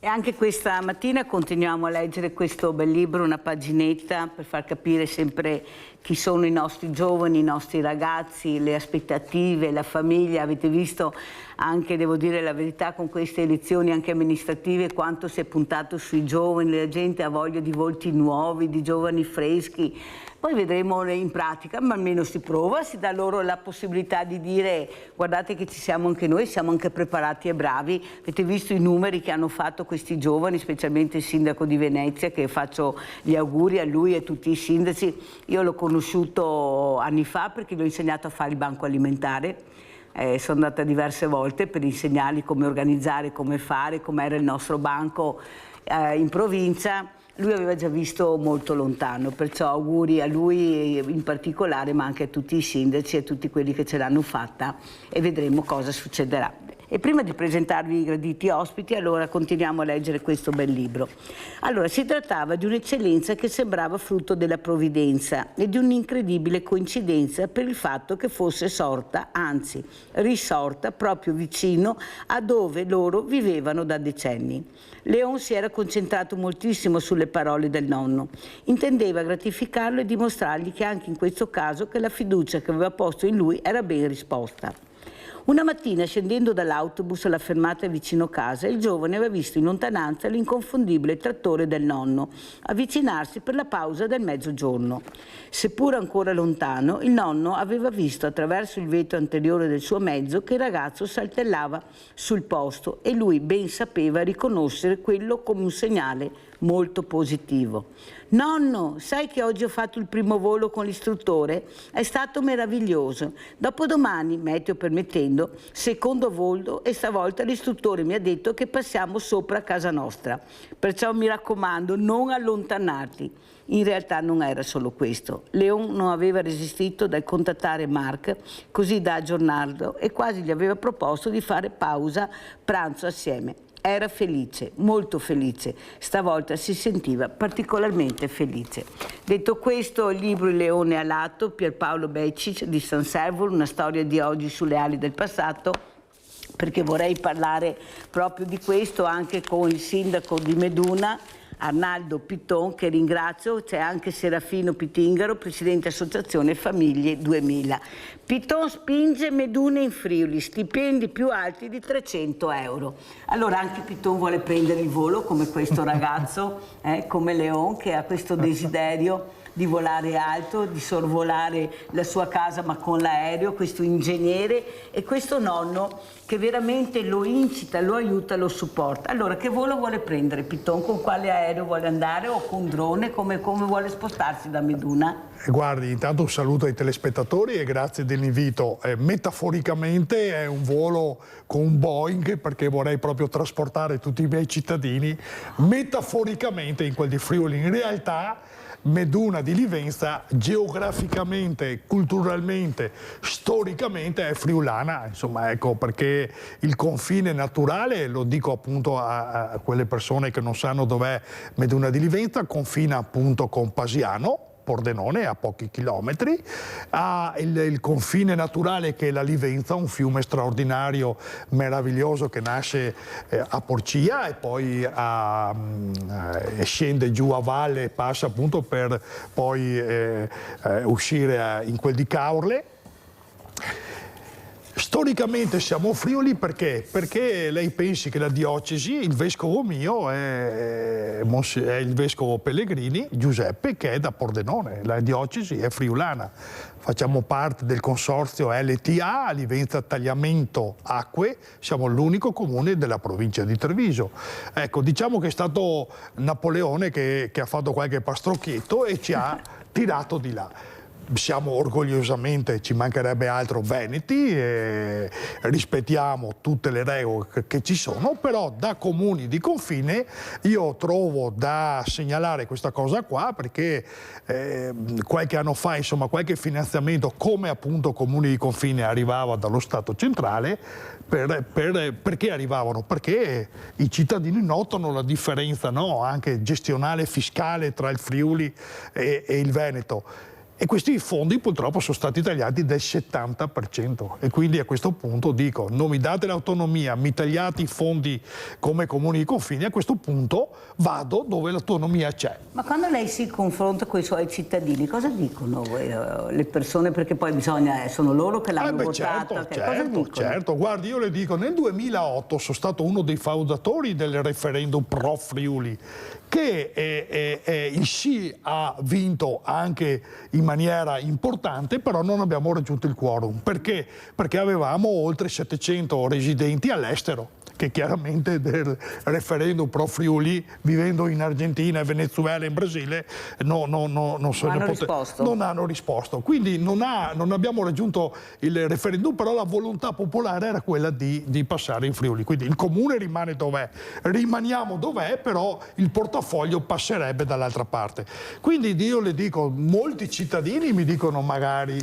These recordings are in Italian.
E anche questa mattina continuiamo a leggere questo bel libro, una paginetta, per far capire sempre chi sono i nostri giovani, i nostri ragazzi, le aspettative, la famiglia. Avete visto anche, devo dire la verità, con queste elezioni anche amministrative, quanto si è puntato sui giovani, la gente ha voglia di volti nuovi, di giovani freschi. Poi vedremo in pratica, ma almeno si prova, si dà loro la possibilità di dire guardate che ci siamo anche noi, siamo anche preparati e bravi. Avete visto i numeri che hanno fatto questi giovani, specialmente il sindaco di Venezia, che faccio gli auguri a lui e a tutti i sindaci. Io l'ho conosciuto anni fa perché gli ho insegnato a fare il banco alimentare. Sono andata diverse volte per insegnargli come organizzare, come fare, com'era il nostro banco in provincia. Lui aveva già visto molto lontano, perciò auguri a lui in particolare, ma anche a tutti i sindaci e a tutti quelli che ce l'hanno fatta, e vedremo cosa succederà. E prima di presentarvi i graditi ospiti, allora continuiamo a leggere questo bel libro. Allora, si trattava di un'eccellenza che sembrava frutto della provvidenza e di un'incredibile coincidenza per il fatto che fosse sorta, anzi risorta, proprio vicino a dove loro vivevano da decenni. Leon si era concentrato moltissimo sulle parole del nonno. Intendeva gratificarlo e dimostrargli che anche in questo caso che la fiducia che aveva posto in lui era ben risposta. Una mattina, scendendo dall'autobus alla fermata vicino casa, il giovane aveva visto in lontananza l'inconfondibile trattore del nonno avvicinarsi per la pausa del mezzogiorno. Seppur ancora lontano, il nonno aveva visto attraverso il vetro anteriore del suo mezzo che il ragazzo saltellava sul posto e lui ben sapeva riconoscere quello come un segnale molto positivo. Nonno, sai che oggi ho fatto il primo volo con l'istruttore? È stato meraviglioso. Dopodomani, meteo permettendo, secondo volo, e stavolta l'istruttore mi ha detto che passiamo sopra casa nostra. Perciò mi raccomando, non allontanarti. In realtà non era solo questo. Leon non aveva resistito dal contattare Mark, così da aggiornarlo, e quasi gli aveva proposto di fare pausa pranzo assieme. Era felice, molto felice, stavolta si sentiva particolarmente felice. Detto questo, il libro Il leone alato, Pierpaolo Beccic di San Servolo, una storia di oggi sulle ali del passato, perché vorrei parlare proprio di questo anche con il sindaco di Meduna, Arnaldo Piton, che ringrazio. C'è anche Serafino Pitingaro, presidente Associazione Famiglie 2000. Piton spinge Meduna in Friuli, stipendi più alti di 300 euro. Allora anche Piton vuole prendere il volo come questo ragazzo, come Leon, che ha questo desiderio di volare alto, di sorvolare la sua casa ma con l'aereo, questo ingegnere, e questo nonno che veramente lo incita, lo aiuta, lo supporta. Allora, che volo vuole prendere Piton? Con quale aereo vuole andare, o con drone? Come vuole spostarsi da Meduna? Guardi, intanto un saluto ai telespettatori e grazie dell'invito. Metaforicamente è un volo con un Boeing, perché vorrei proprio trasportare tutti i miei cittadini metaforicamente in quel di Friuli. In realtà Meduna di Livenza geograficamente, culturalmente, storicamente è friulana, insomma, ecco, perché il confine naturale, lo dico appunto a quelle persone che non sanno dov'è Meduna di Livenza, confina appunto con Pasiano, Pordenone, a pochi chilometri, ha il confine naturale che è la Livenza, un fiume straordinario, meraviglioso, che nasce a Porcia e poi scende giù a valle e passa appunto per poi uscire in quel di Caorle. Storicamente siamo Friuli perché? Perché lei pensi che la diocesi, il vescovo mio è il vescovo Pellegrini, Giuseppe, che è da Pordenone, la diocesi è friulana. Facciamo parte del consorzio LTA, Livenza Tagliamento Acque, siamo l'unico comune della provincia di Treviso. Ecco, diciamo che è stato Napoleone che ha fatto qualche pastrocchietto e ci ha tirato di là. Siamo orgogliosamente, ci mancherebbe altro, veneti, e rispettiamo tutte le regole che ci sono, però da comuni di confine io trovo da segnalare questa cosa qua, perché qualche anno fa, insomma, qualche finanziamento come appunto comuni di confine arrivava dallo Stato centrale. Perché arrivavano? Perché i cittadini notano la differenza, no? Anche gestionale, fiscale tra il Friuli e il Veneto. E questi fondi purtroppo sono stati tagliati del 70%, e quindi a questo punto dico: non mi date l'autonomia, mi tagliate i fondi come comuni di confine, a questo punto vado dove l'autonomia c'è. Ma quando lei si confronta con i suoi cittadini, cosa dicono le persone? Perché poi bisogna, sono loro che l'hanno votata. Cosa dicono? Certo, guardi, io le dico, nel 2008 sono stato uno dei fondatori del referendum pro Friuli, che il sì ha vinto anche in maniera importante, però non abbiamo raggiunto il quorum. Perché? Perché avevamo oltre 700 residenti all'estero, che chiaramente del referendum pro Friuli, vivendo in Argentina, in Venezuela e in Brasile, non hanno risposto. Quindi non abbiamo raggiunto il referendum, però la volontà popolare era quella di passare in Friuli. Quindi il comune rimane dov'è, rimaniamo dov'è, però il portafoglio passerebbe dall'altra parte. Quindi io le dico, molti cittadini mi dicono, magari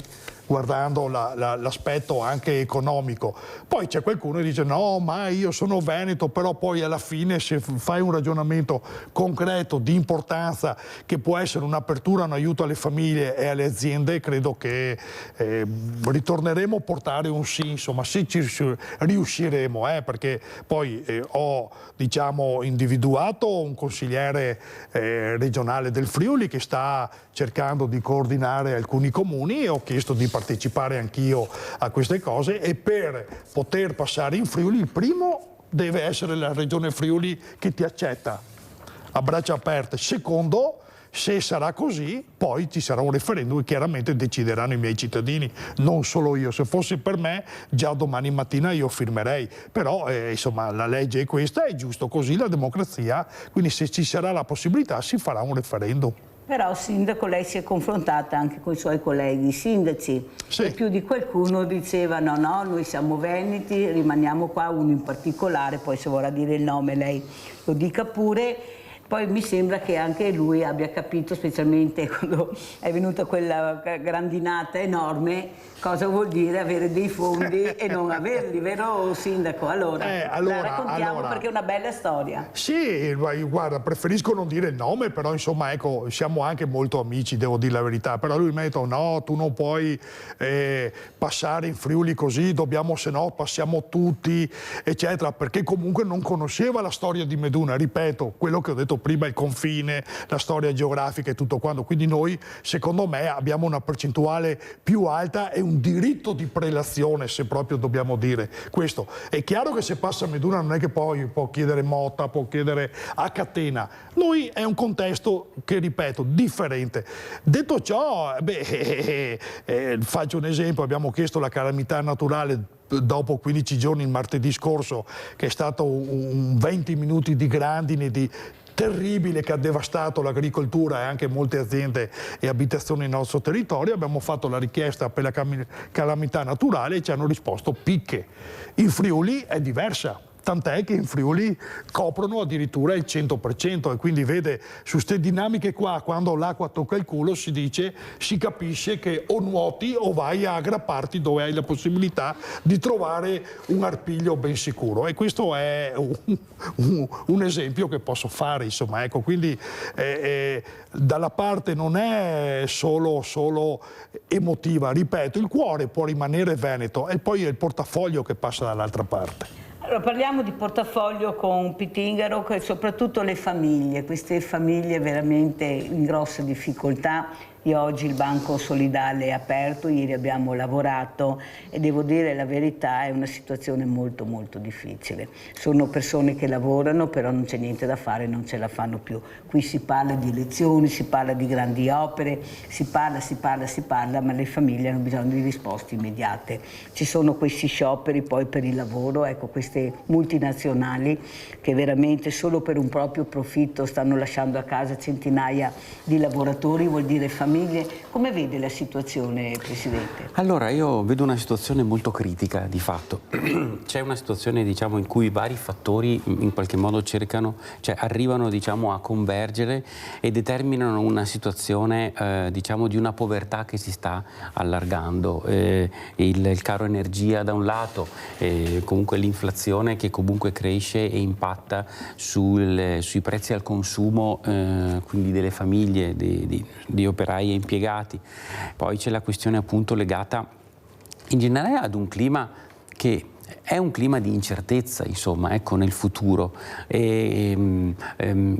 guardando l'aspetto anche economico. Poi c'è qualcuno che dice: no, ma io sono veneto, però poi alla fine, se fai un ragionamento concreto di importanza, che può essere un'apertura, un aiuto alle famiglie e alle aziende, credo che ritorneremo a portare un sì, insomma, se ci riusciremo, perché poi ho, diciamo, individuato un consigliere regionale del Friuli che sta cercando di coordinare alcuni comuni, e ho chiesto di partecipare anch'io a queste cose, e per poter passare in Friuli il primo deve essere la regione Friuli che ti accetta a braccia aperte. Secondo, se sarà così, poi ci sarà un referendum e chiaramente decideranno i miei cittadini, non solo io. Se fosse per me, già domani mattina io firmerei, però insomma la legge è questa, è giusto così, la democrazia, quindi se ci sarà la possibilità si farà un referendum. Però, sindaco, lei si è confrontata anche con i suoi colleghi sindaci, sì, e più di qualcuno diceva: no, noi siamo veneti, rimaniamo qua, uno in particolare, poi se vorrà dire il nome lei lo dica pure. Poi mi sembra che anche lui abbia capito, specialmente quando è venuta quella grandinata enorme, cosa vuol dire avere dei fondi e non averli, vero sindaco? Allora la raccontiamo, perché è una bella storia. Sì, guarda, preferisco non dire il nome, però insomma, ecco, siamo anche molto amici, devo dire la verità. Però lui mi ha detto: no, tu non puoi passare in Friuli così, dobbiamo, se no passiamo tutti, eccetera, perché comunque non conosceva la storia di Meduna, ripeto, quello che ho detto prima, il confine, la storia geografica e tutto quanto. Quindi noi, secondo me, abbiamo una percentuale più alta e un diritto di prelazione, se proprio dobbiamo dire questo. È chiaro che se passa a Meduna non è che poi può chiedere Motta, può chiedere a catena. Noi è un contesto che, ripeto, differente. Detto ciò, faccio un esempio: abbiamo chiesto la calamità naturale dopo 15 giorni il martedì scorso, che è stato un 20 minuti di grandine terribile che ha devastato l'agricoltura e anche molte aziende e abitazioni nel nostro territorio. Abbiamo fatto la richiesta per la calamità naturale e ci hanno risposto picche. In Friuli è diversa, tant'è che in Friuli coprono addirittura il 100%, e quindi vede, su queste dinamiche qua, quando l'acqua tocca il culo, si capisce che o nuoti o vai a aggrapparti dove hai la possibilità di trovare un arpiglio ben sicuro. E questo è un esempio che posso fare, insomma, ecco. Quindi dalla parte non è solo emotiva, ripeto, il cuore può rimanere veneto, e poi è il portafoglio che passa dall'altra parte. Allora, parliamo di portafoglio con Pittingaro, e soprattutto le famiglie, queste famiglie veramente in grossa difficoltà. Io oggi il Banco Solidale è aperto, ieri abbiamo lavorato e devo dire la verità, è una situazione molto molto difficile. Sono persone che lavorano, però non c'è niente da fare, non ce la fanno più. Qui si parla di elezioni, si parla di grandi opere, si parla, ma le famiglie hanno bisogno di risposte immediate. Ci sono questi scioperi poi per il lavoro, ecco, queste multinazionali che veramente solo per un proprio profitto stanno lasciando a casa centinaia di lavoratori, vuol dire famiglie. Come vede la situazione, Presidente? Allora, io vedo una situazione molto critica, di fatto. C'è una situazione, diciamo, in cui vari fattori in qualche modo arrivano, diciamo, a convergere e determinano una situazione, diciamo, di una povertà che si sta allargando. Il caro energia da un lato, comunque l'inflazione che comunque cresce e impatta sui prezzi al consumo, quindi delle famiglie, di operai migliaia di impiegati. Poi c'è la questione appunto legata in generale ad un clima che è un clima di incertezza, insomma, ecco, nel futuro. I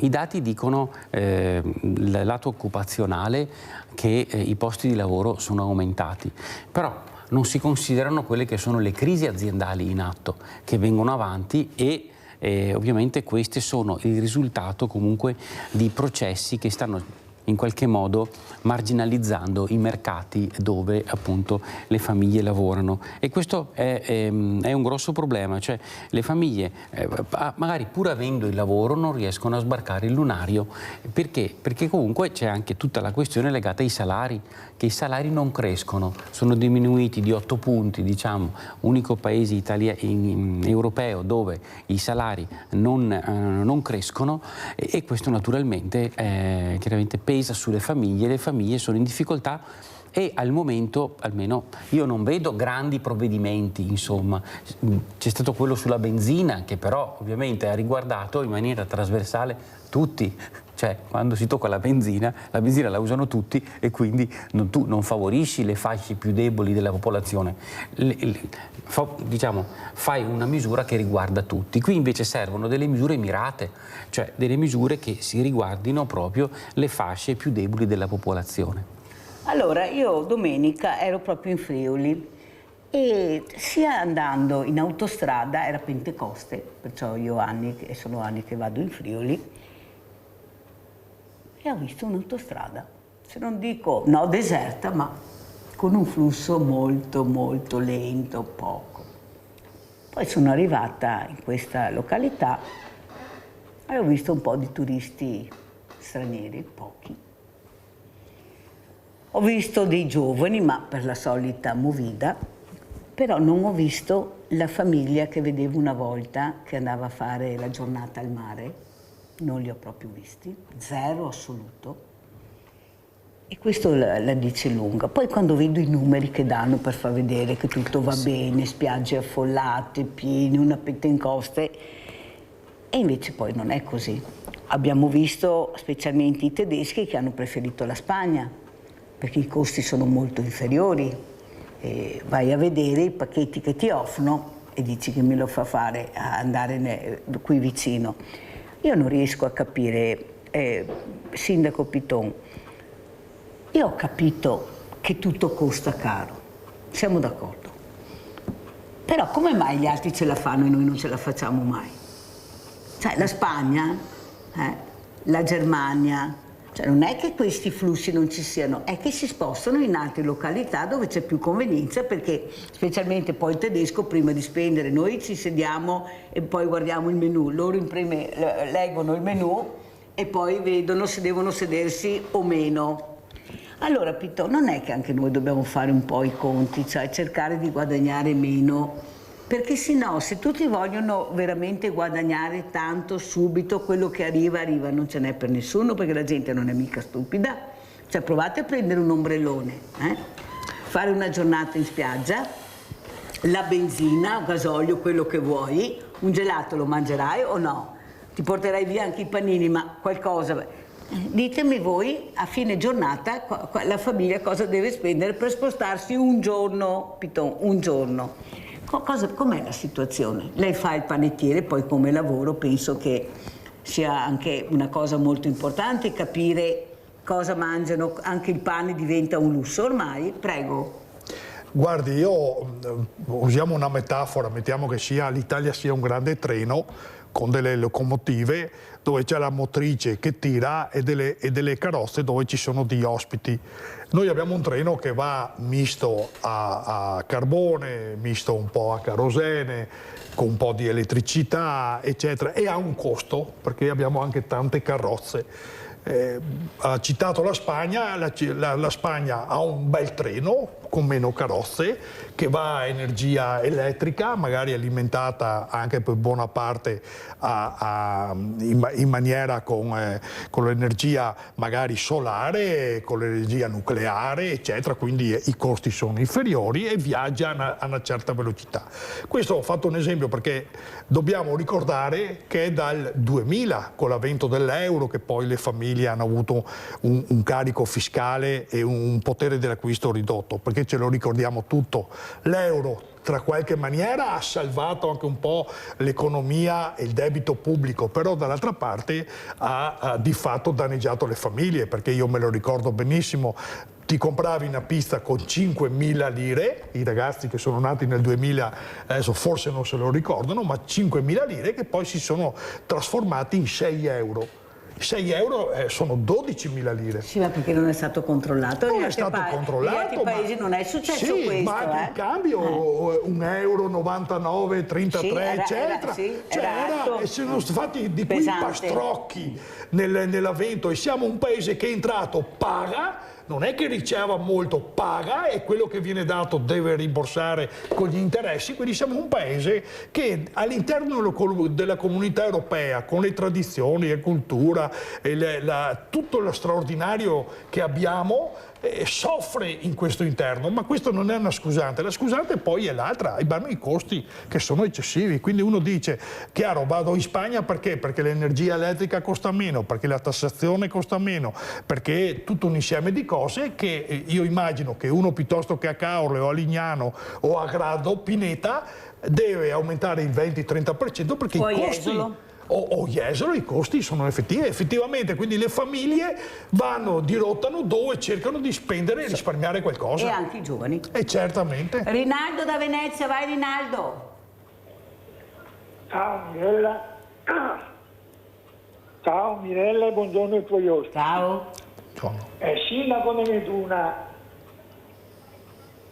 dati dicono, dal lato occupazionale, che i posti di lavoro sono aumentati, però non si considerano quelle che sono le crisi aziendali in atto, che vengono avanti e ovviamente queste sono il risultato comunque di processi che stanno in qualche modo marginalizzando i mercati dove appunto le famiglie lavorano, e questo è un grosso problema, cioè le famiglie magari pur avendo il lavoro non riescono a sbarcare il lunario. Perché? Perché comunque c'è anche tutta la questione legata ai salari, che i salari non crescono, sono diminuiti di 8 punti, diciamo, unico paese europeo dove i salari non crescono, e questo naturalmente chiaramente pesa sulle famiglie, le famiglie sono in difficoltà e al momento almeno io non vedo grandi provvedimenti, insomma. C'è stato quello sulla benzina che però ovviamente ha riguardato in maniera trasversale tutti, cioè quando si tocca la benzina la usano tutti e quindi tu non favorisci le fasce più deboli della popolazione, diciamo fai una misura che riguarda tutti. Qui invece servono delle misure mirate, cioè delle misure che si riguardino proprio le fasce più deboli della popolazione. Allora, io domenica ero proprio in Friuli e sia andando in autostrada, era Pentecoste, perciò io sono anni che vado in Friuli, e ho visto un'autostrada, se non dico no deserta, ma con un flusso molto molto lento, poco. Poi sono arrivata in questa località e ho visto un po' di turisti stranieri, pochi. Ho visto dei giovani, ma per la solita movida, però non ho visto la famiglia che vedevo una volta che andava a fare la giornata al mare. Non li ho proprio visti, zero assoluto. E questo la dice lunga. Poi quando vedo i numeri che danno per far vedere che tutto va bene, spiagge affollate, piene, una Pentecoste, e invece poi non è così. Abbiamo visto specialmente i tedeschi che hanno preferito la Spagna, perché i costi sono molto inferiori. E vai a vedere i pacchetti che ti offrono e dici che me lo fa fare a andare qui vicino. Io non riesco a capire, Sindaco Piton, io ho capito che tutto costa caro, siamo d'accordo, però come mai gli altri ce la fanno e noi non ce la facciamo mai? Cioè la Spagna, la Germania, cioè non è che questi flussi non ci siano, è che si spostano in altre località dove c'è più convenienza, perché specialmente poi il tedesco prima di spendere, noi ci sediamo e poi guardiamo il menù, loro leggono il menù e poi vedono se devono sedersi o meno. Allora Pittò, non è che anche noi dobbiamo fare un po' i conti, cioè cercare di guadagnare meno, perché sennò se tutti vogliono veramente guadagnare tanto subito, quello che arriva, non ce n'è per nessuno, perché la gente non è mica stupida. Cioè provate a prendere un ombrellone, fare una giornata in spiaggia, la benzina, gasolio, quello che vuoi, un gelato lo mangerai o no? Ti porterai via anche i panini, ma qualcosa... Ditemi voi, a fine giornata, la famiglia cosa deve spendere per spostarsi un giorno, Piton, un giorno. Com'è la situazione? Lei fa il panettiere, poi come lavoro penso che sia anche una cosa molto importante capire cosa mangiano, anche il pane diventa un lusso ormai, prego. Guardi, usiamo una metafora, mettiamo che l'Italia sia un grande treno con delle locomotive dove c'è la motrice che tira e delle carrozze dove ci sono degli ospiti. Noi abbiamo un treno che va misto a carbone, misto un po' a kerosene, con un po' di elettricità, eccetera, e ha un costo perché abbiamo anche tante carrozze. Ha citato la Spagna, la Spagna ha un bel treno, con meno carrozze, che va a energia elettrica, magari alimentata anche per buona parte in maniera con l'energia magari solare, con l'energia nucleare, eccetera, quindi i costi sono inferiori e viaggia a una certa velocità. Questo ho fatto un esempio perché dobbiamo ricordare che è dal 2000, con l'avvento dell'euro, che poi le famiglie hanno avuto un carico fiscale e un potere dell'acquisto ridotto, perché ce lo ricordiamo tutto, l'euro tra qualche maniera ha salvato anche un po' l'economia e il debito pubblico, però dall'altra parte ha di fatto danneggiato le famiglie, perché io me lo ricordo benissimo, ti compravi una pista con 5.000 lire, i ragazzi che sono nati nel 2000 adesso forse non se lo ricordano, ma 5.000 lire che poi si sono trasformati in 6 euro. 6 euro sono 12.000 lire. Sì, ma perché non è stato controllato? Non è stato controllato. In altri paesi non è successo sì, questo. Ma anche il cambio, 1,99 €, 33, eccetera. Era e si sono fatti di quei pesante. pastrocchi nell'avvento, e siamo un paese che è entrato, paga, non è che riceva molto, paga, e quello che viene dato deve rimborsare con gli interessi, quindi siamo un paese che all'interno della comunità europea, con le tradizioni, la cultura, e tutto lo straordinario che abbiamo, soffre in questo interno, ma questo non è una scusante, la scusante poi è l'altra, i costi che sono eccessivi, quindi uno dice, chiaro, vado in Spagna perché? Perché l'energia elettrica costa meno, perché la tassazione costa meno, perché tutto un insieme di cose che io immagino che uno piuttosto che a Caorle o a Lignano o a Grado, Pineta, deve aumentare il 20-30% perché Poi i costi... Jesolo. O Jesolo, i costi sono effettivamente, quindi le famiglie dirottano dove cercano di spendere e risparmiare qualcosa. E anche i giovani. E certamente. Rinaldo da Venezia, vai Rinaldo. Ciao Mirella. Ciao Mirella e buongiorno ai tuoi ospiti. Ciao. È sindaco di Meduna.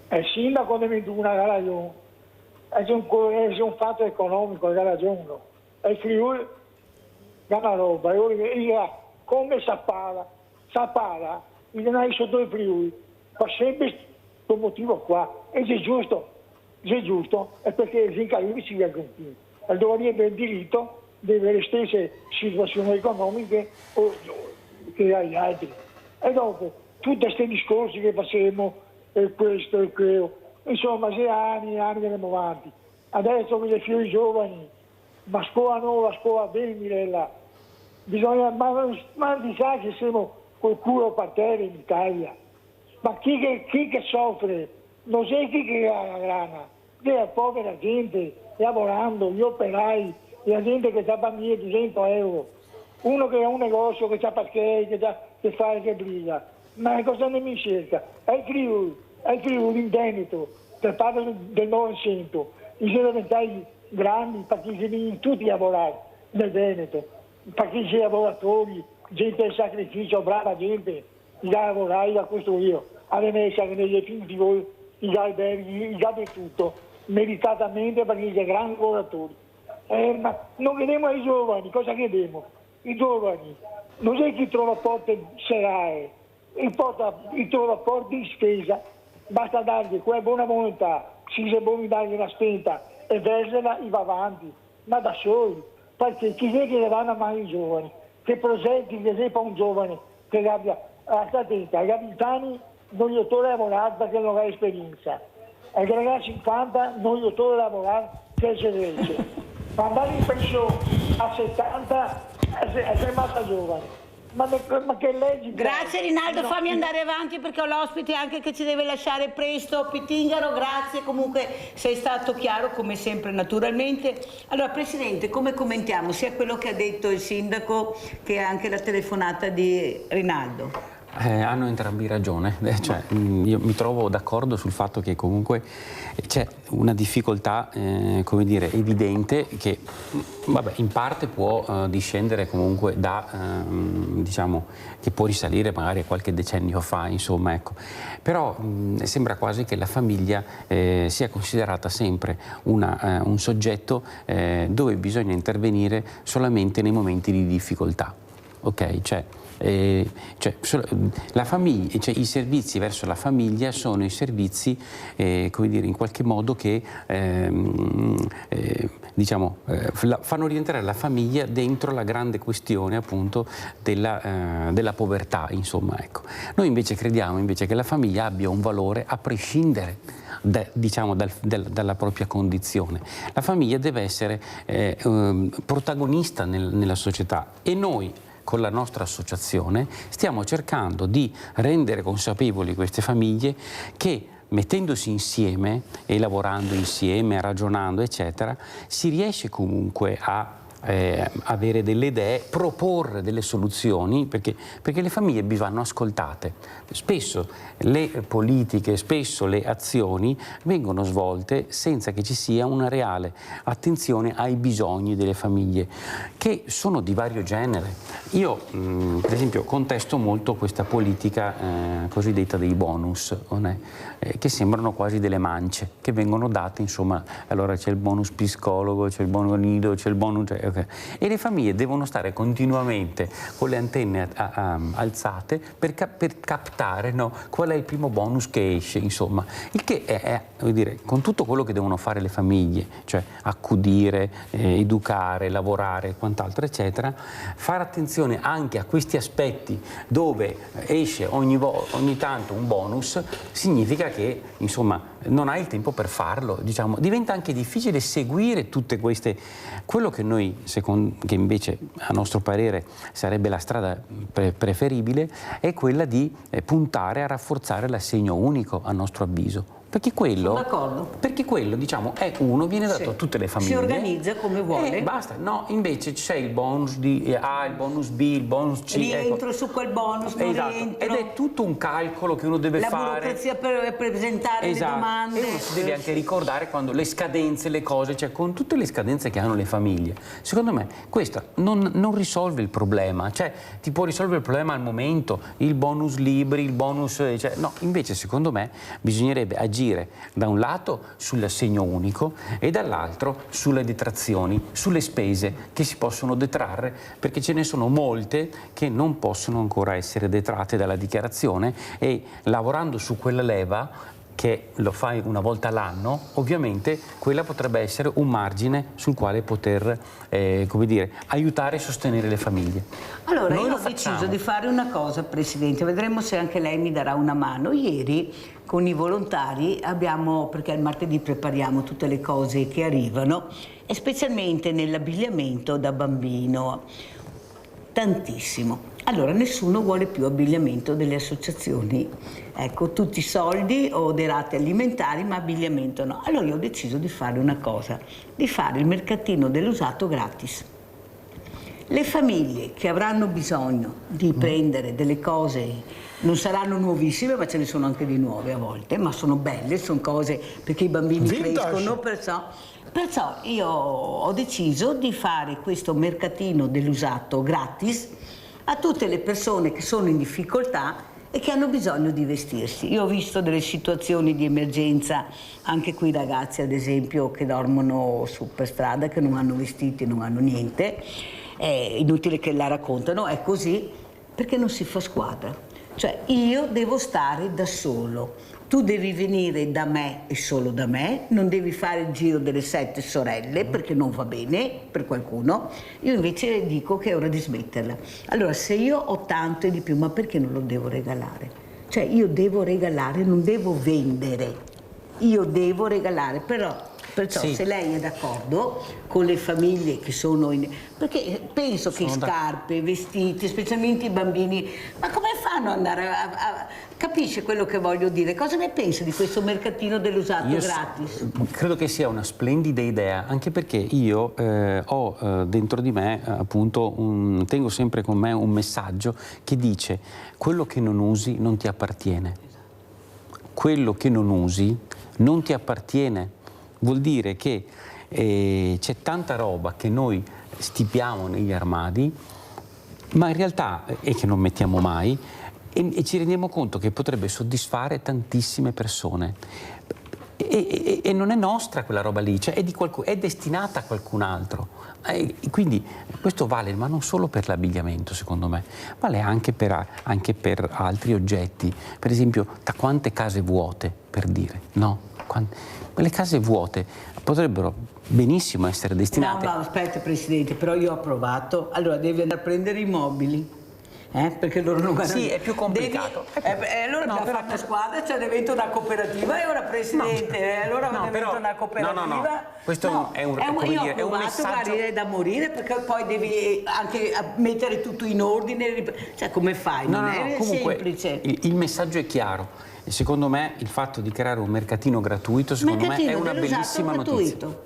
Ha ragione. È un fatto economico, ha ragione. E il Friuli è una roba, come Sappada, il denaro sotto il Friuli, fa sempre questo motivo qua, e se è giusto, è perché gli incarichi si argentini, e dovrebbe il diritto di avere le stesse situazioni economiche che agli altri. E dopo, tutti questi discorsi che facciamo, questo e quello, insomma, se anni e anni che andiamo avanti. Adesso con i figli giovani, ma scuola nuova, scuola bene Mirella, bisogna, ma di sa che siamo col culo per terra in Italia, ma chi che soffre, non c'è chi che ha la grana, è la povera gente lavorando, gli operai, la gente che ha bambini 200 euro, uno che ha un negozio, che ha parcheggio, che fa che briga, ma cosa ne mi cerca? È il Friuli, in Veneto, per parte del Novecento, i diventati grandi perché si vengono tutti a lavorare nel Veneto, perché c'è lavoratori, gente del sacrificio, brava gente, da lavorare, da costruire, a Venezia, negli effetti voi, gli alberghi, il tutto, meritatamente perché c'è grandi lavoratori. Ma non chiediamo ai giovani, cosa chiediamo? I giovani, non è chi trova porte serrae, chi trova porte di spesa, basta dargli quella buona volontà, si è buoni dargli la spenta, e versela e va avanti, ma da soli, perché chi è che le vanno a mano i giovani, che progetti che sepa un giovane che abbia la testa, agli 20 anni non gli torna a lavorare perché non ha esperienza, agli ragazzi 50 non gli torna a lavorare perché c'è ma andare in pensione a 70 è rimasta giovane. Ma che leggi? Grazie Rinaldo, fammi andare avanti perché ho l'ospite anche che ci deve lasciare presto. Pittingaro, grazie, comunque sei stato chiaro come sempre naturalmente. Allora Presidente, come commentiamo sia quello che ha detto il Sindaco che anche la telefonata di Rinaldo? Hanno entrambi ragione, cioè, io mi trovo d'accordo sul fatto che comunque c'è una difficoltà come dire, evidente che vabbè, in parte può discendere comunque da, diciamo, che può risalire magari a qualche decennio fa, insomma, ecco. Però sembra quasi che la famiglia sia considerata sempre un soggetto dove bisogna intervenire solamente nei momenti di difficoltà. ok? La famiglia, cioè, i servizi verso la famiglia sono i servizi, come dire, in qualche modo che fanno rientrare la famiglia dentro la grande questione appunto della povertà, insomma, ecco. Noi invece crediamo che la famiglia abbia un valore a prescindere dalla propria condizione. La famiglia deve essere protagonista nella società, e noi con la nostra associazione stiamo cercando di rendere consapevoli queste famiglie che, mettendosi insieme e lavorando insieme, ragionando eccetera, si riesce comunque a avere delle idee, proporre delle soluzioni, perché le famiglie vanno ascoltate. Spesso le politiche, spesso le azioni vengono svolte senza che ci sia una reale attenzione ai bisogni delle famiglie, che sono di vario genere. Io per esempio contesto molto questa politica cosiddetta dei bonus, che sembrano quasi delle mance che vengono date, insomma. Allora c'è il bonus psicologo, c'è il bonus nido, c'è il bonus... E le famiglie devono stare continuamente con le antenne alzate per captare, no, qual è il primo bonus che esce, insomma. Il che è, vuol dire, con tutto quello che devono fare le famiglie, cioè accudire, educare, lavorare, quant'altro, eccetera, fare attenzione anche a questi aspetti dove esce ogni tanto un bonus, significa che, insomma, non hai il tempo per farlo, diciamo. Diventa anche difficile seguire tutte queste... Quello che noi, che invece a nostro parere sarebbe la strada preferibile, è quella di puntare a rafforzare l'assegno unico, a nostro avviso. Perché quello, diciamo, è viene dato a tutte le famiglie. Si organizza come vuole. Basta, no, invece c'è il bonus A, il bonus B, il bonus C. Rientro su quel bonus, non rientro. Ed è tutto un calcolo che uno deve fare. La burocrazia per presentare le domande. E uno si deve anche ricordare quando le scadenze, le cose, cioè con tutte le scadenze che hanno le famiglie. Secondo me questo non risolve il problema, cioè ti può risolvere il problema al momento, il bonus libri, il bonus, cioè, no, invece secondo me bisognerebbe agire da un lato sull'assegno unico e dall'altro sulle detrazioni, sulle spese che si possono detrarre, perché ce ne sono molte che non possono ancora essere detratte dalla dichiarazione, e lavorando su quella leva, che lo fai una volta all'anno, ovviamente quella potrebbe essere un margine sul quale poter come dire, aiutare e sostenere le famiglie. Allora, io ho deciso di fare una cosa, Presidente, vedremo se anche lei mi darà una mano. Ieri con i volontari perché il martedì prepariamo tutte le cose che arrivano, e specialmente nell'abbigliamento da bambino, tantissimo. Allora, nessuno vuole più abbigliamento delle associazioni. Ecco, tutti soldi o dei rate alimentari, ma abbigliamento no. Allora io ho deciso di fare una cosa, di fare il mercatino dell'usato gratis. Le famiglie che avranno bisogno di prendere delle cose, non saranno nuovissime, ma ce ne sono anche di nuove a volte, ma sono belle, sono cose perché i bambini crescono, perciò io ho deciso di fare questo mercatino dell'usato gratis a tutte le persone che sono in difficoltà e che hanno bisogno di vestirsi. Io ho visto delle situazioni di emergenza, anche qui ragazzi ad esempio che dormono su per strada, che non hanno vestiti, non hanno niente, è inutile che la raccontano, è così perché non si fa squadra. Cioè io devo stare da solo, tu devi venire da me e solo da me, non devi fare il giro delle 7 sorelle perché non va bene per qualcuno. Io invece dico che è ora di smetterla. Allora se io ho tanto e di più, ma perché non lo devo regalare? Cioè io devo regalare, non devo vendere, io devo regalare, perciò sì, se lei è d'accordo con le famiglie che sono in... Perché penso che scarpe, vestiti, specialmente i bambini, ma come fanno ad andare capisce quello che voglio dire? Cosa ne pensa di questo mercatino dell'usato gratis? Credo che sia una splendida idea, anche perché io ho dentro di me, appunto, tengo sempre con me un messaggio che dice: quello che non usi non ti appartiene. Quello che non usi non ti appartiene. Vuol dire che c'è tanta roba che noi stipiamo negli armadi, ma in realtà, e che non mettiamo mai, e ci rendiamo conto che potrebbe soddisfare tantissime persone. E non è nostra quella roba lì, cioè è destinata a qualcun altro. Quindi questo vale, ma non solo per l'abbigliamento, secondo me, vale anche per altri oggetti. Per esempio, da quante case vuote, per dire, no? Quelle case vuote potrebbero benissimo essere destinate. No, aspetta Presidente, però io ho approvato. Allora devi andare a prendere i mobili. Perché loro non guardano. Sì, è più complicato. Allora abbiamo fatto squadra, cioè diventa una cooperativa e ora Presidente, allora diventa una cooperativa. No. Questo è un messaggio. Guarda, è da morire, perché poi devi anche mettere tutto in ordine, cioè come fai? Non è comunque, semplice. Il messaggio è chiaro. E secondo me il fatto di creare un mercatino gratuito, secondo me, è una bellissima notizia.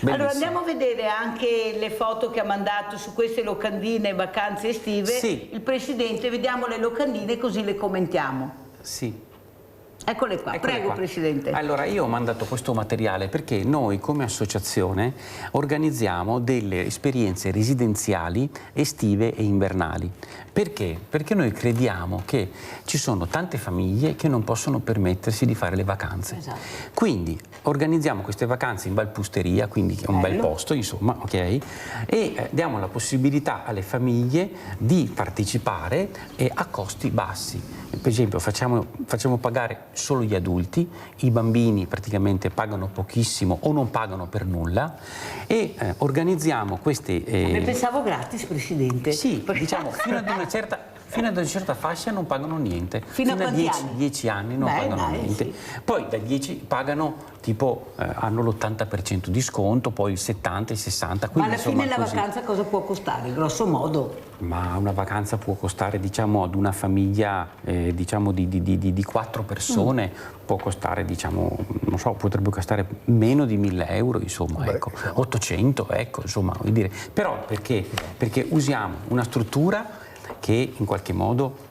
Bellissimo. Allora andiamo a vedere anche le foto che ha mandato su queste locandine vacanze estive. Sì. Il Presidente, vediamo le locandine così le commentiamo. Sì. Eccole qua, prego Presidente. Allora io ho mandato questo materiale perché noi come associazione organizziamo delle esperienze residenziali estive e invernali. Perché? Perché noi crediamo che ci sono tante famiglie che non possono permettersi di fare le vacanze. Esatto. Quindi organizziamo queste vacanze in Valpusteria, quindi è un bel posto, insomma, ok? E diamo la possibilità alle famiglie di partecipare a costi bassi. Per esempio facciamo pagare solo gli adulti, i bambini praticamente pagano pochissimo o non pagano per nulla e organizziamo queste... Ne pensavo gratis, Presidente. Sì, diciamo fino ad una certa fascia non pagano niente. Fino a quanti anni? 10 anni non pagano niente. Sì. Poi da 10 pagano tipo hanno l'80% di sconto, poi il 70, il 60. Ma alla fine la vacanza cosa può costare, grosso modo? Ma una vacanza può costare, diciamo, ad una famiglia diciamo di 4 persone, può costare, diciamo, non so, potrebbe costare meno di 1.000 euro, insomma, ecco, 800, ecco, insomma, vuol dire. Però perché? Perché usiamo una struttura che in qualche modo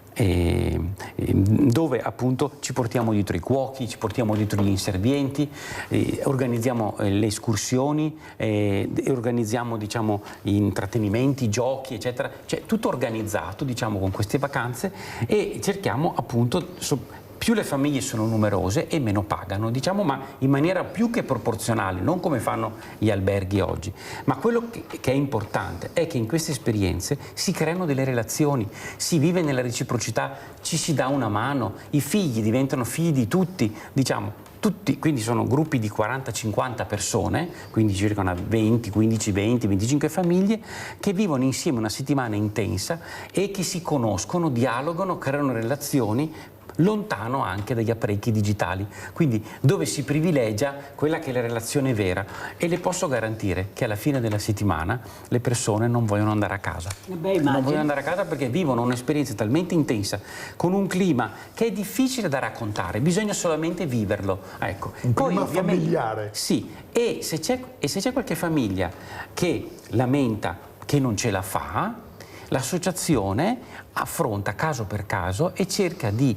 dove appunto ci portiamo dietro i cuochi, ci portiamo dietro gli inservienti, organizziamo le escursioni, organizziamo, diciamo, intrattenimenti, giochi, eccetera, cioè tutto organizzato, diciamo, con queste vacanze, e cerchiamo appunto più le famiglie sono numerose e meno pagano, diciamo, ma in maniera più che proporzionale, non come fanno gli alberghi oggi. Ma quello che è importante è che in queste esperienze si creano delle relazioni, si vive nella reciprocità, ci si dà una mano, i figli diventano figli di tutti, diciamo, tutti, quindi sono gruppi di 40-50 persone, quindi circa una 20, 15, 20, 25 famiglie che vivono insieme una settimana intensa e che si conoscono, dialogano, creano relazioni lontano anche dagli apparecchi digitali, quindi dove si privilegia quella che è la relazione vera, e le posso garantire che alla fine della settimana le persone non vogliono andare a casa. Non vogliono andare a casa perché vivono un'esperienza talmente intensa, con un clima che è difficile da raccontare, bisogna solamente viverlo. Ecco. Un clima familiare. Sì, e se c'è qualche famiglia che lamenta che non ce la fa, l'associazione affronta caso per caso e cerca di,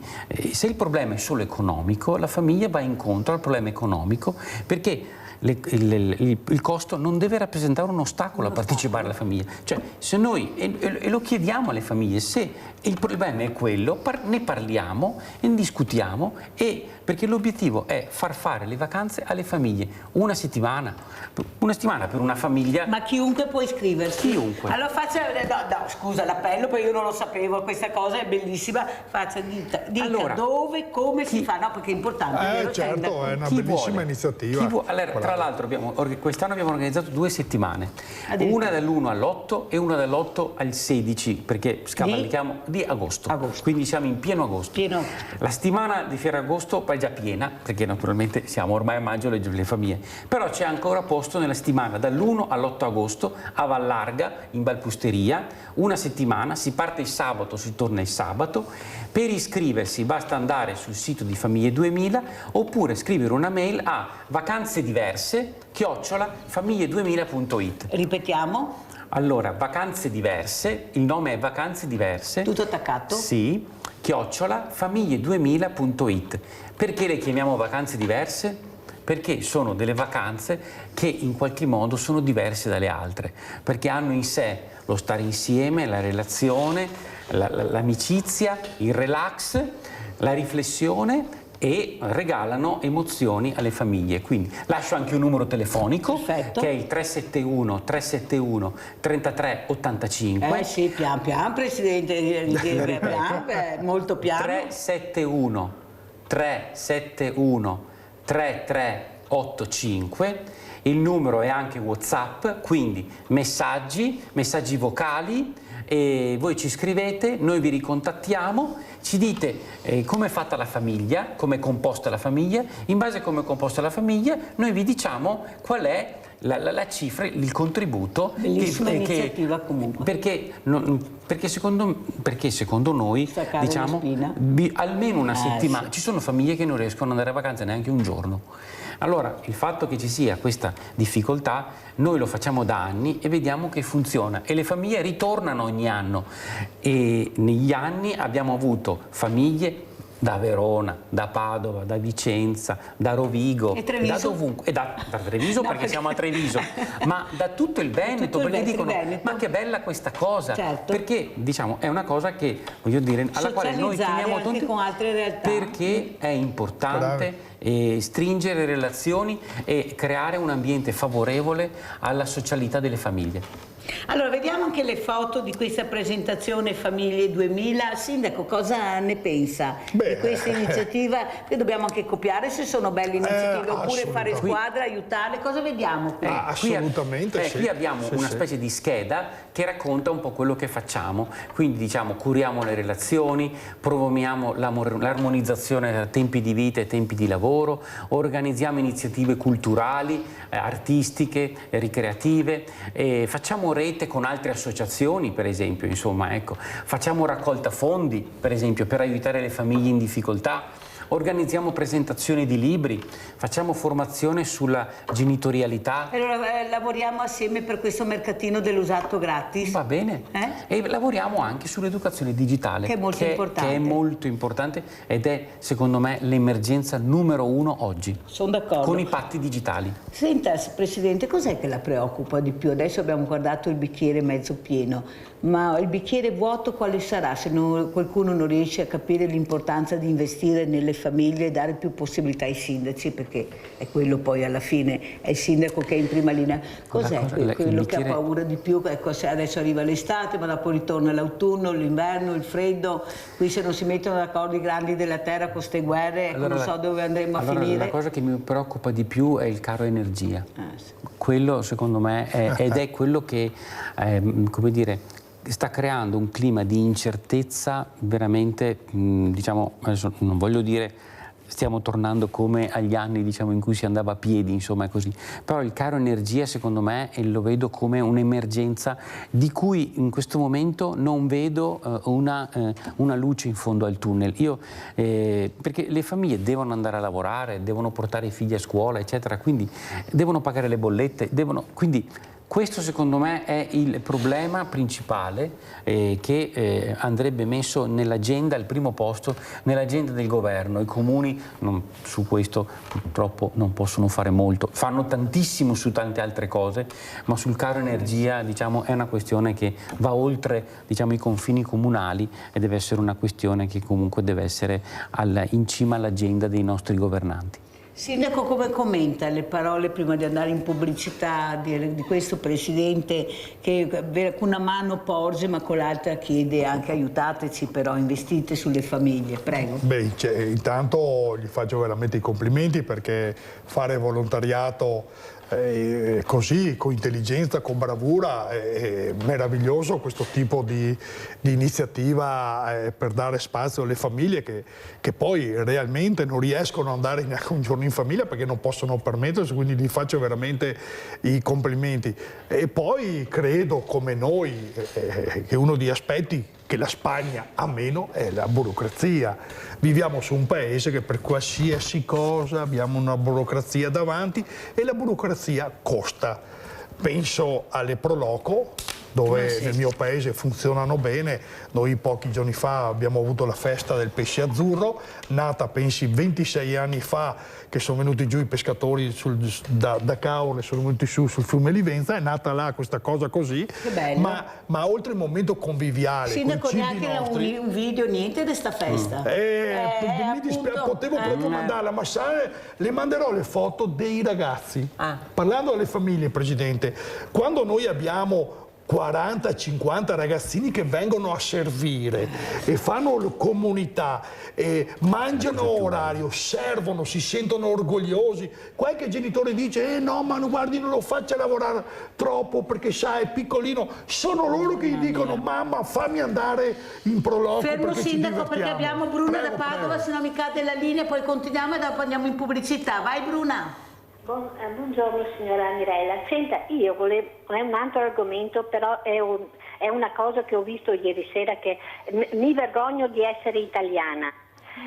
se il problema è solo economico, la famiglia va incontro al problema economico, perché il costo non deve rappresentare un ostacolo a partecipare alla famiglia. Cioè, se noi, e lo chiediamo alle famiglie, se il problema è quello, ne parliamo e ne discutiamo, perché l'obiettivo è far fare le vacanze alle famiglie. Una settimana per una famiglia. Ma chiunque può iscriversi? Chiunque. Allora faccia, no, scusa l'appello, perché io non lo sapevo, questa cosa è bellissima, dica allora, dove, come si fa, no, perché è importante. Vero? Certo, è una bellissima iniziativa. Allora, tra l'altro quest'anno abbiamo organizzato 2 settimane, una dall'1 all'8 e una dall'8 al 16, perché scavalchiamo di agosto, quindi siamo in pieno agosto. La settimana di Ferragosto poi è già piena, perché naturalmente siamo ormai a maggio, le famiglie, però c'è ancora posto nella settimana dall'1 all'8 agosto a Vallarga, in Valpusteria, una settimana, si parte il sabato, si torna il sabato. Per iscriversi basta andare sul sito di Famiglie 2000 oppure scrivere una mail a vacanzediverse@famiglie2000.it. Ripetiamo. Allora, vacanze diverse, il nome è Vacanze Diverse. Tutto attaccato? Sì, @famiglie2000.it. Perché le chiamiamo vacanze diverse? Perché sono delle vacanze che in qualche modo sono diverse dalle altre, perché hanno in sé lo stare insieme, la relazione, l'amicizia, il relax, la riflessione, e regalano emozioni alle famiglie. Quindi lascio anche un numero telefonico, perfetto, che è il 371 33 85. Sì, pian pian, Presidente, molto piano. 371 3385. Il numero è anche WhatsApp, quindi messaggi vocali, e voi ci scrivete, noi vi ricontattiamo, ci dite come è fatta la famiglia, come è composta la famiglia, in base a come è composta la famiglia noi vi diciamo qual è la cifra, il contributo. Bellissima iniziativa comunque. Perché secondo noi, diciamo, almeno una settimana, sì. ci sono famiglie che non riescono ad andare a vacanza neanche un giorno. Allora, il fatto che ci sia questa difficoltà, noi lo facciamo da anni e vediamo che funziona, e le famiglie ritornano ogni anno, e negli anni abbiamo avuto famiglie da Verona, da Padova, da Vicenza, da Rovigo, da dovunque, e da Treviso, no, perché siamo a Treviso, ma da tutto il Veneto, perché dicono ma che bella questa cosa, certo, perché diciamo è una cosa che, voglio dire, alla quale noi teniamo tanto, con altre realtà, perché è importante stringere relazioni e creare un ambiente favorevole alla socialità delle famiglie. Allora, vediamo anche le foto di questa presentazione Famiglie 2000. Sindaco, cosa ne pensa di questa iniziativa? Che dobbiamo anche copiare se sono belle iniziative, oppure fare squadra, aiutare. Cosa vediamo qui? Assolutamente sì. Qui abbiamo una specie di scheda che racconta un po' quello che facciamo, quindi diciamo curiamo le relazioni, promuoviamo l'armonizzazione tra tempi di vita e tempi di lavoro, organizziamo iniziative culturali, artistiche, ricreative, facciamo rete con altre associazioni, per esempio, insomma, ecco, facciamo raccolta fondi, per esempio, per aiutare le famiglie in difficoltà. Organizziamo presentazioni di libri, facciamo formazione sulla genitorialità. Allora, lavoriamo assieme per questo mercatino dell'usato gratis. Va bene. E lavoriamo anche sull'educazione digitale, che è molto importante. Che è molto importante ed è, secondo me, l'emergenza numero 1 oggi. Sono d'accordo. Con i patti digitali. Senta, Presidente, cos'è che la preoccupa di più? Adesso abbiamo guardato il bicchiere mezzo pieno, ma il bicchiere vuoto quale sarà se qualcuno non riesce a capire l'importanza di investire nelle famiglie e dare più possibilità ai sindaci, perché è quello poi alla fine, è il sindaco che è in prima linea. Cos'è quello che ha paura di più? Ecco, adesso arriva l'estate, ma dopo ritorna l'autunno, l'inverno, il freddo. Qui se non si mettono d'accordo i grandi della terra con queste guerre, ecco, non so dove andremo a finire. La cosa che mi preoccupa di più è il caro energia. Sì. Quello secondo me ed è quello che, come dire, sta creando un clima di incertezza veramente, diciamo, adesso non voglio dire stiamo tornando come agli anni, diciamo, in cui si andava a piedi, insomma, è così. Però il caro energia, secondo me, lo vedo come un'emergenza di cui in questo momento non vedo una luce in fondo al tunnel. Perché le famiglie devono andare a lavorare, devono portare i figli a scuola, eccetera, quindi devono pagare le bollette, quindi questo secondo me è il problema principale che andrebbe messo nell'agenda, al primo posto, nell'agenda del governo. I comuni su questo purtroppo non possono fare molto, fanno tantissimo su tante altre cose, ma sul caro energia, diciamo, è una questione che va oltre, diciamo, i confini comunali e deve essere una questione che comunque deve essere in cima all'agenda dei nostri governanti. Sindaco, come commenta le parole prima di andare in pubblicità di questo Presidente che con una mano porge ma con l'altra chiede anche aiutateci, però investite sulle famiglie, prego. Beh, intanto gli faccio veramente i complimenti, perché fare volontariato così, con intelligenza, con bravura, è meraviglioso questo tipo di iniziativa per dare spazio alle famiglie che poi realmente non riescono ad andare neanche un giorno in famiglia perché non possono permettersi, quindi gli faccio veramente i complimenti. E poi credo, come noi, che uno degli aspetti che la Spagna ha meno è la burocrazia. Viviamo su un paese che per qualsiasi cosa abbiamo una burocrazia davanti, e la burocrazia costa. Penso alle Proloco, dove nel mio paese funzionano bene. Noi pochi giorni fa abbiamo avuto la festa del pesce azzurro, nata pensi 26 anni fa, che sono venuti giù i pescatori da Caorle, sono venuti su sul fiume Livenza, è nata là questa cosa così, ma oltre il momento conviviale, Sindaco, coi cibi neanche nostri, un video, niente di sta festa. mi dispiace, potevo proprio mandarla, ma le manderò le foto dei ragazzi. Parlando alle famiglie, Presidente, quando noi abbiamo 40-50 ragazzini che vengono a servire e fanno comunità, mangiano a orario, servono, si sentono orgogliosi. Qualche genitore dice no, ma guardi, non lo faccia lavorare troppo perché sa, è piccolino. Sono loro che gli dicono mamma, fammi andare in proloco. Fermo, perché Sindaco, perché abbiamo Bruna Prego, da Padova, prego. se no mi cade la linea, poi continuiamo e dopo andiamo in pubblicità. Vai Bruna. Buongiorno signora Mirella, senta, io volevo, è un altro argomento, però è una cosa che ho visto ieri sera che mi vergogno di essere italiana.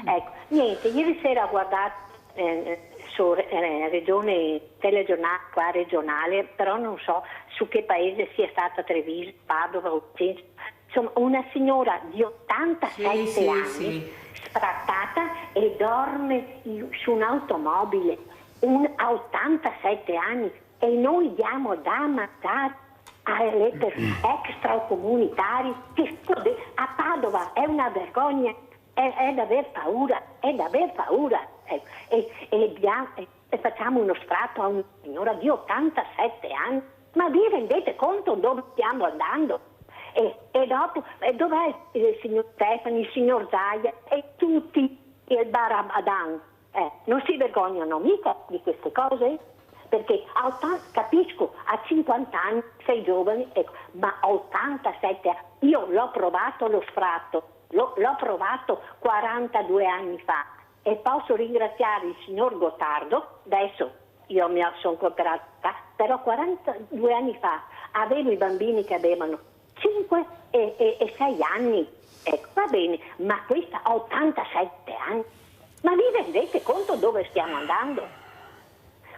Ecco, niente, ieri sera ho guardato su regione, telegiornale qua regionale, però non so su che paese sia stata Treviso, Padova o Vicenza, insomma una signora di 87 anni, sfrattata e dorme su un'automobile. A 87 anni e noi diamo da mangiare alle extracomunitari che a Padova è una vergogna, è da aver paura, e facciamo uno sfratto a una signora di 87 anni, ma vi rendete conto dove stiamo andando? E dopo dov'è il signor Stefani, il signor Zaia e tutti il Barabadan? Non si vergognano mica di queste cose? Perché capisco, a 50 anni sei giovane, ecco, ma a 87 anni, io l'ho provato lo sfratto, l'ho provato 42 anni fa e posso ringraziare il signor Gottardo, adesso io mi sono cooperata, però 42 anni fa avevo i bambini che avevano 5 e 6 anni, ecco, va bene, ma questa ha 87 anni. Ma vi rendete conto dove stiamo andando?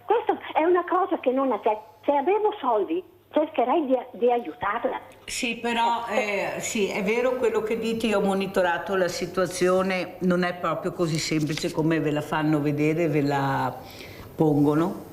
Questa è una cosa che non accetto. Se avevo soldi cercherei di aiutarla. Sì, però sì, è vero quello che dite, io ho monitorato la situazione, non è proprio così semplice come ve la fanno vedere, ve la pongono.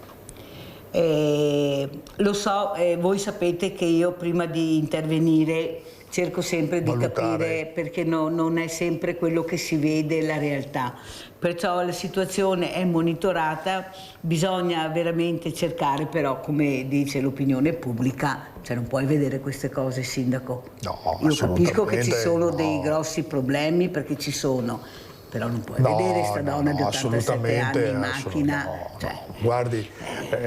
Lo so, voi sapete che io prima di intervenire cerco sempre di capire, perché non è sempre quello che si vede la realtà. Perciò la situazione è monitorata, bisogna veramente cercare, però come dice l'opinione pubblica, cioè non puoi vedere queste cose, Sindaco. No, io capisco che ci sono dei grossi problemi, perché ci sono, però non puoi vedere questa donna di 87 anni in macchina. Guardi,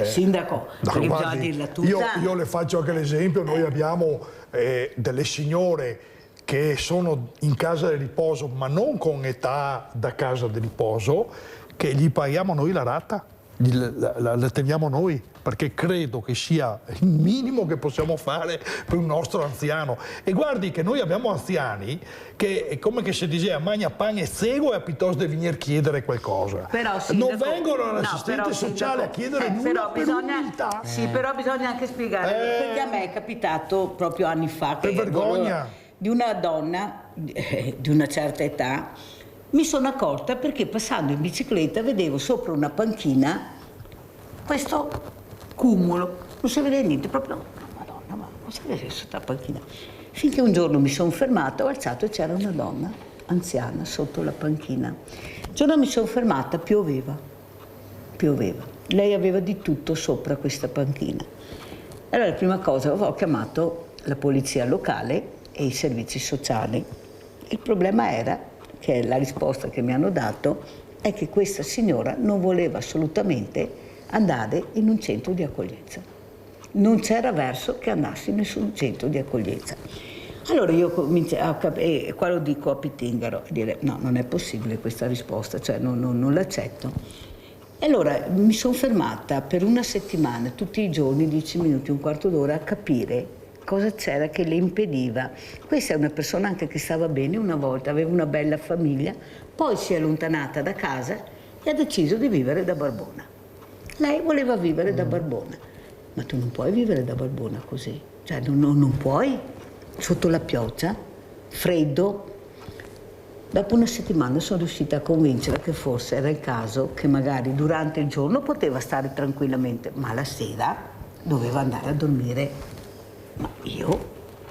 Sindaco, bisogna dirla tutta. Io le faccio anche l'esempio, noi abbiamo delle signore che sono in casa di riposo, ma non con età da casa di riposo, che gli paghiamo noi la rata, la teniamo noi, perché credo che sia il minimo che possiamo fare per un nostro anziano. E guardi che noi abbiamo anziani che è come che si diceva magna pane e zego e piuttosto di venire a chiedere qualcosa. Però, Sindaco, non vengono all'assistente sociale a chiedere nulla per umiltà. Sì, però bisogna anche spiegare, perché a me è capitato proprio anni fa che per vergogna di una donna di una certa età, mi sono accorta perché passando in bicicletta vedevo sopra una panchina questo cumulo, non si vede niente, proprio, madonna, ma cosa vede questa panchina? Finché un giorno mi sono fermata, ho alzato e c'era una donna anziana sotto la panchina. Il giorno mi sono fermata, pioveva, lei aveva di tutto sopra questa panchina. Allora la prima cosa, ho chiamato la polizia locale e i servizi sociali. Il problema era che la risposta che mi hanno dato è che questa signora non voleva assolutamente andare in un centro di accoglienza. Non c'era verso che andassi in nessun centro di accoglienza. Allora io cominciai a capire, e qua lo dico a Pittingaro, a dire no, non è possibile questa risposta, cioè non l'accetto. E allora mi sono fermata per una settimana, tutti i giorni, 10 minuti, un quarto d'ora, a capire cosa c'era che le impediva. Questa è una persona anche che stava bene una volta, aveva una bella famiglia, poi si è allontanata da casa e ha deciso di vivere da barbona. Lei voleva vivere da barbona, ma tu non puoi vivere da barbona così. Cioè non puoi, sotto la pioggia, freddo. Dopo una settimana sono riuscita a convincere che forse era il caso che magari durante il giorno poteva stare tranquillamente, ma la sera doveva andare a dormire.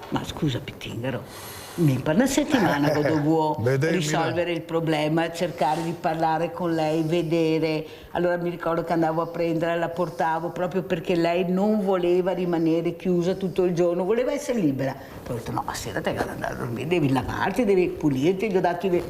Ma scusa Pittingaro, mi per una settimana che dovevo risolvere il problema, cercare di parlare con lei, vedere. Allora mi ricordo che andavo a prendere, la portavo proprio perché lei non voleva rimanere chiusa tutto il giorno, voleva essere libera. Poi ho detto no, ma sera devi andare a dormire, devi lavarti, devi pulirti, gli ho dato io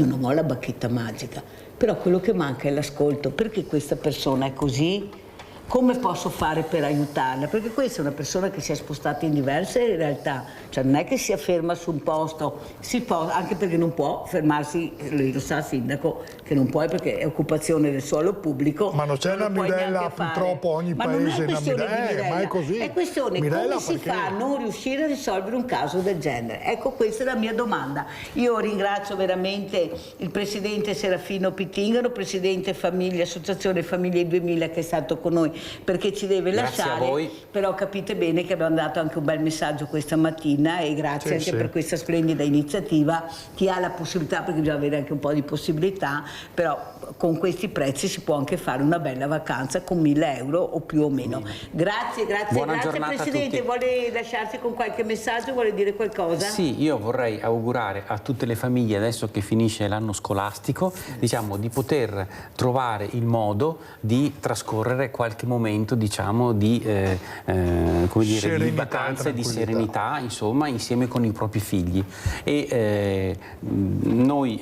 non ho la bacchetta magica, però quello che manca è l'ascolto. Perché questa persona è così? Come posso fare per aiutarla? Perché questa è una persona che si è spostata in diverse realtà, cioè non è che si ferma su un posto, si può, anche perché non può fermarsi, lei lo sa sindaco, che non puoi perché è occupazione del suolo pubblico. Ma non c'è una Mirella, purtroppo ogni paese è una Mirella, ma è così. È questione Mirella, come si fa a non riuscire a risolvere un caso del genere? Ecco, questa è la mia domanda. Io ringrazio veramente il presidente Serafino Pittingaro, presidente Famiglia, Associazione Famiglie 2000 che è stato con noi, perché ci deve lasciare. Grazie a voi. Però capite bene che abbiamo dato anche un bel messaggio questa mattina e grazie anche per questa splendida iniziativa. Chi ha la possibilità, perché bisogna avere anche un po' di possibilità, però con questi prezzi si può anche fare una bella vacanza con 1.000 euro o più o meno. Grazie Presidente. Vuole lasciarsi con qualche messaggio, vuole dire qualcosa? Sì, io vorrei augurare a tutte le famiglie, adesso che finisce l'anno scolastico, diciamo, di poter trovare il modo di trascorrere qualche momento, diciamo, di, come dire, di vacanza e di serenità, insomma, insieme con i propri figli. E noi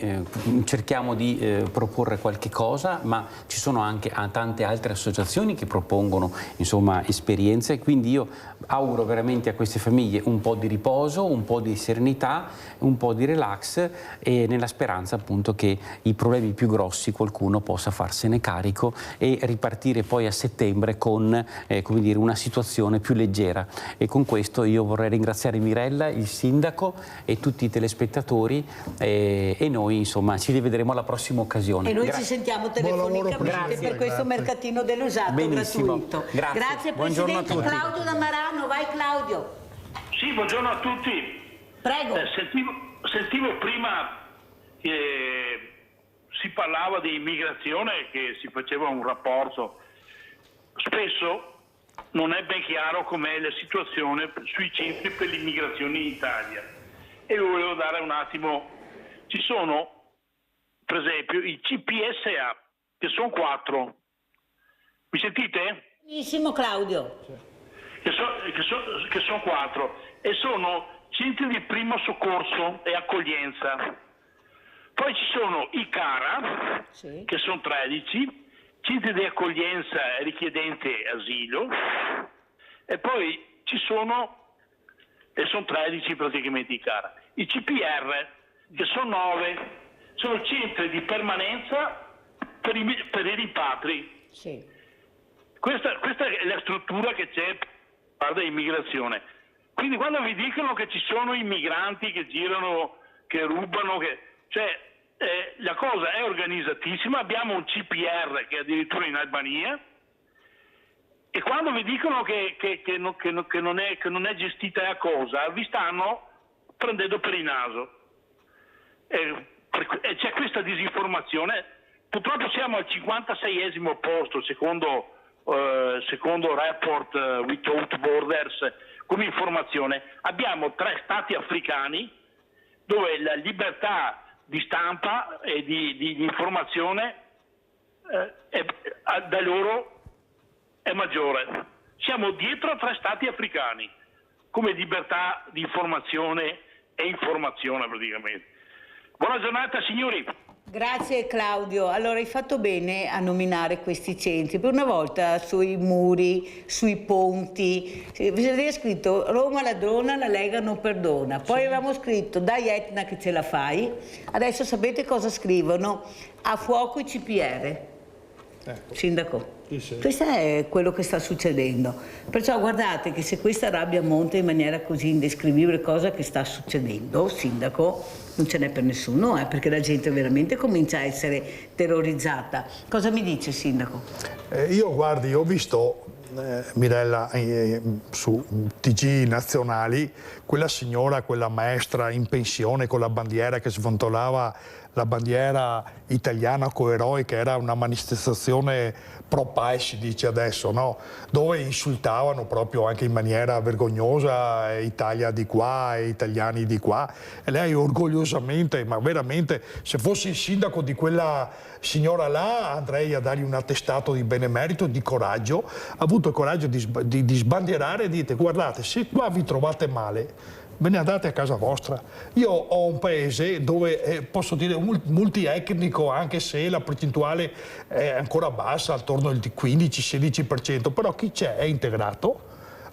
cerchiamo di proporre qualche cosa, ma ci sono anche tante altre associazioni che propongono, insomma, esperienze, quindi io auguro veramente a queste famiglie un po' di riposo, un po' di serenità, un po' di relax, e nella speranza appunto che i problemi più grossi qualcuno possa farsene carico e ripartire poi a settembre con come dire, una situazione più leggera. E con questo io vorrei ringraziare Mirella, il sindaco e tutti i telespettatori, e noi insomma ci rivedremo alla prossima occasione. E noi ci sentiamo telefonicamente per questo mercatino dell'usato gratuito. Grazie Presidente. Claudio da Marano, vai Claudio. Sì, buongiorno a tutti. Prego. Sentivo prima che si parlava di immigrazione, che si faceva un rapporto. Spesso non è ben chiaro com'è la situazione sui centri per l'immigrazione in Italia. E volevo dare un attimo. Ci sono, per esempio, i CPSA, che sono 4. Mi sentite? Benissimo Claudio. Che sono 4 e sono centri di primo soccorso e accoglienza. Poi ci sono i CARA, che sono 13, centri di accoglienza richiedente asilo, e poi ci sono, e sono 13 praticamente i CARA, i CPR, che sono 9, sono centri di permanenza per i rimpatri. Sì. Questa è la struttura che c'è riguardo immigrazione. Quindi quando vi dicono che ci sono immigranti che girano, che rubano, la cosa è organizzatissima. Abbiamo un CPR che è addirittura in Albania, e quando vi dicono che non è gestita la cosa, vi stanno prendendo per il naso. E c'è questa disinformazione. Purtroppo siamo al 56esimo posto secondo Report Without Borders come informazione. Abbiamo 3 stati africani dove la libertà di stampa e di informazione da loro è maggiore. Siamo dietro a 3 stati africani come libertà di informazione e informazione praticamente. Buona giornata signori. Grazie Claudio. Allora hai fatto bene a nominare questi centri. Per una volta sui muri, sui ponti, vi scritto Roma ladrona, la Lega non perdona. Poi avevamo scritto dai Etna che ce la fai. Adesso sapete cosa scrivono? A fuoco i CPR. Sindaco, questo è quello che sta succedendo. Perciò guardate che se questa rabbia monta in maniera così indescrivibile, cosa che sta succedendo, Sindaco, non ce n'è per nessuno, perché la gente veramente comincia a essere terrorizzata. Cosa mi dice, Sindaco? Io guardi, ho visto Mirella, su TG nazionali, quella signora, quella maestra in pensione con la bandiera che sventolava la bandiera italiana coeroica, era una manifestazione pro-PAE, si dice adesso, no? Dove insultavano proprio anche in maniera vergognosa Italia di qua e italiani di qua, e lei orgogliosamente, ma veramente, se fossi il sindaco di quella signora là andrei a dargli un attestato di benemerito, di coraggio, ha avuto il coraggio di sbandierare e dite: guardate, se qua vi trovate male ve ne andate a casa vostra. Io ho un paese dove posso dire multietnico, anche se la percentuale è ancora bassa, attorno al 15-16%, però chi c'è è integrato,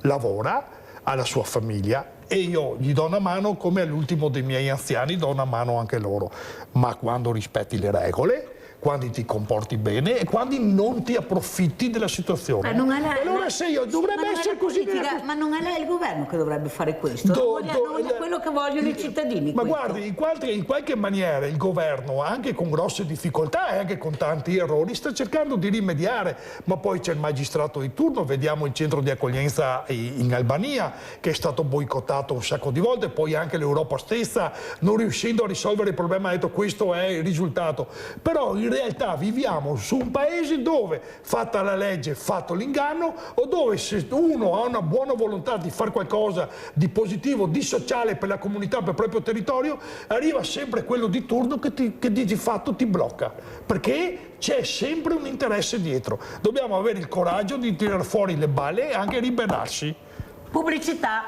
lavora, ha la sua famiglia e io gli do una mano come all'ultimo dei miei anziani, do una mano anche loro, ma quando rispetti le regole, quando ti comporti bene e quando non ti approfitti della situazione. Allora se io dovrebbe essere così... Ma non è lei il governo che dovrebbe fare questo? Non è quello che vogliono i cittadini. Ma questo. guardi, in qualche maniera il governo, anche con grosse difficoltà e anche con tanti errori, sta cercando di rimediare, ma poi c'è il magistrato di turno, vediamo il centro di accoglienza in Albania che è stato boicottato un sacco di volte, poi anche l'Europa stessa, non riuscendo a risolvere il problema, ha detto questo è il risultato. Però in realtà viviamo su un paese dove, fatta la legge, fatto l'inganno, o dove se uno ha una buona volontà di fare qualcosa di positivo, di sociale per la comunità, per il proprio territorio, arriva sempre quello di turno che di fatto ti blocca, perché c'è sempre un interesse dietro. Dobbiamo avere il coraggio di tirare fuori le balle e anche ribellarsi. Pubblicità.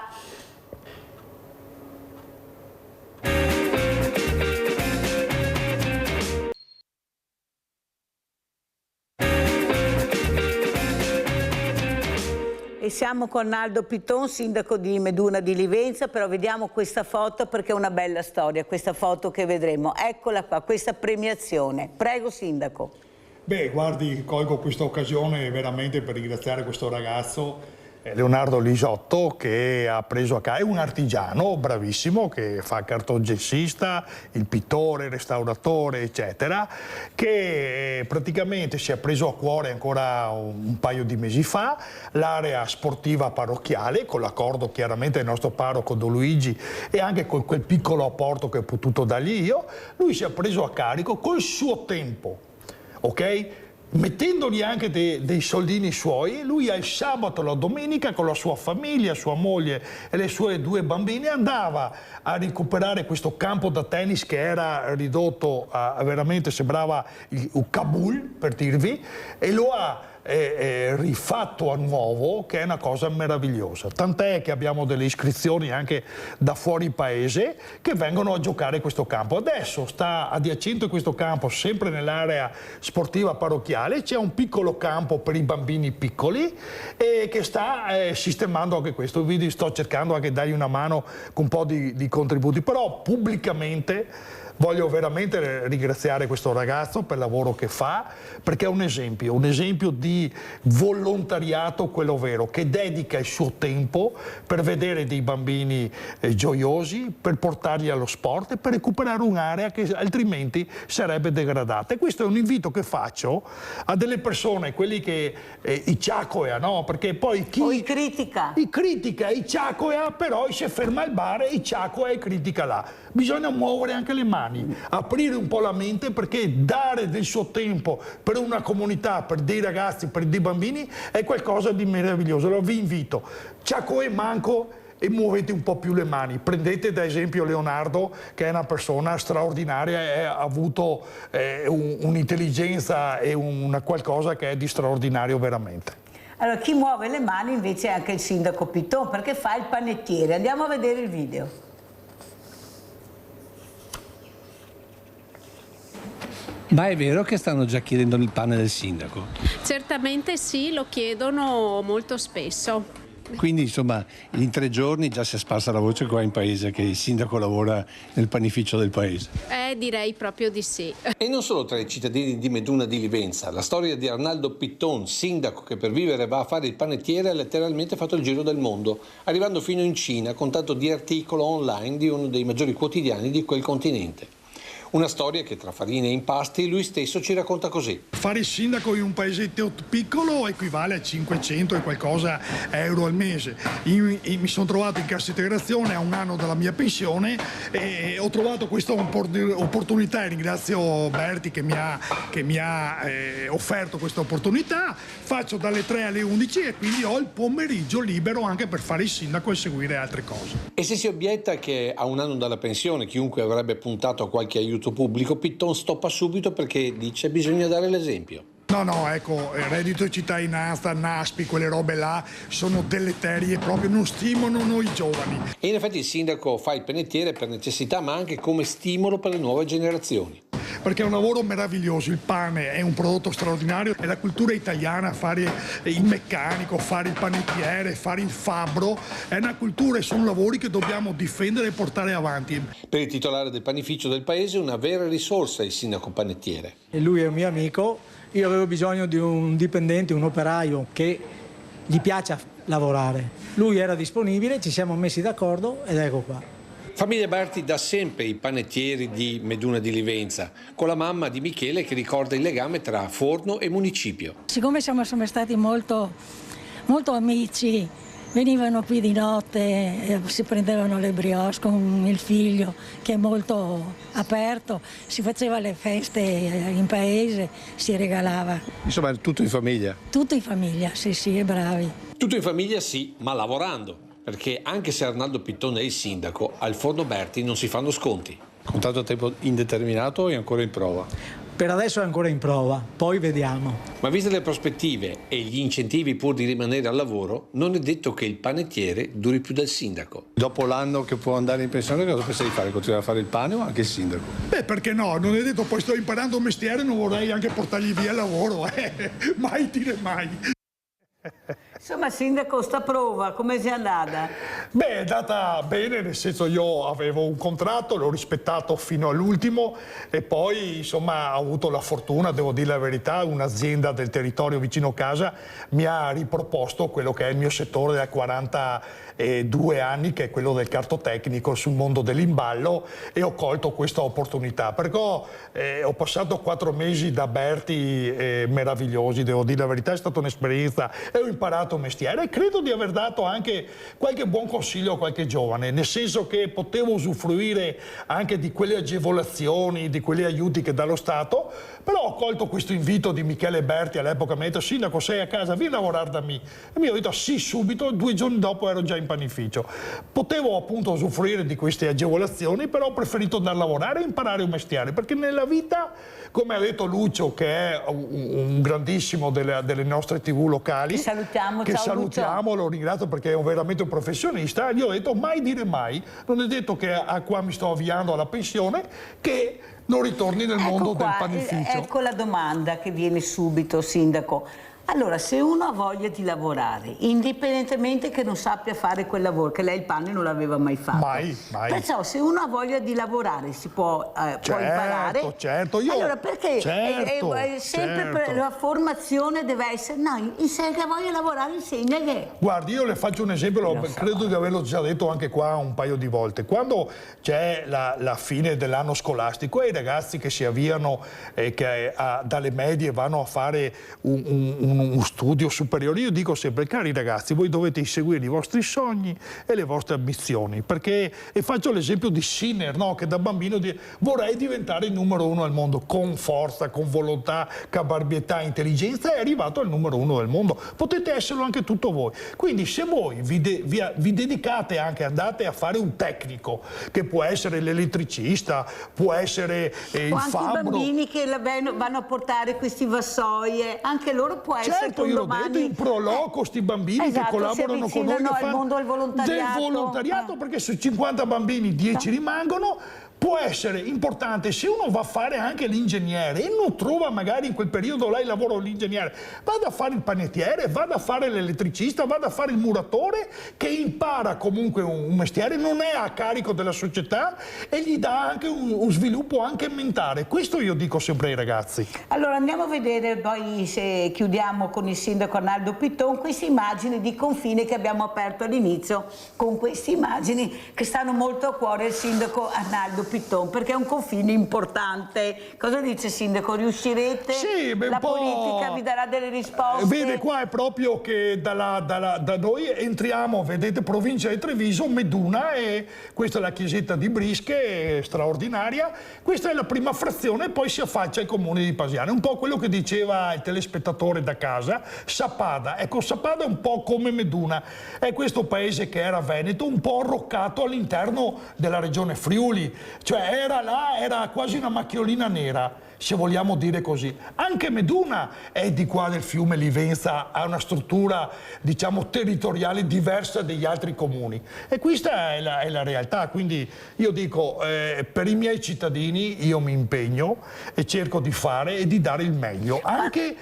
E siamo con Naldo Piton, sindaco di Meduna di Livenza, però vediamo questa foto perché è una bella storia, questa foto che vedremo. Eccola qua, questa premiazione. Prego, sindaco. Beh, guardi, colgo questa occasione veramente per ringraziare questo ragazzo, Leonardo Lisotto, che ha preso a casa, è un artigiano bravissimo che fa cartongessista, il pittore, il restauratore, eccetera, che praticamente si è preso a cuore ancora un paio di mesi fa l'area sportiva parrocchiale, con l'accordo chiaramente del nostro parroco Don Luigi e anche con quel piccolo apporto che ho potuto dargli io. Lui si è preso a carico col suo tempo, ok? Mettendogli anche dei soldini suoi, lui il sabato, la domenica con la sua famiglia, sua moglie e le sue 2 bambine andava a recuperare questo campo da tennis che era ridotto a veramente sembrava un Kabul, per dirvi, e lo ha rifatto a nuovo, che è una cosa meravigliosa. Tant'è che abbiamo delle iscrizioni anche da fuori paese che vengono a giocare questo campo. Adesso sta adiacente a questo campo, sempre nell'area sportiva parrocchiale, c'è un piccolo campo per i bambini piccoli e che sta sistemando anche questo. Vi sto cercando anche di dargli una mano con un po' di contributi, però pubblicamente voglio veramente ringraziare questo ragazzo per il lavoro che fa, perché è un esempio di volontariato, quello vero, che dedica il suo tempo per vedere dei bambini gioiosi, per portarli allo sport e per recuperare un'area che altrimenti sarebbe degradata. E questo è un invito che faccio a delle persone, quelli che i ciacoea, no? Perché poi chi... O i critica. I critica, i ciacoea, però si ferma al bar e i ciacoea e critica là. Bisogna muovere anche le mani, aprire un po' la mente, perché dare del suo tempo per una comunità, per dei ragazzi, per dei bambini è qualcosa di meraviglioso. Allora vi invito, ciacoe manco, e muovete un po' più le mani. Prendete da esempio Leonardo, che è una persona straordinaria e ha avuto un'intelligenza e una qualcosa che è di straordinario veramente. Allora, chi muove le mani invece è anche il sindaco Piton, perché fa il panettiere. Andiamo a vedere il video. Ma è vero che stanno già chiedendo il pane del sindaco? Certamente sì, lo chiedono molto spesso. Quindi insomma in 3 giorni già si è sparsa la voce qua in paese che il sindaco lavora nel panificio del paese. Direi proprio di sì. E non solo tra i cittadini di Meduna di Livenza. La storia di Arnaldo Piton, sindaco che per vivere va a fare il panettiere, ha letteralmente fatto il giro del mondo, arrivando fino in Cina con tanto di articolo online di uno dei maggiori quotidiani di quel continente. Una storia che tra farine e impasti lui stesso ci racconta così. Fare il sindaco in un paesetto piccolo equivale a 500 e qualcosa euro al mese. Mi sono trovato in cassa integrazione a un anno dalla mia pensione e ho trovato questa opportunità e ringrazio Berti che mi ha offerto questa opportunità. Faccio dalle 3 alle 11 e quindi ho il pomeriggio libero anche per fare il sindaco e seguire altre cose. E se si obietta che a un anno dalla pensione chiunque avrebbe puntato a qualche aiuto pubblico, Pitton stoppa subito perché dice bisogna dare l'esempio. No, ecco, reddito di cittadinanza, NASPI, quelle robe là sono deleterie, proprio non stimolano i giovani. E in effetti il sindaco fa il panettiere per necessità ma anche come stimolo per le nuove generazioni. Perché è un lavoro meraviglioso, il pane è un prodotto straordinario, è la cultura italiana fare il meccanico, fare il panettiere, fare il fabbro, è una cultura e sono lavori che dobbiamo difendere e portare avanti. Per il titolare del panificio del paese una vera risorsa il sindaco panettiere. E lui è un mio amico, io avevo bisogno di un dipendente, un operaio che gli piaccia lavorare. Lui era disponibile, ci siamo messi d'accordo ed ecco qua. Famiglia Berti da sempre i panettieri di Meduna di Livenza, con la mamma di Michele che ricorda il legame tra forno e municipio. Siccome siamo sempre stati molto amici, venivano qui di notte, si prendevano le brioche con il figlio che è molto aperto, si faceva le feste in paese, si regalava. Insomma, tutto in famiglia? Tutto in famiglia, sì, è bravi. Tutto in famiglia sì, ma lavorando. Perché anche se Arnaldo Pitton è il sindaco, al forno Berti non si fanno sconti. Contratto a tempo indeterminato e ancora in prova? Per adesso è ancora in prova, poi vediamo. Ma viste le prospettive e gli incentivi pur di rimanere al lavoro, non è detto che il panettiere duri più del sindaco. Dopo l'anno che può andare in pensione, cosa pensi di fare? Continuare a fare il pane o anche il sindaco? Beh, perché no? Non è detto, poi sto imparando un mestiere, non vorrei anche portargli via il lavoro, mai dire mai. Insomma, sindaco, sta prova, come si è andata? Beh, è andata bene, nel senso io avevo un contratto, l'ho rispettato fino all'ultimo e poi insomma ho avuto la fortuna, devo dire la verità, un'azienda del territorio vicino casa mi ha riproposto quello che è il mio settore da 42 anni, che è quello del cartotecnico sul mondo dell'imballo, e ho colto questa opportunità. Perché ho passato 4 mesi da Berti meravigliosi, devo dire la verità, è stata un'esperienza e ho imparato mestiere e credo di aver dato anche qualche buon consiglio a qualche giovane, nel senso che potevo usufruire anche di quelle agevolazioni, di quegli aiuti che dà lo Stato, però ho colto questo invito di Michele Berti, all'epoca mi ha detto sindaco sei a casa, vieni a lavorare da me, e mi ho detto sì subito, 2 giorni dopo ero già in panificio. Potevo appunto usufruire di queste agevolazioni, però ho preferito andare a lavorare e imparare un mestiere, perché nella vita, come ha detto Lucio, che è un grandissimo delle nostre TV locali, che salutiamo, lo ringrazio perché è veramente un professionista, gli ho detto mai dire mai, non è detto che a qua mi sto avviando alla pensione, che non ritorni nel mondo del panificio. Ecco la domanda che viene subito, sindaco. Allora, se uno ha voglia di lavorare, indipendentemente che non sappia fare quel lavoro, che lei il pane non l'aveva mai fatto. Mai. Perciò se uno ha voglia di lavorare si può imparare. Certo. Allora perché sempre la formazione deve essere, no, se che voglia lavorare insegna che... Guardi, io le faccio un esempio, credo di averlo già detto anche qua un paio di volte. Quando c'è la fine dell'anno scolastico e i ragazzi che si avviano che dalle medie vanno a fare un studio superiore, io dico sempre, cari ragazzi, voi dovete inseguire i vostri sogni e le vostre ambizioni, perché, e faccio l'esempio di Sinner, no? Che da bambino vorrei diventare il numero 1 al mondo, con forza, con volontà, caparbietà, intelligenza, è arrivato al numero 1 del mondo, potete esserlo anche tutto voi. Quindi se voi vi dedicate anche, andate a fare un tecnico, che può essere l'elettricista, può essere il fabbro, anche i bambini che vanno a portare questi vassoi, anche loro può certo, io l'ho detto, in proloco sti bambini che collaborano con noi, che fanno mondo del volontariato, perché su 50 bambini 10 rimangono. Può essere importante se uno va a fare anche l'ingegnere e non trova magari in quel periodo là il lavoro l'ingegnere, vada a fare il panettiere, vada a fare l'elettricista, vada a fare il muratore, che impara comunque un mestiere, non è a carico della società e gli dà anche un sviluppo anche mentale. Questo io dico sempre ai ragazzi. Allora andiamo a vedere poi, se chiudiamo con il sindaco Arnaldo Pitton, queste immagini di confine che abbiamo aperto all'inizio, con queste immagini che stanno molto a cuore al sindaco Arnaldo Pitton. Pitton, perché è un confine importante. Cosa dice Sindaco? Riuscirete? Sì, beh, la un po'... politica vi darà delle risposte? Vede, qua è proprio che da noi entriamo, vedete, provincia di Treviso, Meduna, e questa è la chiesetta di Brische, straordinaria. Questa è la prima frazione, poi si affaccia al comune di Pasiano. Un po' quello che diceva il telespettatore da casa, Sappada. Ecco, Sappada è un po' come Meduna, è questo paese che era Veneto, un po' arroccato all'interno della regione Friuli, cioè era quasi una macchiolina nera, se vogliamo dire così. Anche Meduna è di qua del fiume Livenza, ha una struttura, diciamo, territoriale diversa degli altri comuni, e questa è la realtà. Quindi io dico, per i miei cittadini io mi impegno e cerco di fare e di dare il meglio, anche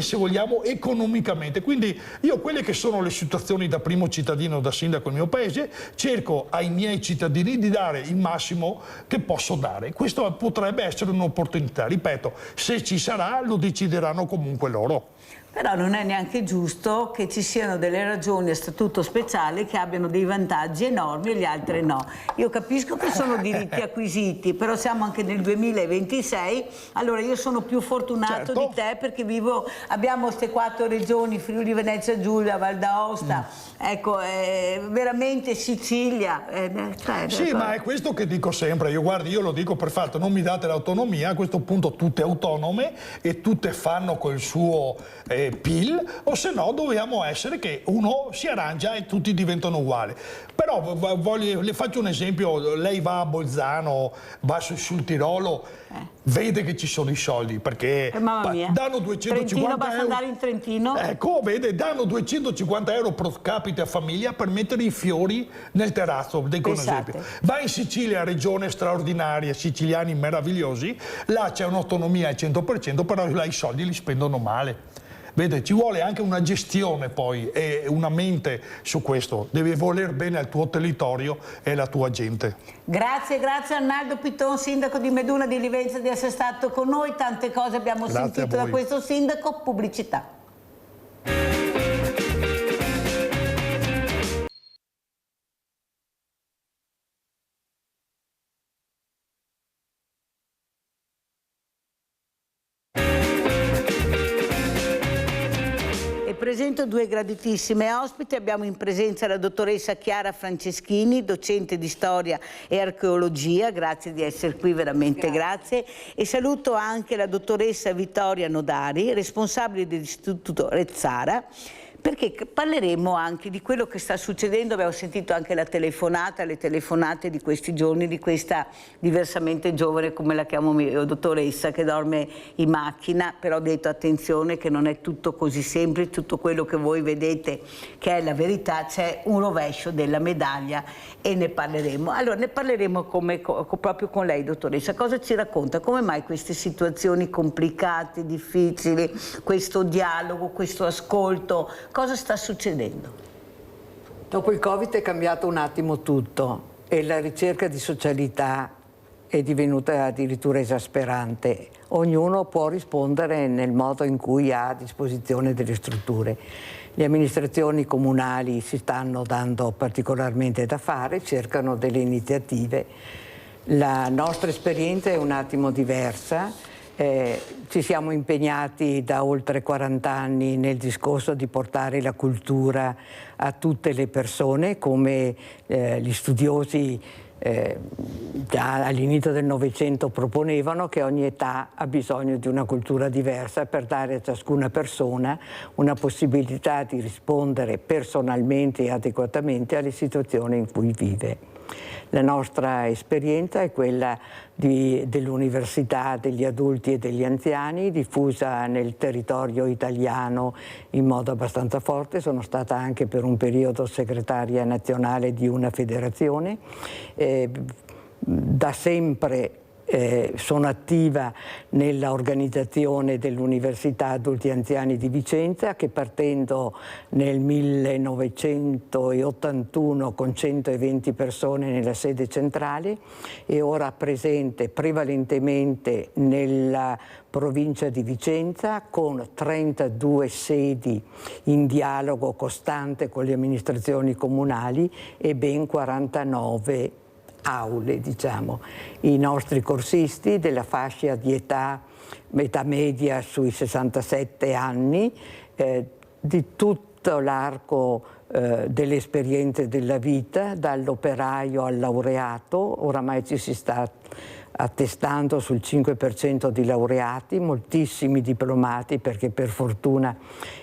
se vogliamo economicamente. Quindi io, quelle che sono le situazioni da primo cittadino, da sindaco del mio paese, cerco ai miei cittadini di dare il massimo che posso dare. Questo potrebbe essere un'opportunità. Ripeto, se ci sarà lo decideranno comunque loro. Però non è neanche giusto che ci siano delle ragioni a statuto speciale che abbiano dei vantaggi enormi e gli altri no. Io capisco che sono diritti acquisiti, però siamo anche nel 2026, allora io sono più fortunato di te, perché abbiamo queste 4 regioni, Friuli, Venezia Giulia, Val d'Aosta, ecco, veramente Sicilia. Sì, ma è questo che dico sempre, io lo dico per fatto, non mi date l'autonomia, a questo punto tutte autonome e tutte fanno col suo PIL, o se no dobbiamo essere che uno si arrangia e tutti diventano uguali. Però le faccio un esempio, lei va a Bolzano, va sul Tirolo, vede che ci sono i soldi, perché danno 250 Trentino, basta euro. andare in Trentino. Ecco, vede, danno 250 euro pro capite a famiglia per mettere i fiori nel terrazzo, dico un esempio. Va in Sicilia, regione straordinaria, siciliani meravigliosi, là c'è un'autonomia al 100%, però là i soldi li spendono male. Vede, ci vuole anche una gestione poi e una mente su questo. Devi voler bene al tuo territorio e alla tua gente. Grazie Arnaldo Pitton, sindaco di Meduna di Livenza, di essere stato con noi. Tante cose abbiamo sentito da questo sindaco. Pubblicità. Presento 2 graditissime ospiti. Abbiamo in presenza la dottoressa Chiara Franceschini, docente di storia e archeologia, grazie di essere qui, veramente grazie. E saluto anche la dottoressa Vittoria Nodari, responsabile dell'Istituto Rezzara, perché parleremo anche di quello che sta succedendo. Abbiamo sentito anche le telefonate di questi giorni, di questa diversamente giovane, come la chiamo io, dottoressa, che dorme in macchina, però ho detto attenzione che non è tutto così semplice, tutto quello che voi vedete che è la verità, c'è un rovescio della medaglia e ne parleremo. Allora ne parleremo proprio con lei, dottoressa. Cosa ci racconta? Come mai queste situazioni complicate, difficili, questo dialogo, questo ascolto? Cosa sta succedendo? Dopo il Covid è cambiato un attimo tutto e la ricerca di socialità è divenuta addirittura esasperante. Ognuno può rispondere nel modo in cui ha a disposizione delle strutture. Le amministrazioni comunali si stanno dando particolarmente da fare, cercano delle iniziative. La nostra esperienza è un attimo diversa. Ci siamo impegnati da oltre 40 anni nel discorso di portare la cultura a tutte le persone, come gli studiosi già all'inizio del Novecento proponevano, che ogni età ha bisogno di una cultura diversa per dare a ciascuna persona una possibilità di rispondere personalmente e adeguatamente alle situazioni in cui vive. La nostra esperienza è quella dell'Università degli adulti e degli anziani, diffusa nel territorio italiano in modo abbastanza forte. Sono stata anche per un periodo segretaria nazionale di una federazione. Da sempre sono attiva nella organizzazione dell'Università Adulti e Anziani di Vicenza, che partendo nel 1981 con 120 persone nella sede centrale è ora presente prevalentemente nella provincia di Vicenza con 32 sedi in dialogo costante con le amministrazioni comunali e ben 49 aule, diciamo. I nostri corsisti della fascia di età media sui 67 anni, di tutto l'arco delle esperienze della vita, dall'operaio al laureato. Oramai ci si sta attestando sul 5% di laureati, moltissimi diplomati, perché per fortuna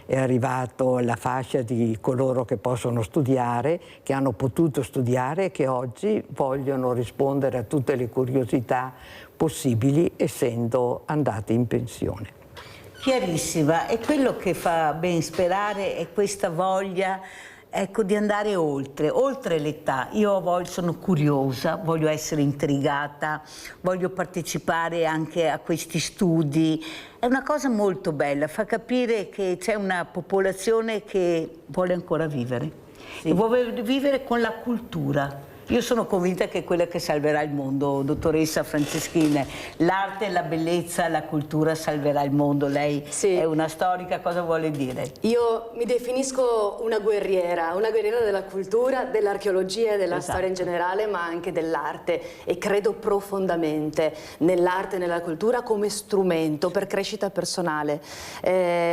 è arrivato la fascia di coloro che possono studiare, che hanno potuto studiare e che oggi vogliono rispondere a tutte le curiosità possibili essendo andati in pensione. Chiarissima, e quello che fa ben sperare è questa voglia, ecco, di andare oltre l'età. Io sono curiosa, voglio essere intrigata, voglio partecipare anche a questi studi. È una cosa molto bella, fa capire che c'è una popolazione che vuole ancora vivere, e vuole vivere con la cultura. Io sono convinta che è quella che salverà il mondo, dottoressa Franceschini. L'arte, la bellezza, la cultura salverà il mondo. Lei è una storica, cosa vuole dire? Io mi definisco una guerriera della cultura, dell'archeologia e della storia in generale, ma anche dell'arte, e credo profondamente nell'arte e nella cultura come strumento per crescita personale.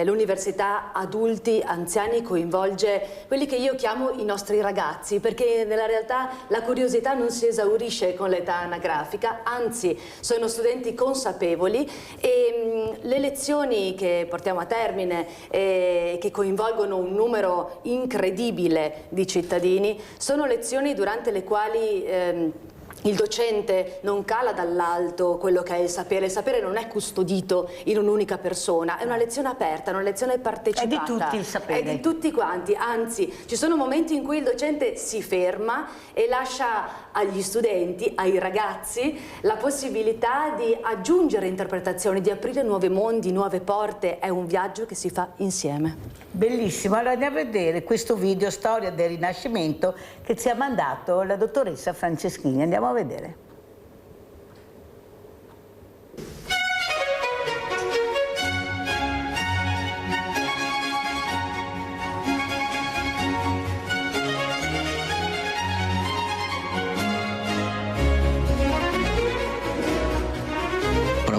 L'università adulti, anziani coinvolge quelli che io chiamo i nostri ragazzi, perché nella realtà la curiosità non si esaurisce con l'età anagrafica, anzi sono studenti consapevoli, e le lezioni che portiamo a termine che coinvolgono un numero incredibile di cittadini sono lezioni durante le quali il docente non cala dall'alto quello che è il sapere non è custodito in un'unica persona, è una lezione aperta, una lezione partecipata. È di tutti il sapere. È di tutti quanti, anzi ci sono momenti in cui il docente si ferma e lascia agli studenti, ai ragazzi, la possibilità di aggiungere interpretazioni, di aprire nuovi mondi, nuove porte. È un viaggio che si fa insieme. Bellissimo, allora andiamo a vedere questo video Storia del Rinascimento che ci ha mandato la dottoressa Franceschini. Andiamo a vedere.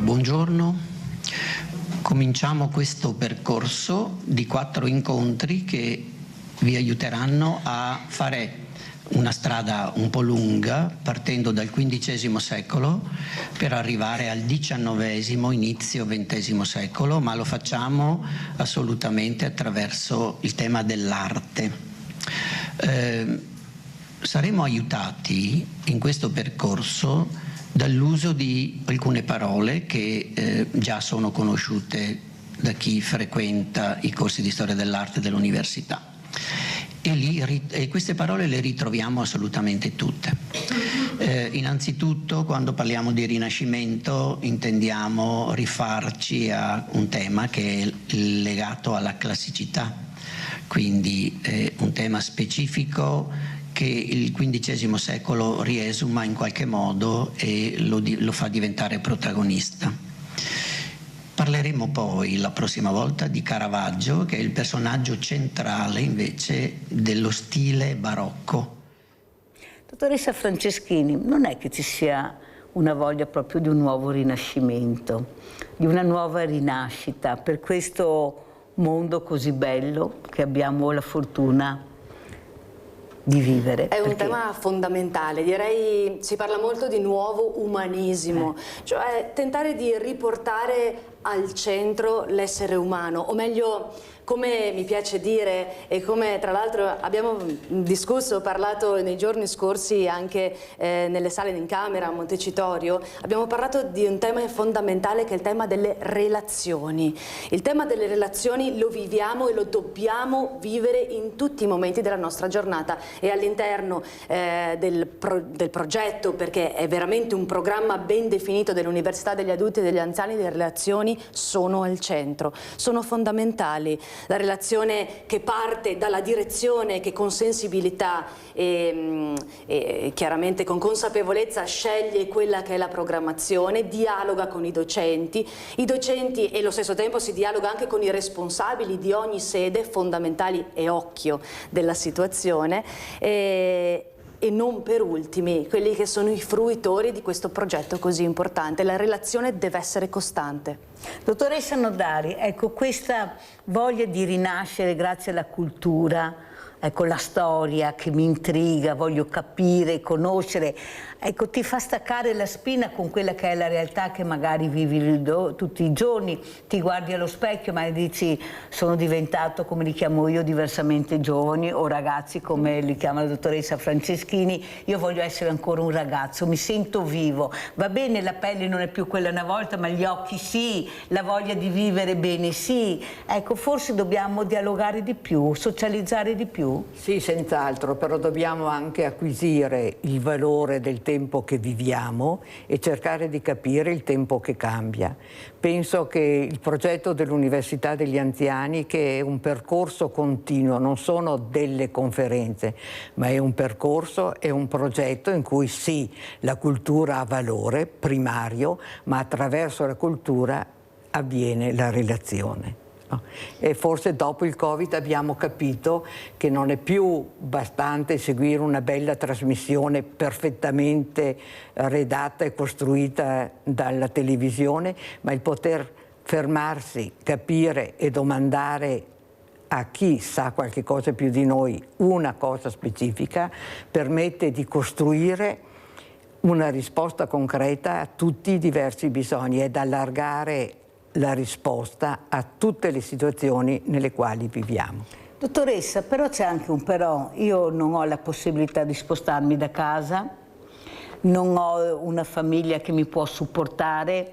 Buongiorno, cominciamo questo percorso di 4 incontri che vi aiuteranno a fare una strada un po' lunga, partendo dal XV secolo per arrivare al XIX, inizio XX secolo, ma lo facciamo assolutamente attraverso il tema dell'arte. Saremo aiutati in questo percorso dall'uso di alcune parole che già sono conosciute da chi frequenta i corsi di storia dell'arte dell'università. E queste parole le ritroviamo assolutamente tutte. Innanzitutto, quando parliamo di Rinascimento, intendiamo rifarci a un tema che è legato alla classicità, quindi un tema specifico che il XV secolo riesuma in qualche modo e lo fa diventare protagonista. Parleremo poi la prossima volta di Caravaggio, che è il personaggio centrale invece dello stile barocco. Dottoressa Franceschini, non è che ci sia una voglia proprio di un nuovo rinascimento, di una nuova rinascita per questo mondo così bello che abbiamo la fortuna di vivere? È un tema fondamentale, direi si parla molto di nuovo umanismo, cioè tentare di riportare al centro l'essere umano, o meglio, come mi piace dire e come tra l'altro abbiamo discusso, parlato nei giorni scorsi anche nelle sale in camera a Montecitorio, abbiamo parlato di un tema fondamentale che è il tema delle relazioni. Il tema delle relazioni lo viviamo e lo dobbiamo vivere in tutti i momenti della nostra giornata, e all'interno del progetto, perché è veramente un programma ben definito dell'Università degli Adulti e degli Anziani, le relazioni sono al centro, sono fondamentali. La relazione che parte dalla direzione, che con sensibilità e chiaramente con consapevolezza sceglie quella che è la programmazione, dialoga con i docenti e allo stesso tempo si dialoga anche con i responsabili di ogni sede, fondamentali e occhio della situazione. E e non per ultimi, quelli che sono i fruitori di questo progetto così importante. La relazione deve essere costante. Dottoressa Nodari, ecco, questa voglia di rinascere grazie alla cultura, ecco, la storia che mi intriga, voglio capire, conoscere, ecco, ti fa staccare la spina con quella che è la realtà che magari vivi tutti i giorni, ti guardi allo specchio ma dici sono diventato, come li chiamo io, diversamente giovani, o ragazzi come li chiama la dottoressa Franceschini, io voglio essere ancora un ragazzo, mi sento vivo, va bene la pelle non è più quella una volta ma gli occhi sì, la voglia di vivere bene sì, ecco, forse dobbiamo dialogare di più, socializzare di più. Sì, senz'altro, però dobbiamo anche acquisire il valore del tempo che viviamo e cercare di capire il tempo che cambia. Penso che il progetto dell'Università degli Anziani, che è un percorso continuo, non sono delle conferenze, ma è un percorso, è un progetto in cui sì, la cultura ha valore primario, ma attraverso la cultura avviene la relazione. E forse dopo il Covid abbiamo capito che non è più bastante seguire una bella trasmissione perfettamente redatta e costruita dalla televisione, ma il poter fermarsi, capire e domandare a chi sa qualche cosa più di noi una cosa specifica permette di costruire una risposta concreta a tutti i diversi bisogni ed allargare la risposta a tutte le situazioni nelle quali viviamo. Dottoressa, però c'è anche un però, io non ho la possibilità di spostarmi da casa, non ho una famiglia che mi può supportare,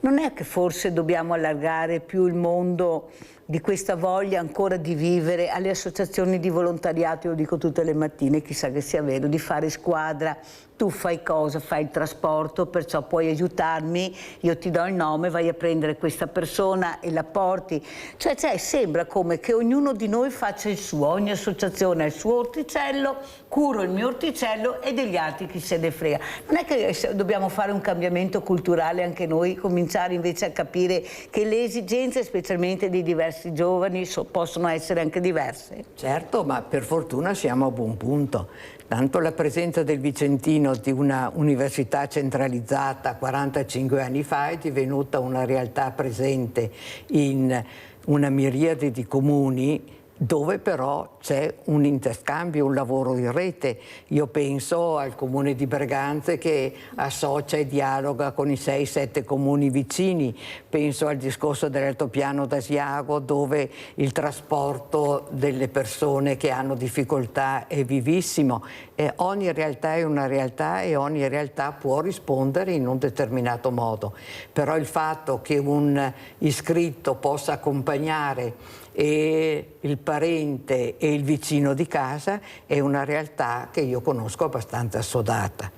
non è che forse dobbiamo allargare più il mondo di questa voglia ancora di vivere alle associazioni di volontariato, io lo dico tutte le mattine, chissà che sia vero, di fare squadra, tu fai cosa? Fai il trasporto, perciò puoi aiutarmi, io ti do il nome, vai a prendere questa persona e la porti. Cioè sembra come che ognuno di noi faccia il suo, ogni associazione ha il suo orticello, curo il mio orticello e degli altri chi se ne frega. Non è che dobbiamo fare un cambiamento culturale anche noi, cominciare invece a capire che le esigenze, specialmente dei diversi giovani, possono essere anche diverse? Certo, ma per fortuna siamo a buon punto. Tanto la presenza del Vicentino di una università centralizzata 45 anni fa è divenuta una realtà presente in una miriade di comuni dove però c'è un interscambio, un lavoro in rete. Io penso al comune di Breganze che associa e dialoga con i 6-7 comuni vicini, penso al discorso dell'altopiano d'Asiago dove il trasporto delle persone che hanno difficoltà è vivissimo. E ogni realtà è una realtà e ogni realtà può rispondere in un determinato modo. Però il fatto che un iscritto possa accompagnare e il parente e il vicino di casa è una realtà che io conosco abbastanza assodata.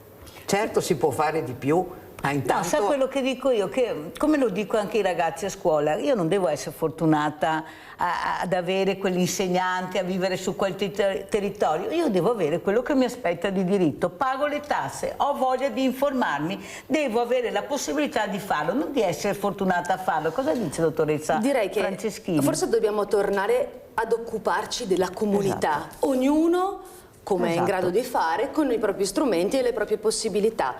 Certo si può fare di più, ma intanto... No, sai quello che dico io? Che, come lo dico anche ai ragazzi a scuola, io non devo essere fortunata ad avere quell'insegnante, a vivere su quel territorio, io devo avere quello che mi aspetta di diritto, pago le tasse, ho voglia di informarmi, devo avere la possibilità di farlo, non di essere fortunata a farlo. Cosa dice dottoressa Franceschini? Direi che forse dobbiamo tornare ad occuparci della comunità, esatto. Ognuno come è in grado di fare con i propri strumenti e le proprie possibilità.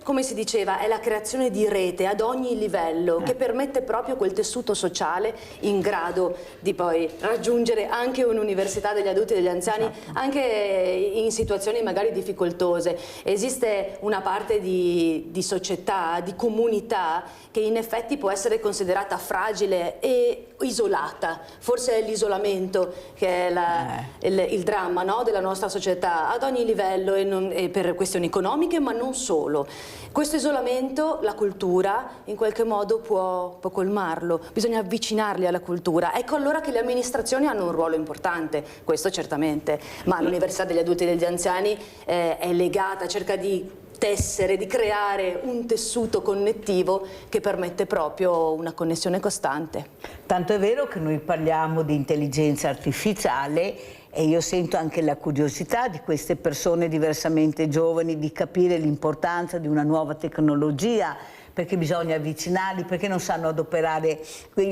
Come si diceva, è la creazione di rete ad ogni livello che permette proprio quel tessuto sociale in grado di poi raggiungere anche un'università degli adulti e degli anziani, anche in situazioni magari difficoltose. Esiste una parte di società, di comunità che in effetti può essere considerata fragile e isolata. Forse è l'isolamento che è il dramma, no, della nostra società ad ogni livello e per questioni economiche, ma non solo. Questo isolamento la cultura in qualche modo può colmarlo, bisogna avvicinarli alla cultura. Ecco allora che le amministrazioni hanno un ruolo importante, questo certamente, ma l'Università degli adulti e degli anziani è legata, cerca di tessere, di creare un tessuto connettivo che permette proprio una connessione costante. Tanto è vero che noi parliamo di intelligenza artificiale e io sento anche la curiosità di queste persone diversamente giovani di capire l'importanza di una nuova tecnologia, perché bisogna avvicinarli, perché non sanno adoperare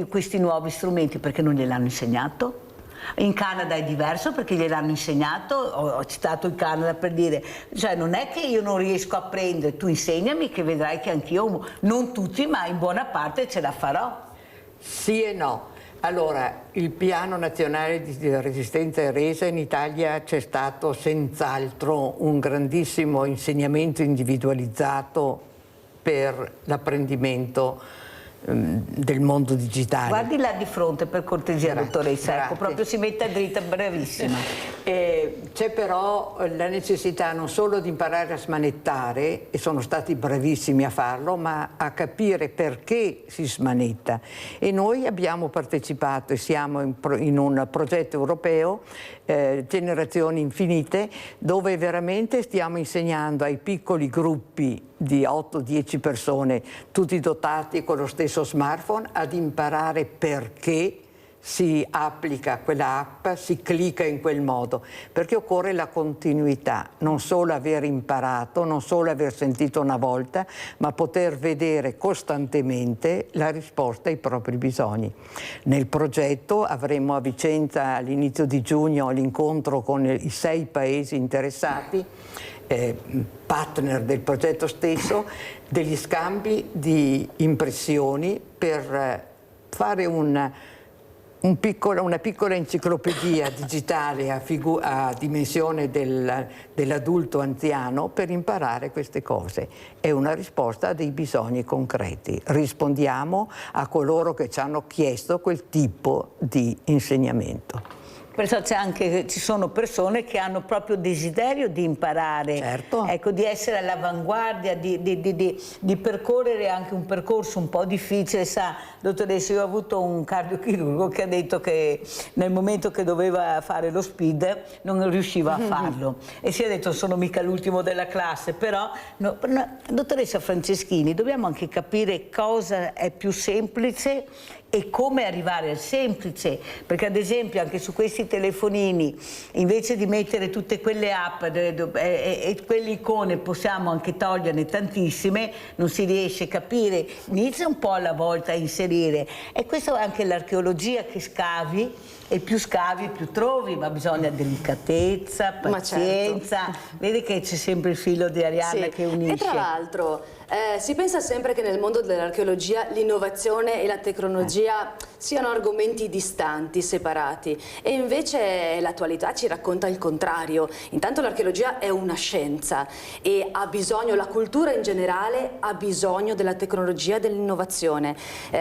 questi nuovi strumenti, perché non gliel'hanno insegnato. In Canada è diverso perché gliel'hanno insegnato, ho citato il Canada per dire, cioè non è che io non riesco a prendere, tu insegnami che vedrai che anch'io, non tutti, ma in buona parte ce la farò. Sì e no. Allora, il piano nazionale di resistenza e resa in Italia c'è stato senz'altro un grandissimo insegnamento individualizzato per l'apprendimento del mondo digitale. Guardi là di fronte per cortesia, dottoressa, ecco, proprio si mette dritta, bravissima. C'è però la necessità non solo di imparare a smanettare, e sono stati bravissimi a farlo, ma a capire perché si smanetta. E noi abbiamo partecipato e siamo in un progetto europeo, Generazioni Infinite, dove veramente stiamo insegnando ai piccoli gruppi di 8-10 persone, tutti dotati con lo stesso smartphone, ad imparare perché si applica quella app, si clicca in quel modo, perché occorre la continuità, non solo aver imparato, non solo aver sentito una volta, ma poter vedere costantemente la risposta ai propri bisogni. Nel progetto avremo a Vicenza all'inizio di giugno l'incontro con i 6 paesi interessati, partner del progetto stesso, degli scambi di impressioni per fare una piccola enciclopedia digitale a dimensione dell'adulto anziano per imparare queste cose. È una risposta a dei bisogni concreti. Rispondiamo a coloro che ci hanno chiesto quel tipo di insegnamento. Perciò ci sono persone che hanno proprio desiderio di imparare, certo. Ecco, di essere all'avanguardia, di percorrere anche un percorso un po' difficile. Sa, dottoressa, io ho avuto un cardiochirurgo che ha detto che nel momento che doveva fare lo SPID non riusciva a farlo e si è detto sono mica l'ultimo della classe, però dottoressa Franceschini, dobbiamo anche capire cosa è più semplice e come arrivare al semplice, perché ad esempio anche su questi telefonini invece di mettere tutte quelle app e quelle icone possiamo anche toglierne tantissime, non si riesce a capire, inizia un po' alla volta a inserire, e questo è anche l'archeologia, che scavi e più trovi, ma bisogna delicatezza, pazienza, certo. Vedi che c'è sempre il filo di Arianna che unisce. E tra l'altro si pensa sempre che nel mondo dell'archeologia l'innovazione e la tecnologia siano argomenti distanti, separati, e invece l'attualità ci racconta il contrario. Intanto l'archeologia è una scienza e ha bisogno, la cultura in generale ha bisogno della tecnologia e dell'innovazione.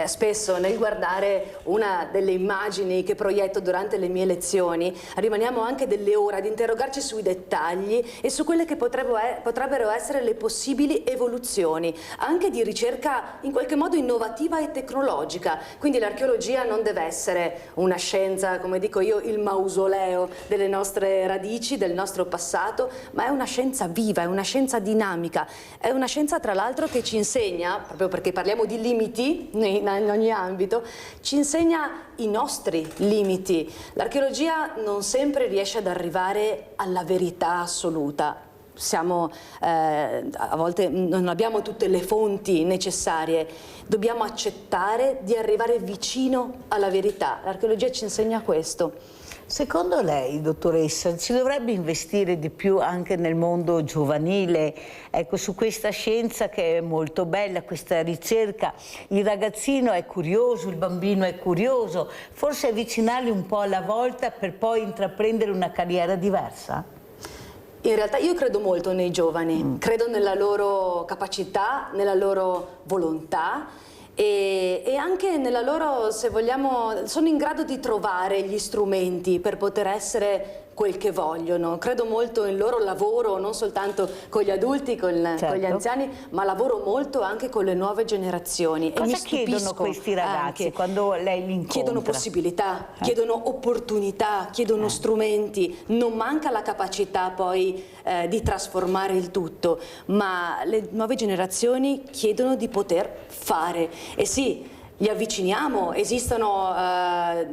Spesso nel guardare una delle immagini che proietto durante le mie lezioni rimaniamo anche delle ore ad interrogarci sui dettagli e su quelle che potrebbero essere le possibili evoluzioni anche di ricerca in qualche modo innovativa e tecnologica. Quindi l'archeologia non deve essere una scienza, come dico io, il mausoleo delle nostre radici, del nostro passato, ma è una scienza viva, è una scienza dinamica, è una scienza tra l'altro che ci insegna, proprio perché parliamo di limiti in ogni ambito, ci insegna i nostri limiti. L'archeologia non sempre riesce ad arrivare alla verità assoluta. A volte non abbiamo tutte le fonti necessarie, dobbiamo accettare di arrivare vicino alla verità. L'archeologia ci insegna questo. Secondo lei, dottoressa, si dovrebbe investire di più anche nel mondo giovanile, ecco, su questa scienza che è molto bella, questa ricerca? Il ragazzino è curioso, il bambino è curioso, forse avvicinarli un po' alla volta per poi intraprendere una carriera diversa? In realtà io credo molto nei giovani, credo nella loro capacità, nella loro volontà e anche nella loro, se vogliamo, sono in grado di trovare gli strumenti per poter essere quel che vogliono. Credo molto in loro lavoro, non soltanto con gli adulti, con gli anziani, ma lavoro molto anche con le nuove generazioni. Cosa e mi chiedono questi ragazzi quando lei li incontra? Chiedono possibilità, chiedono opportunità, chiedono strumenti. Non manca la capacità poi di trasformare il tutto, ma le nuove generazioni chiedono di poter fare. E sì, li avviciniamo, esiste la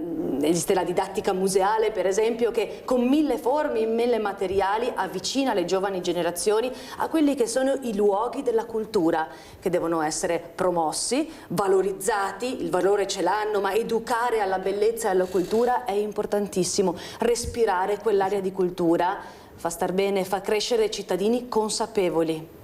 didattica museale per esempio che con 1000 forme, 1000 materiali avvicina le giovani generazioni a quelli che sono i luoghi della cultura che devono essere promossi, valorizzati, il valore ce l'hanno, ma educare alla bellezza e alla cultura è importantissimo. Respirare quell'area di cultura fa star bene, fa crescere cittadini consapevoli.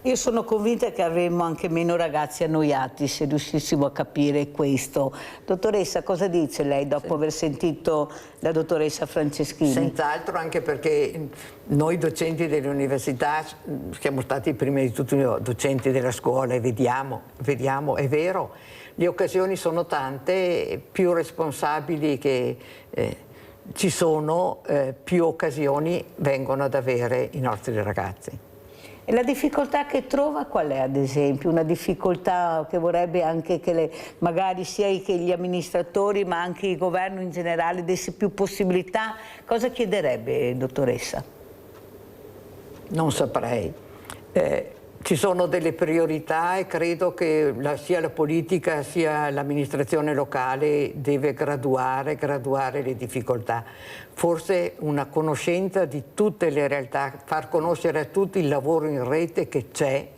Io sono convinta che avremmo anche meno ragazzi annoiati se riuscissimo a capire questo. Dottoressa, cosa dice lei dopo aver sentito la dottoressa Franceschini? Senz'altro, anche perché noi docenti delle università siamo stati prima di tutto docenti della scuola e vediamo, è vero, le occasioni sono tante, più responsabili che ci sono, più occasioni vengono ad avere i nostri ragazzi. E la difficoltà che trova qual è, ad esempio? Una difficoltà che vorrebbe anche che magari sia che gli amministratori ma anche il governo in generale desse più possibilità? Cosa chiederebbe, dottoressa? Non saprei. Ci sono delle priorità e credo che sia la politica sia l'amministrazione locale deve graduare le difficoltà. Forse una conoscenza di tutte le realtà, far conoscere a tutti il lavoro in rete che c'è,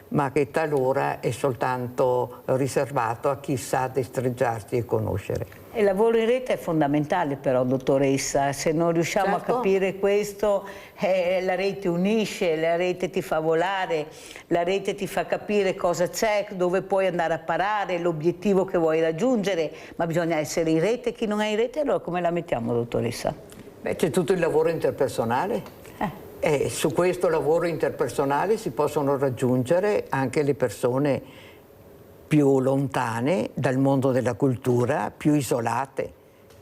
ma che talora è soltanto riservato a chi sa destreggiarsi e conoscere. Il lavoro in rete è fondamentale però, dottoressa, se non riusciamo a capire questo, la rete unisce, la rete ti fa volare, la rete ti fa capire cosa c'è, dove puoi andare a parare, l'obiettivo che vuoi raggiungere, ma bisogna essere in rete. Chi non è in rete allora come la mettiamo, dottoressa? Beh, c'è tutto il lavoro interpersonale. E su questo lavoro interpersonale si possono raggiungere anche le persone più lontane dal mondo della cultura, più isolate.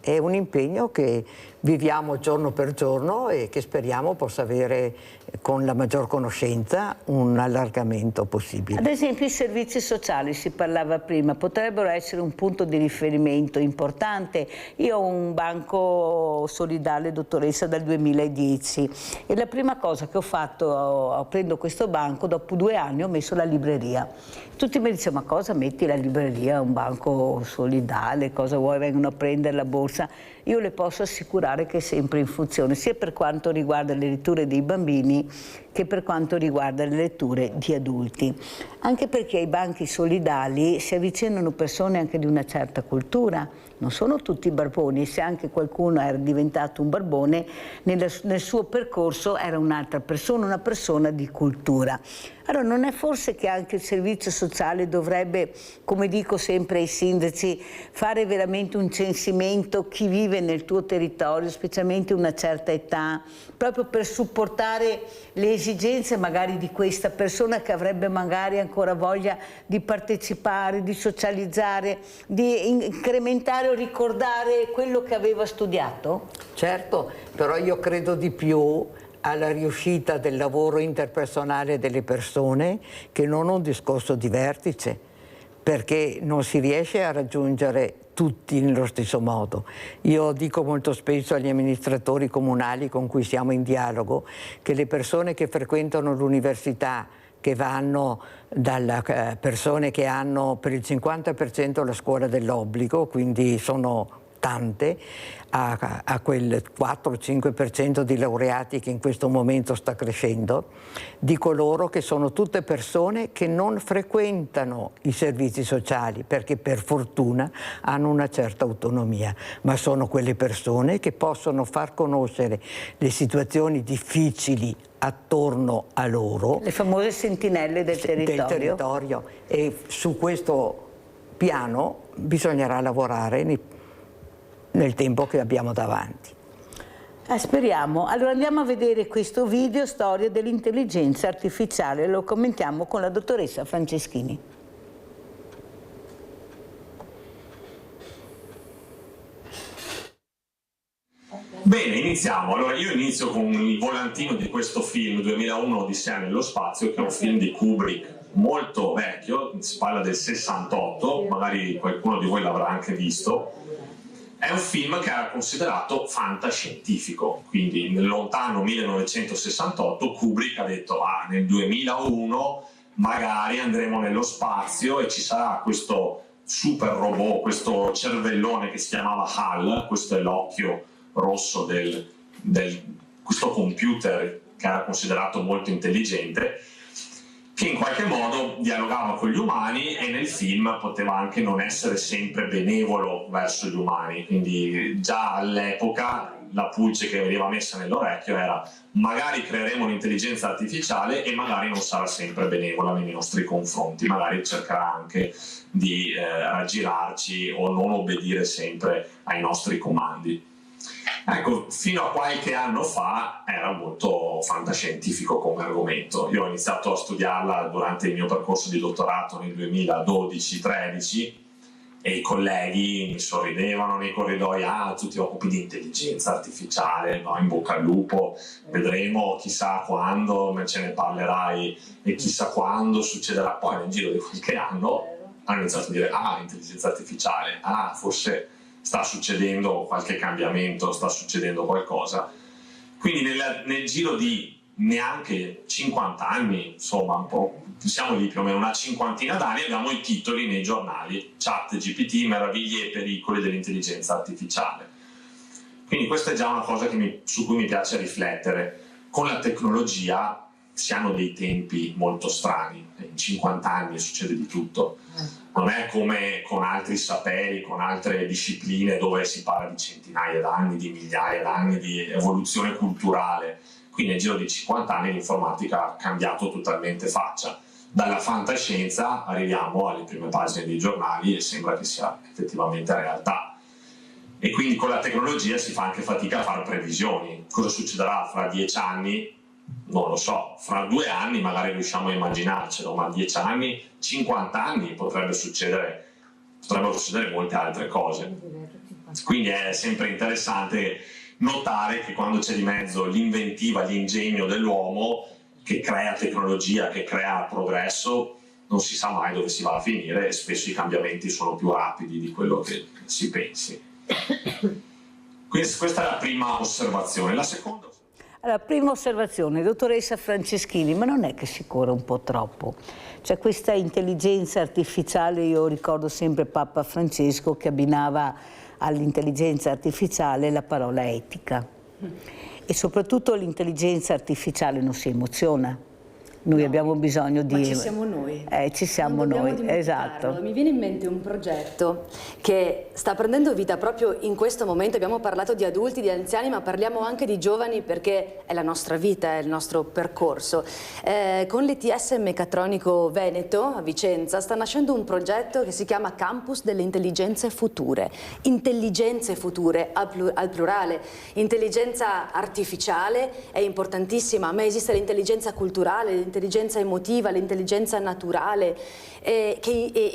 È un impegno che viviamo giorno per giorno e che speriamo possa avere con la maggior conoscenza un allargamento possibile. Ad esempio i servizi sociali, si parlava prima, potrebbero essere un punto di riferimento importante. Io ho un banco solidale, dottoressa, dal 2010 e la prima cosa che ho fatto, prendo questo banco, dopo 2 anni ho messo la libreria. Tutti mi dicevano: ma cosa metti la libreria, un banco solidale, cosa vuoi, vengono a prendere la borsa? Io le posso assicurare che è sempre in funzione, sia per quanto riguarda le letture dei bambini che per quanto riguarda le letture di adulti. Anche perché ai banchi solidali si avvicinano persone anche di una certa cultura, non sono tutti barboni, e se anche qualcuno era diventato un barbone, nel suo percorso era un'altra persona, una persona di cultura. Allora non è forse che anche il servizio sociale dovrebbe, come dico sempre ai sindaci, fare veramente un censimento chi vive nel tuo territorio, specialmente una certa età, proprio per supportare le esigenze magari di questa persona che avrebbe magari ancora voglia di partecipare, di socializzare, di incrementare o ricordare quello che aveva studiato? Certo, però io credo di più alla riuscita del lavoro interpersonale delle persone che non un discorso di vertice, perché non si riesce a raggiungere tutti nello stesso modo. Io dico molto spesso agli amministratori comunali con cui siamo in dialogo che le persone che frequentano l'università, che vanno dalle persone che hanno per il 50% la scuola dell'obbligo, quindi sono tante, a quel 4-5% di laureati che in questo momento sta crescendo, dico loro che sono tutte persone che non frequentano i servizi sociali perché per fortuna hanno una certa autonomia, ma sono quelle persone che possono far conoscere le situazioni difficili attorno a loro. Le famose sentinelle del territorio. E su questo piano bisognerà lavorare nel tempo che abbiamo davanti. Speriamo. Allora andiamo a vedere questo video, storia dell'intelligenza artificiale, lo commentiamo con la dottoressa Franceschini. Bene, iniziamo. Allora io inizio con il volantino di questo film 2001 Odissea nello spazio, che è un film di Kubrick molto vecchio, si parla del 68, magari qualcuno di voi l'avrà anche visto. È un film che era considerato fantascientifico, quindi nel lontano 1968 Kubrick ha detto nel 2001 magari andremo nello spazio e ci sarà questo super robot, questo cervellone che si chiamava HAL, questo è l'occhio rosso questo computer che era considerato molto intelligente, che in qualche modo dialogava con gli umani e nel film poteva anche non essere sempre benevolo verso gli umani, quindi già all'epoca la pulce che veniva messa nell'orecchio era: magari creeremo un'intelligenza artificiale e magari non sarà sempre benevola nei nostri confronti, magari cercherà anche di raggirarci o non obbedire sempre ai nostri comandi. Ecco, fino a qualche anno fa era molto fantascientifico come argomento. Io ho iniziato a studiarla durante il mio percorso di dottorato nel 2012-13 e i colleghi mi sorridevano nei corridoi: ah, tu ti occupi di intelligenza artificiale, no, in bocca al lupo, vedremo chissà quando ce ne parlerai e chissà quando succederà. Poi nel giro di qualche anno hanno iniziato a dire: ah, intelligenza artificiale, ah, forse sta succedendo qualche cambiamento, sta succedendo qualcosa. Quindi nel giro di neanche 50 anni, insomma un po', siamo lì più o meno una cinquantina d'anni, abbiamo i titoli nei giornali: ChatGPT, meraviglie e pericoli dell'intelligenza artificiale. Quindi questa è già una cosa su cui mi piace riflettere. Con la tecnologia si hanno dei tempi molto strani, in 50 anni succede di tutto. Non è come con altri saperi, con altre discipline dove si parla di centinaia d'anni, di migliaia d'anni di evoluzione culturale. Qui nel giro di 50 anni l'informatica ha cambiato totalmente faccia. Dalla fantascienza arriviamo alle prime pagine dei giornali e sembra che sia effettivamente realtà. E quindi con la tecnologia si fa anche fatica a fare previsioni. Cosa succederà fra 10 anni? Non lo so, fra 2 anni magari riusciamo a immaginarcelo, ma 10 anni, 50 anni potrebbero succedere molte altre cose. Quindi è sempre interessante notare che quando c'è di mezzo l'inventiva, l'ingegno dell'uomo che crea tecnologia, che crea progresso, non si sa mai dove si va a finire e spesso i cambiamenti sono più rapidi di quello che si pensi. Questa è la prima osservazione. La seconda? Allora, prima osservazione, dottoressa Franceschini, ma non è che si corre un po' troppo? Cioè questa intelligenza artificiale, io ricordo sempre Papa Francesco che abbinava all'intelligenza artificiale la parola etica. E soprattutto l'intelligenza artificiale non si emoziona. Noi abbiamo bisogno di... Ma ci siamo noi. Ci siamo noi, esatto. Mi viene in mente un progetto che sta prendendo vita proprio in questo momento. Abbiamo parlato di adulti, di anziani, ma parliamo anche di giovani perché è la nostra vita, è il nostro percorso. Con l'ETS Meccatronico Veneto a Vicenza sta nascendo un progetto che si chiama Campus delle Intelligenze Future. Intelligenze future al plurale. Intelligenza artificiale è importantissima, ma esiste l'intelligenza culturale, l'intelligenza emotiva, l'intelligenza naturale e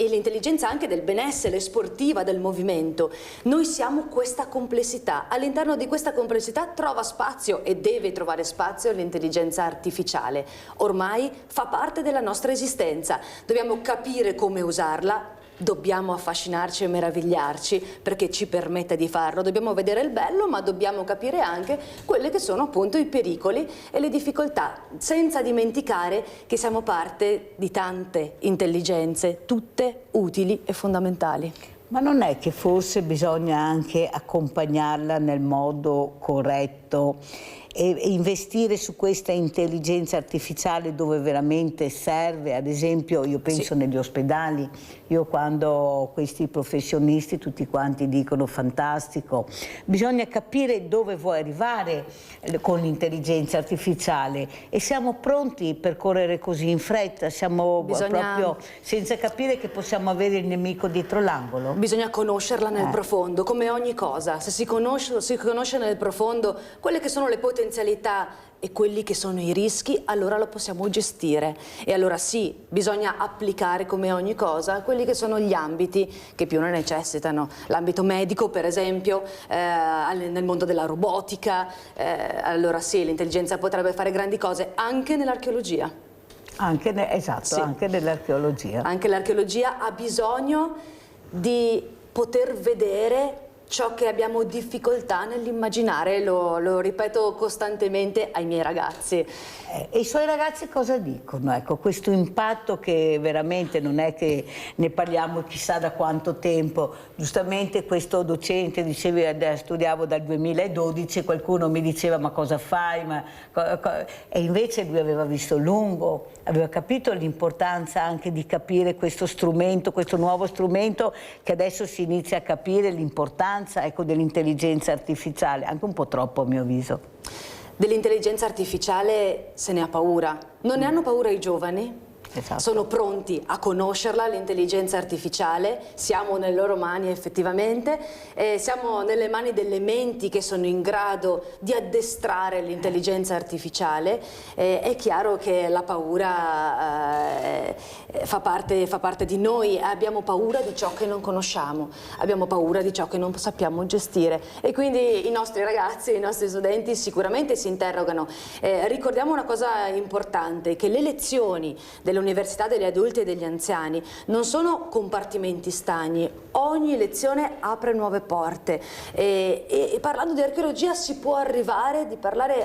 l'intelligenza anche del benessere, sportiva, del movimento. Noi siamo questa complessità. All'interno di questa complessità trova spazio e deve trovare spazio l'intelligenza artificiale. Ormai fa parte della nostra esistenza. Dobbiamo capire come usarla. Dobbiamo affascinarci e meravigliarci perché ci permette di farlo. Dobbiamo vedere il bello, ma dobbiamo capire anche quelli che sono appunto i pericoli e le difficoltà, senza dimenticare che siamo parte di tante intelligenze, tutte utili e fondamentali. Ma non è che forse bisogna anche accompagnarla nel modo corretto e investire su questa intelligenza artificiale dove veramente serve? Ad esempio io penso negli ospedali, io quando questi professionisti tutti quanti dicono fantastico, bisogna capire dove vuoi arrivare con l'intelligenza artificiale e siamo pronti per correre così in fretta, siamo proprio senza capire che possiamo avere il nemico dietro l'angolo. Bisogna conoscerla nel profondo, come ogni cosa. Se si conosce nel profondo quelle che sono le potenzialità e quelli che sono i rischi, allora lo possiamo gestire. E allora sì, bisogna applicare come ogni cosa quelli che sono gli ambiti che più ne necessitano. L'ambito medico, per esempio, nel mondo della robotica, allora sì, l'intelligenza potrebbe fare grandi cose anche nell'archeologia. Anche nell'archeologia. Anche l'archeologia ha bisogno di poter vedere ciò che abbiamo difficoltà nell'immaginare, lo ripeto costantemente ai miei ragazzi. E i suoi ragazzi cosa dicono? Ecco, questo impatto che veramente non è che ne parliamo chissà da quanto tempo. Giustamente questo docente, dicevi, studiavo dal 2012, qualcuno mi diceva ma cosa fai? E invece lui aveva visto lungo, aveva capito l'importanza anche di capire questo strumento, questo nuovo strumento che adesso si inizia a capire l'importanza, ecco, dell'intelligenza artificiale, anche un po' troppo a mio avviso. Dell'intelligenza artificiale se ne ha paura. Non ne hanno paura i giovani? Esatto. Sono pronti a conoscerla, l'intelligenza artificiale, siamo nelle loro mani effettivamente, siamo nelle mani delle menti che sono in grado di addestrare l'intelligenza artificiale. È chiaro che la paura fa parte di noi, abbiamo paura di ciò che non conosciamo, abbiamo paura di ciò che non sappiamo gestire e quindi i nostri ragazzi, i nostri studenti sicuramente si interrogano. Ricordiamo una cosa importante, che le lezioni dell'Università degli adulti e degli anziani non sono compartimenti stagni, ogni lezione apre nuove porte e parlando di archeologia si può arrivare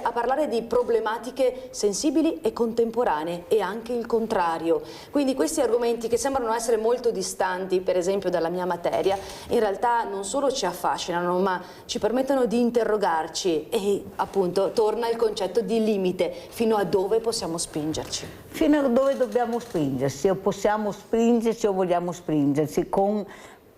a parlare di problematiche sensibili e contemporanee e anche il contrario. Quindi questi argomenti che sembrano essere molto distanti, per esempio dalla mia materia, in realtà non solo ci affascinano ma ci permettono di interrogarci e appunto torna il concetto di limite, fino a dove possiamo spingerci. Fino a dove dobbiamo spingersi, o possiamo spingerci o vogliamo spingersi, con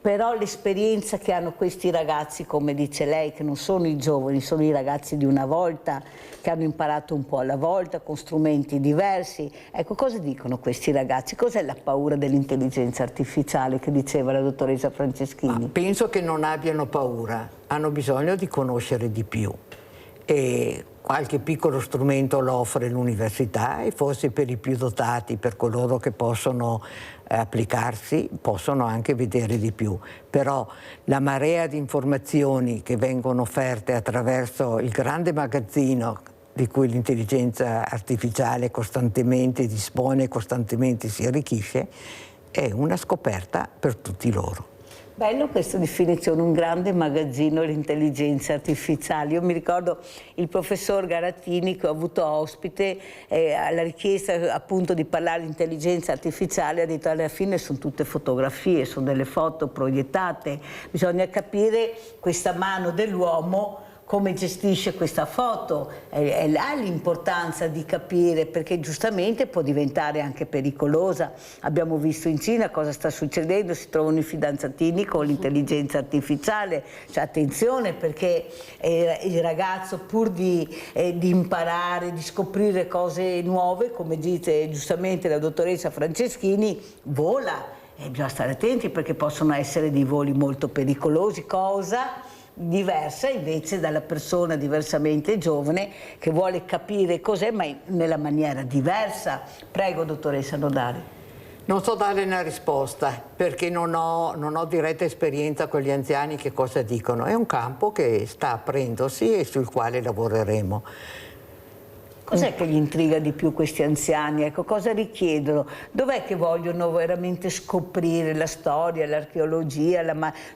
però l'esperienza che hanno questi ragazzi, come dice lei, che non sono i giovani, sono i ragazzi di una volta, che hanno imparato un po' alla volta, con strumenti diversi. Ecco, cosa dicono questi ragazzi? Cos'è la paura dell'intelligenza artificiale che diceva la dottoressa Franceschini? Penso che non abbiano paura, hanno bisogno di conoscere di più. E qualche piccolo strumento lo offre l'università e forse per i più dotati, per coloro che possono applicarsi, possono anche vedere di più. Però la marea di informazioni che vengono offerte attraverso il grande magazzino di cui l'intelligenza artificiale costantemente dispone, costantemente si arricchisce, è una scoperta per tutti loro. Bello questa definizione, un grande magazzino dell'intelligenza artificiale. Io mi ricordo il professor Garattini che ho avuto ospite, alla richiesta appunto di parlare di intelligenza artificiale ha detto alla fine sono tutte fotografie, sono delle foto proiettate, bisogna capire questa mano dell'uomo come gestisce questa foto, è là l'importanza di capire, perché giustamente può diventare anche pericolosa. Abbiamo visto in Cina cosa sta succedendo, si trovano i fidanzatini con l'intelligenza artificiale, cioè attenzione, perché il ragazzo pur di imparare, di scoprire cose nuove, come dice giustamente la dottoressa Franceschini, vola e bisogna stare attenti perché possono essere dei voli molto pericolosi, cosa diversa invece dalla persona diversamente giovane che vuole capire cos'è ma nella maniera diversa. Prego dottoressa Nodari. Non so dare una risposta perché non ho diretta esperienza con gli anziani che cosa dicono, è un campo che sta aprendosi e sul quale lavoreremo. Cos'è che gli intriga di più questi anziani? Ecco, cosa richiedono? Dov'è che vogliono veramente scoprire la storia, l'archeologia?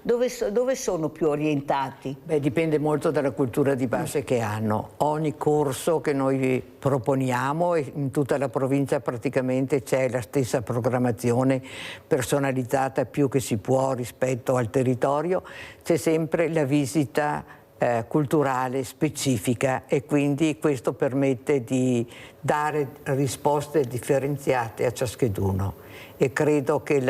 Dove sono più orientati? Beh, dipende molto dalla cultura di base che hanno. Ogni corso che noi proponiamo, e in tutta la provincia praticamente c'è la stessa programmazione personalizzata più che si può rispetto al territorio, c'è sempre la visita culturale specifica e quindi questo permette di dare risposte differenziate a ciascheduno e credo che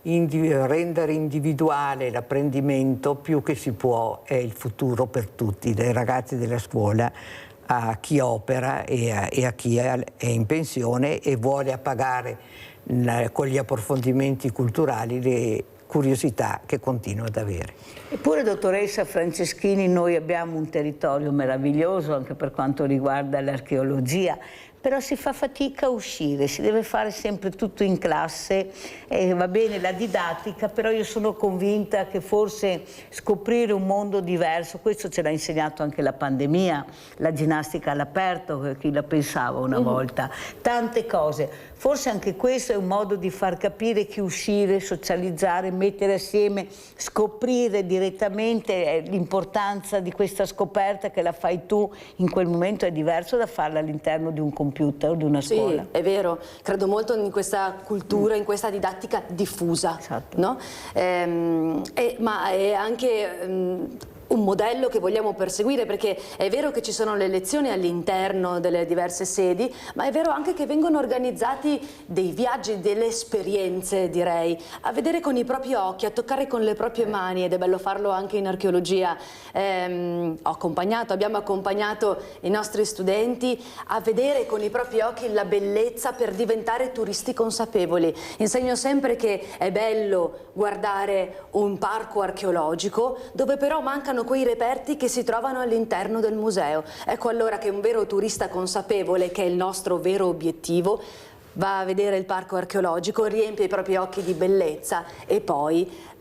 rendere individuale l'apprendimento più che si può è il futuro per tutti, dai ragazzi della scuola a chi opera e a chi è in pensione e vuole appagare con gli approfondimenti culturali le curiosità che continua ad avere. Eppure, dottoressa Franceschini, noi abbiamo un territorio meraviglioso anche per quanto riguarda l'archeologia, però si fa fatica a uscire, si deve fare sempre tutto in classe, va bene la didattica, però io sono convinta che forse scoprire un mondo diverso, questo ce l'ha insegnato anche la pandemia, la ginnastica all'aperto, chi la pensava una volta, tante cose, forse anche questo è un modo di far capire che uscire, socializzare, mettere assieme, scoprire direttamente l'importanza di questa scoperta che la fai tu in quel momento è diverso da farla all'interno di un computer o di una scuola. Sì, è vero, credo molto in questa cultura, in questa didattica diffusa, esatto. No? Ma è anche un modello che vogliamo perseguire, perché è vero che ci sono le lezioni all'interno delle diverse sedi, ma è vero anche che vengono organizzati dei viaggi, delle esperienze, direi, a vedere con i propri occhi, a toccare con le proprie mani, ed è bello farlo anche in archeologia. Abbiamo accompagnato i nostri studenti a vedere con i propri occhi la bellezza per diventare turisti consapevoli. Insegno sempre che è bello guardare un parco archeologico dove però mancano quei reperti che si trovano all'interno del museo. Ecco allora che un vero turista consapevole, che è il nostro vero obiettivo, va a vedere il parco archeologico, riempie i propri occhi di bellezza e poi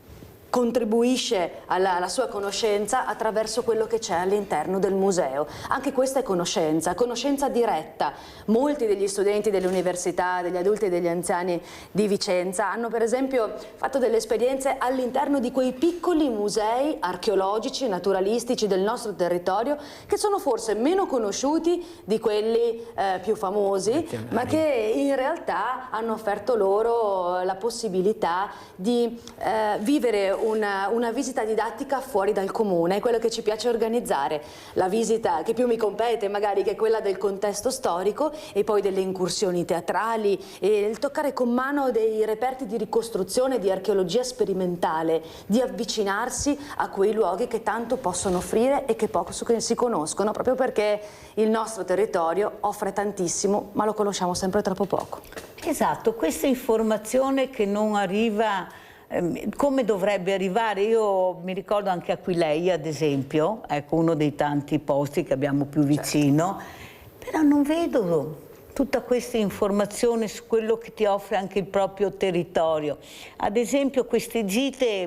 contribuisce alla sua conoscenza attraverso quello che c'è all'interno del museo. Anche questa è conoscenza diretta. Molti degli studenti dell'università, degli adulti e degli anziani di Vicenza hanno per esempio fatto delle esperienze all'interno di quei piccoli musei archeologici, naturalistici del nostro territorio, che sono forse meno conosciuti di quelli più famosi, ma che in realtà hanno offerto loro la possibilità di vivere una visita didattica fuori dal comune. È quello che ci piace organizzare, la visita che più mi compete magari, che è quella del contesto storico, e poi delle incursioni teatrali e il toccare con mano dei reperti di ricostruzione, di archeologia sperimentale, di avvicinarsi a quei luoghi che tanto possono offrire e che poco si conoscono, proprio perché il nostro territorio offre tantissimo, ma lo conosciamo sempre troppo poco. Esatto, questa informazione che non arriva come dovrebbe arrivare. Io mi ricordo anche Aquileia, ad esempio, ecco uno dei tanti posti che abbiamo più vicino, però non vedo tutta questa informazione su quello che ti offre anche il proprio territorio. Ad esempio queste gite,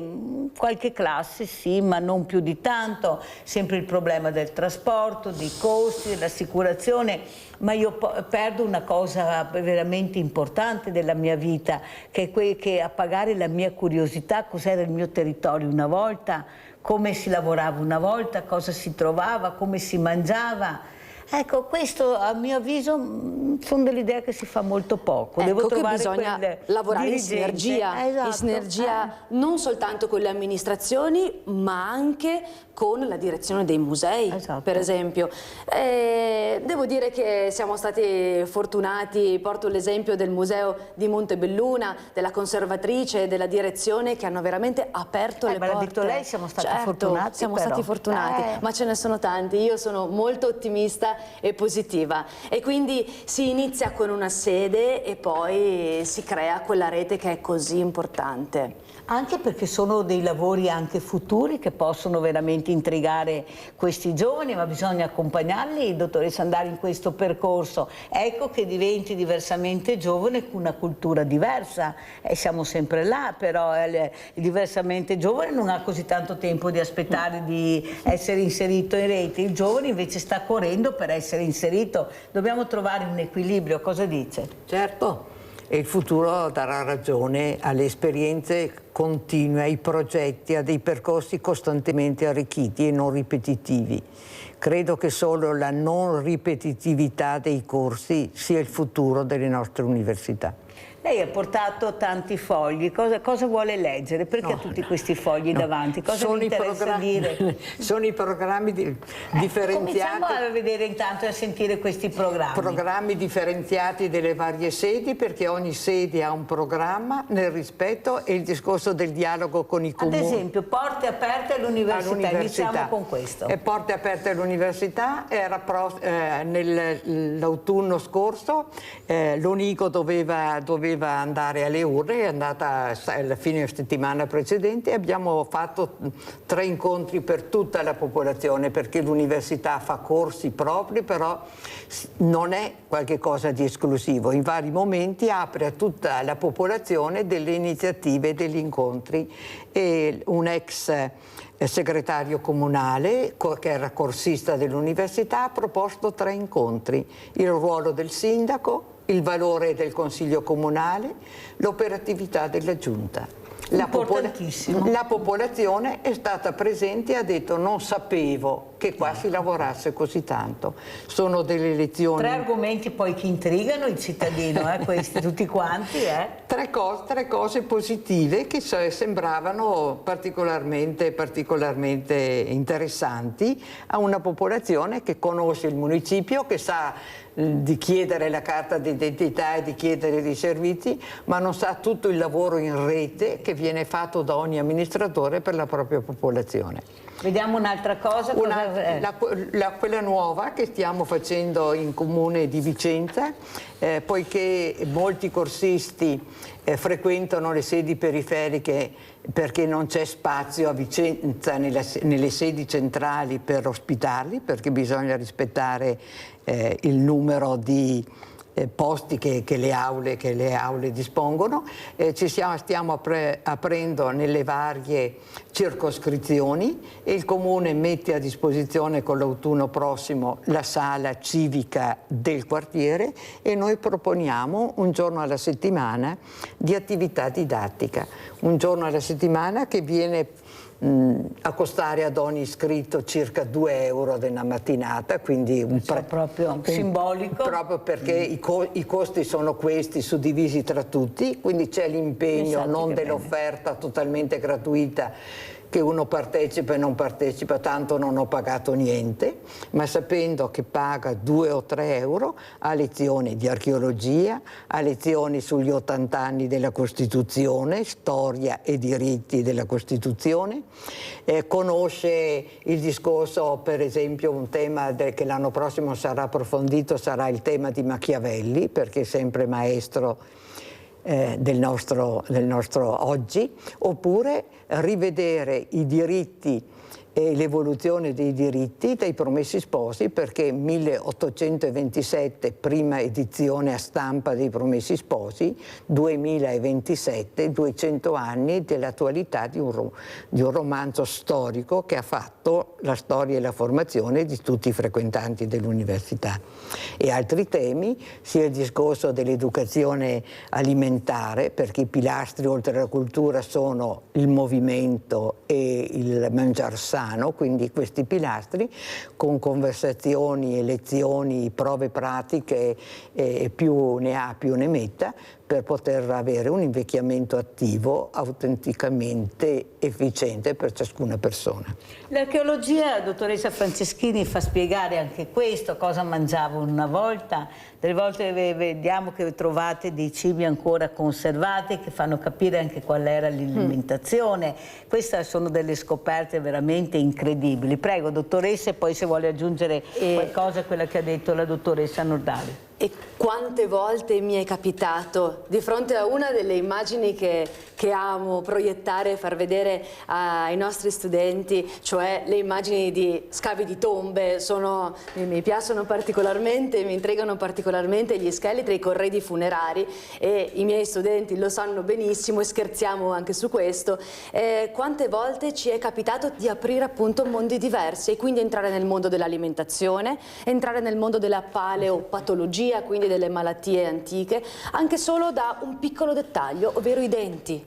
qualche classe sì, ma non più di tanto, sempre il problema del trasporto, dei costi, dell'assicurazione, ma io perdo una cosa veramente importante della mia vita, che è a pagare la mia curiosità, cos'era il mio territorio una volta, come si lavorava una volta, cosa si trovava, come si mangiava. Ecco, questo a mio avviso sono delle idee che si fa molto poco. Ecco, devo trovare che bisogna lavorare in sinergia, esatto, in sinergia non soltanto con le amministrazioni, ma anche con la direzione dei musei, per esempio. Devo dire che siamo stati fortunati, porto l'esempio del museo di Montebelluna, della conservatrice, della direzione, che hanno veramente aperto le porte. L'ha detto lei, siamo stati fortunati. Siamo stati fortunati, ma ce ne sono tanti. Io sono molto ottimista e positiva, e quindi si inizia con una sede e poi si crea quella rete che è così importante. Anche perché sono dei lavori anche futuri che possono veramente intrigare questi giovani, ma bisogna accompagnarli, dottoressa, andare in questo percorso. Ecco che diventi diversamente giovane con una cultura diversa, e siamo sempre là, però il diversamente giovane non ha così tanto tempo di aspettare di essere inserito in rete, il giovane invece sta correndo per essere inserito. Dobbiamo trovare un equilibrio, cosa dice? Certo. E il futuro darà ragione alle esperienze continue, ai progetti, a dei percorsi costantemente arricchiti e non ripetitivi. Credo che solo la non ripetitività dei corsi sia il futuro delle nostre università. Lei ha portato tanti fogli, cosa vuole leggere? Perché ha tutti questi fogli davanti? Cosa le interessa dire? Sono i programmi differenziati. Cominciamo a vedere intanto e a sentire questi programmi. Programmi differenziati delle varie sedi, perché ogni sede ha un programma nel rispetto, e il discorso del dialogo con i comuni. Ad esempio, porte aperte all'università, iniziamo con questo. Porte aperte all'università era nell'autunno scorso, l'Onigo doveva doveva andare alle urne, è andata alla fine settimana precedente, abbiamo fatto 3 incontri per tutta la popolazione, perché l'università fa corsi propri, però non è qualcosa di esclusivo. In vari momenti apre a tutta la popolazione delle iniziative, degli incontri. E un ex segretario comunale, che era corsista dell'università, ha proposto 3 incontri: il ruolo del sindaco, il valore del consiglio comunale, l'operatività della giunta. La popolazione è stata presente e ha detto: non sapevo che qua si lavorasse così tanto. Sono delle elezioni... 3 argomenti poi che intrigano il cittadino, questi tutti quanti. 3 cose positive che sembravano particolarmente interessanti a una popolazione che conosce il municipio, che sa di chiedere la carta d'identità e di chiedere dei servizi, ma non sa tutto il lavoro in rete che viene fatto da ogni amministratore per la propria popolazione. Vediamo un'altra cosa. Quella nuova che stiamo facendo in comune di Vicenza, poiché molti corsisti frequentano le sedi periferiche perché non c'è spazio a Vicenza nelle sedi centrali per ospitarli, perché bisogna rispettare il numero di posti che le aule dispongono. Stiamo aprendo nelle varie circoscrizioni e il Comune mette a disposizione con l'autunno prossimo la sala civica del quartiere e noi proponiamo un giorno alla settimana di attività didattica, un giorno alla settimana che viene a costare ad ogni iscritto circa 2 euro della mattinata, quindi proprio simbolico. Proprio perché i costi sono questi, suddivisi tra tutti, quindi c'è l'impegno non dell'offerta totalmente gratuita, che uno partecipa e non partecipa, tanto non ho pagato niente, ma sapendo che paga 2 o 3 euro a lezioni di archeologia, a lezioni sugli 80 anni della Costituzione, storia e diritti della Costituzione, conosce il discorso, per esempio un tema che l'anno prossimo sarà approfondito, sarà il tema di Machiavelli, perché è sempre maestro del nostro oggi, oppure rivedere i diritti e l'evoluzione dei diritti dei Promessi Sposi, perché 1827, prima edizione a stampa dei Promessi Sposi, 2027, 200 anni dell'attualità di un romanzo storico che ha fatto la storia e la formazione di tutti i frequentanti dell'università. E altri temi, sia il discorso dell'educazione alimentare, perché i pilastri oltre alla cultura sono il movimento e il mangiar sano, quindi questi pilastri con conversazioni, lezioni, prove pratiche, più ne ha più ne metta, per poter avere un invecchiamento attivo autenticamente efficiente per ciascuna persona. L'archeologia, dottoressa Franceschini, fa spiegare anche questo, cosa mangiavano una volta. Delle volte vediamo che trovate dei cibi ancora conservati che fanno capire anche qual era l'alimentazione. Queste sono delle scoperte veramente incredibili. Prego, dottoressa, e poi se vuole aggiungere qualcosa a quella che ha detto la dottoressa Nordali. E quante volte mi è capitato, di fronte a una delle immagini che amo proiettare e far vedere ai nostri studenti, cioè le immagini di scavi di tombe, mi piacciono particolarmente, mi intrigano particolarmente gli scheletri e i corredi funerari, e i miei studenti lo sanno benissimo e scherziamo anche su questo. Quante volte ci è capitato di aprire appunto mondi diversi e quindi entrare nel mondo dell'alimentazione, entrare nel mondo della paleopatologia, quindi delle malattie antiche, anche solo da un piccolo dettaglio, ovvero i denti.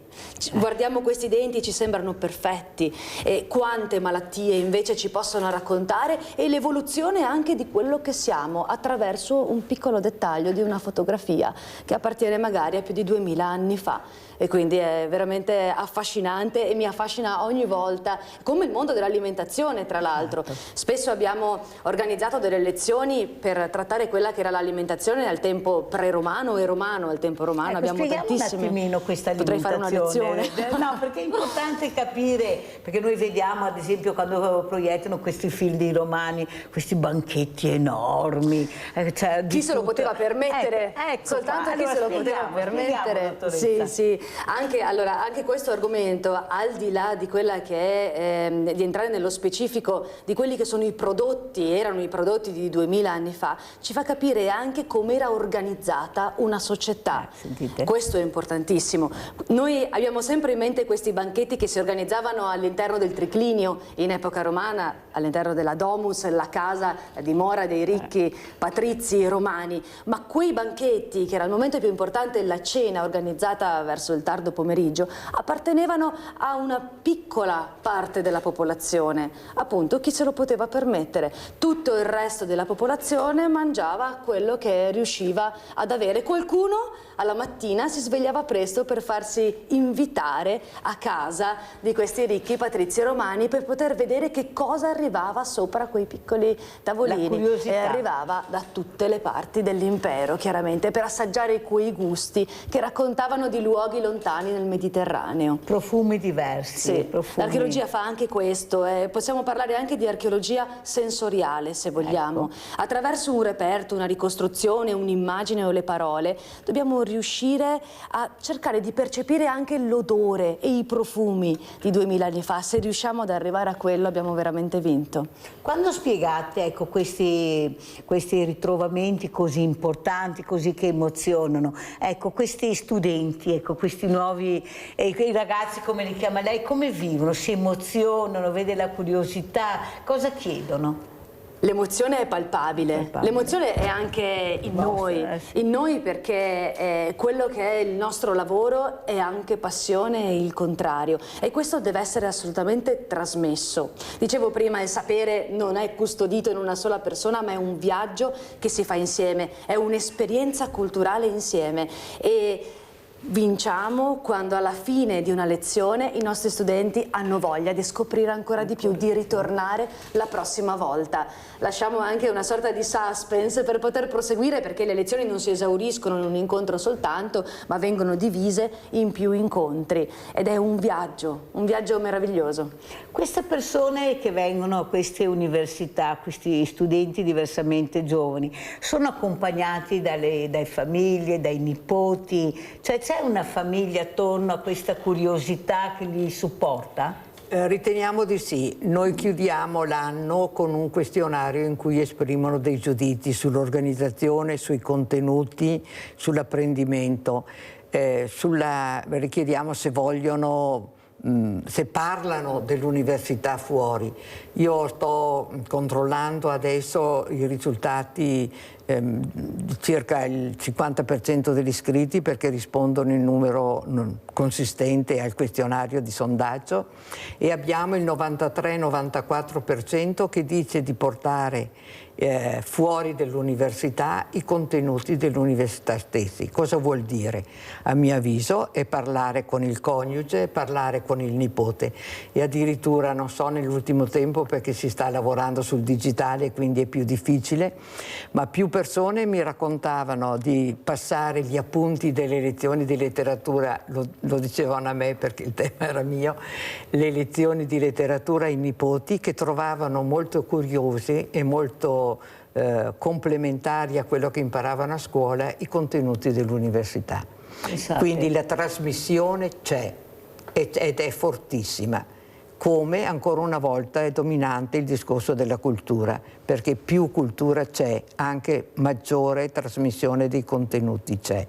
Guardiamo questi denti, ci sembrano perfetti, e quante malattie invece ci possono raccontare, e l'evoluzione anche di quello che siamo attraverso un piccolo dettaglio di una fotografia che appartiene magari a più di 2000 anni fa. E quindi è veramente affascinante e mi affascina ogni volta, come il mondo dell'alimentazione tra l'altro. Spesso abbiamo organizzato delle lezioni per trattare quella che era l'alimentazione al tempo pre-romano e romano. Al tempo romano abbiamo tantissime. Un attimino questa alimentazione. Potrei fare una popolazione. No, perché è importante capire, perché noi vediamo ad esempio quando proiettano questi film dei romani, questi banchetti enormi. Cioè, chi se lo poteva permettere? Soltanto chi se lo poteva permettere. Sì, sì. Anche questo argomento, al di là di quella che è di entrare nello specifico di quelli che sono i prodotti, erano i prodotti di 2000 anni fa, ci fa capire anche com'era organizzata una società. Questo è importantissimo. Noi abbiamo sempre in mente questi banchetti che si organizzavano all'interno del triclinio in epoca romana, all'interno della domus, la casa, la dimora dei ricchi patrizi romani, ma quei banchetti, che era il momento più importante, la cena organizzata verso il tardo pomeriggio, appartenevano a una piccola parte della popolazione, appunto chi se lo poteva permettere. Tutto il resto della popolazione mangiava quello che riusciva ad avere. Qualcuno alla mattina si svegliava presto per farsi invitare a casa di questi ricchi patrizi romani per poter vedere che cosa arrivava sopra quei piccoli tavolini, e arrivava da tutte le parti dell'impero, chiaramente, per assaggiare quei gusti che raccontavano di luoghi lontani nel Mediterraneo. Profumi diversi. Sì. L'archeologia fa anche questo, possiamo parlare anche di archeologia sensoriale, se vogliamo. Attraverso un reperto, una ricostruzione, un'immagine o le parole, dobbiamo riuscire a cercare di percepire anche l'odore e i profumi di 2000 anni fa. Se riusciamo ad arrivare a quello, abbiamo veramente vinto. Quando spiegate, ecco, questi ritrovamenti così importanti, così che emozionano, ecco, questi studenti, ecco, questi nuovi, i ragazzi, come li chiama lei, come vivono? Si emozionano, vede la curiosità, cosa chiedono? L'emozione è palpabile, l'emozione è anche in noi perché quello che è il nostro lavoro è anche passione e il contrario, e questo deve essere assolutamente trasmesso. Dicevo prima, il sapere non è custodito in una sola persona, ma è un viaggio che si fa insieme, è un'esperienza culturale insieme, e vinciamo quando alla fine di una lezione i nostri studenti hanno voglia di scoprire ancora di più, di ritornare la prossima volta. Lasciamo anche una sorta di suspense per poter proseguire, perché le lezioni non si esauriscono in un incontro soltanto, ma vengono divise in più incontri, ed è un viaggio meraviglioso. Queste persone che vengono a queste università, questi studenti diversamente giovani, sono accompagnati dalle famiglie, dai nipoti, cioè c'è una famiglia attorno a questa curiosità che li supporta? Riteniamo di sì. Noi chiudiamo l'anno con un questionario in cui esprimono dei giudizi sull'organizzazione, sui contenuti, sull'apprendimento. Richiediamo se vogliono, se parlano dell'università fuori. Io sto controllando adesso i risultati, circa il 50% degli iscritti, perché rispondono in numero consistente al questionario di sondaggio, e abbiamo il 93-94% che dice di portare fuori dell'università i contenuti dell'università stessi. Cosa vuol dire? A mio avviso è parlare con il coniuge, parlare con il nipote, e addirittura, non so nell'ultimo tempo perché si sta lavorando sul digitale, quindi è più difficile, ma più persone mi raccontavano di passare gli appunti delle lezioni di letteratura, lo dicevano a me perché il tema era mio, le lezioni di letteratura ai nipoti, che trovavano molto curiosi e molto complementari a quello che imparavano a scuola i contenuti dell'università. Esatto. Quindi la trasmissione c'è ed è fortissima. Come ancora una volta è dominante il discorso della cultura, perché più cultura c'è, anche maggiore trasmissione dei contenuti c'è.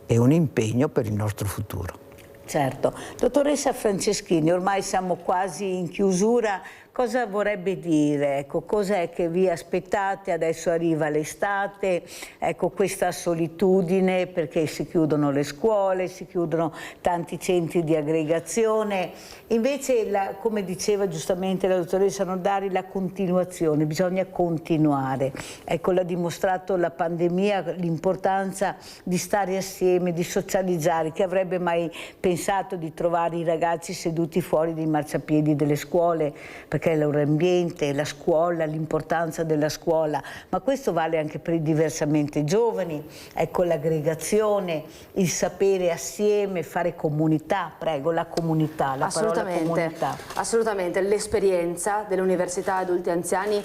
È un impegno per il nostro futuro. Certo. Dottoressa Franceschini, ormai siamo quasi in chiusura. Cosa vorrebbe dire? Ecco, cos'è che vi aspettate? Adesso arriva l'estate, ecco, questa solitudine, perché si chiudono le scuole, si chiudono tanti centri di aggregazione. Invece, come diceva giustamente la dottoressa Nodari, la continuazione, bisogna continuare. Ecco, l'ha dimostrato la pandemia, l'importanza di stare assieme, di socializzare. Chi avrebbe mai pensato di trovare i ragazzi seduti fuori dei marciapiedi delle scuole? Perché perché è il loro ambiente, la scuola, l'importanza della scuola, ma questo vale anche per i diversamente giovani, ecco l'aggregazione, il sapere assieme, fare comunità, prego, la comunità, la parola comunità. Assolutamente, l'esperienza dell'Università Adulti e Anziani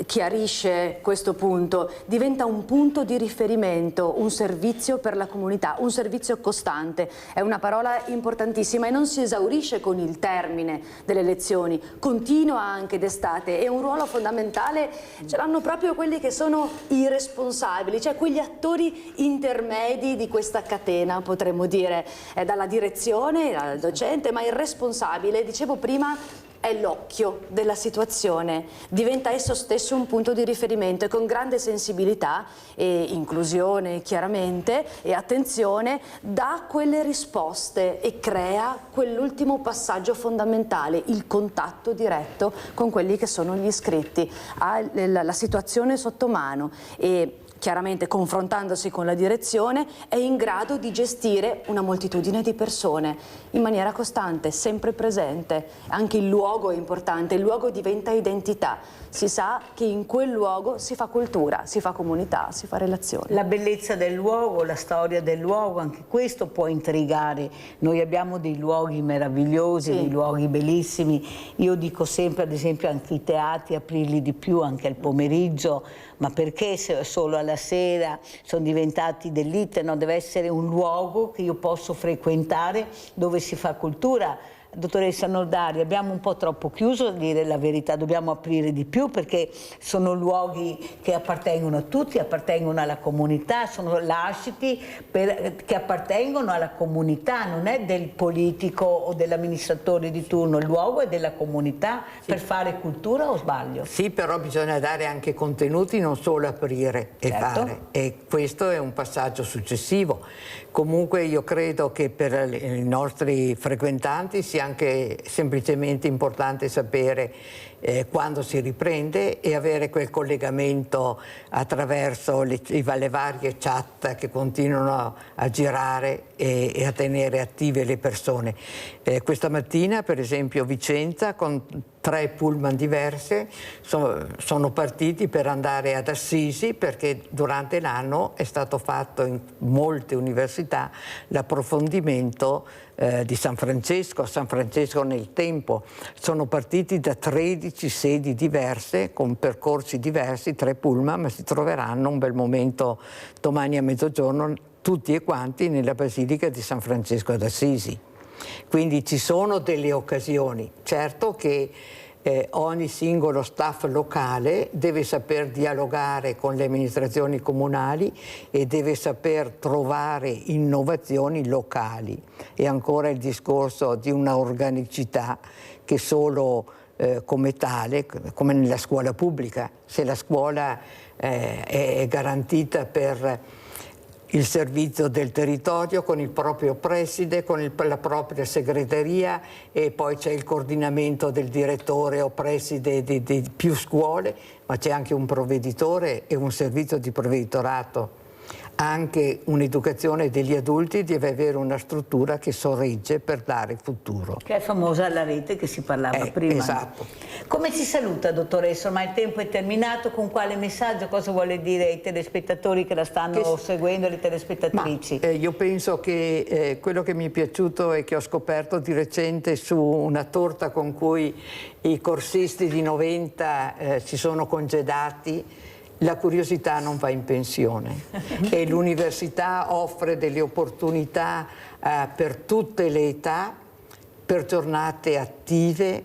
chiarisce questo punto, diventa un punto di riferimento, un servizio per la comunità, un servizio costante, è una parola importantissima e non si esaurisce con il termine delle lezioni, continua anche d'estate e un ruolo fondamentale ce l'hanno proprio quelli che sono i responsabili, cioè quegli attori intermedi di questa catena, potremmo dire, dalla direzione, al docente, ma il responsabile, dicevo prima, è l'occhio della situazione, diventa esso stesso un punto di riferimento e con grande sensibilità e inclusione chiaramente e attenzione dà quelle risposte e crea quell'ultimo passaggio fondamentale, il contatto diretto con quelli che sono gli iscritti, ha la situazione sotto mano e chiaramente confrontandosi con la direzione è in grado di gestire una moltitudine di persone in maniera costante, sempre presente. Anche il luogo è importante, il luogo diventa identità. Si sa che in quel luogo si fa cultura, si fa comunità, si fa relazione. La bellezza del luogo, la storia del luogo, anche questo può intrigare. Noi abbiamo dei luoghi meravigliosi, dei luoghi bellissimi. Io dico sempre, ad esempio, anche i teatri, aprirli di più anche al pomeriggio, ma perché solo alla sera sono diventati dell'ite? No, deve essere un luogo che io posso frequentare dove si fa cultura. Dottoressa Nordari, abbiamo un po' troppo chiuso, a dire la verità, dobbiamo aprire di più perché sono luoghi che appartengono a tutti, appartengono alla comunità, sono lasciti che appartengono alla comunità, non è del politico o dell'amministratore di turno, il luogo è della comunità per fare cultura, o sbaglio? Sì, però bisogna dare anche contenuti, non solo aprire e fare, e questo è un passaggio successivo. Comunque io credo che per i nostri frequentanti sia anche semplicemente importante sapere quando si riprende e avere quel collegamento attraverso le varie chat che continuano a girare e a tenere attive le persone. Questa mattina, per esempio, Vicenza con 3 pullman diverse sono partiti per andare ad Assisi perché durante l'anno è stato fatto in molte università l'approfondimento di San Francesco nel tempo. Sono partiti da 13 sedi diverse con percorsi diversi, 3 pullman, ma si troveranno un bel momento domani a mezzogiorno tutti e quanti nella Basilica di San Francesco d'Assisi. Quindi ci sono delle occasioni, certo che ogni singolo staff locale deve saper dialogare con le amministrazioni comunali e deve saper trovare innovazioni locali. E ancora il discorso di una organicità che solo come tale, come nella scuola pubblica, se la scuola è garantita per il servizio del territorio con il proprio preside, con la propria segreteria e poi c'è il coordinamento del direttore o preside di più scuole, ma c'è anche un provveditore e un servizio di provveditorato. Anche un'educazione degli adulti deve avere una struttura che sorregge per dare futuro. Che è famosa la rete che si parlava prima. Esatto. Come si saluta, dottoressa? Ormai il tempo è terminato, con quale messaggio? Cosa vuole dire ai telespettatori che la stanno seguendo, le telespettatrici? Io penso che quello che mi è piaciuto e che ho scoperto di recente su una torta con cui i corsisti di 90 si sono congedati, la curiosità non va in pensione e l'università offre delle opportunità per tutte le età, per giornate attive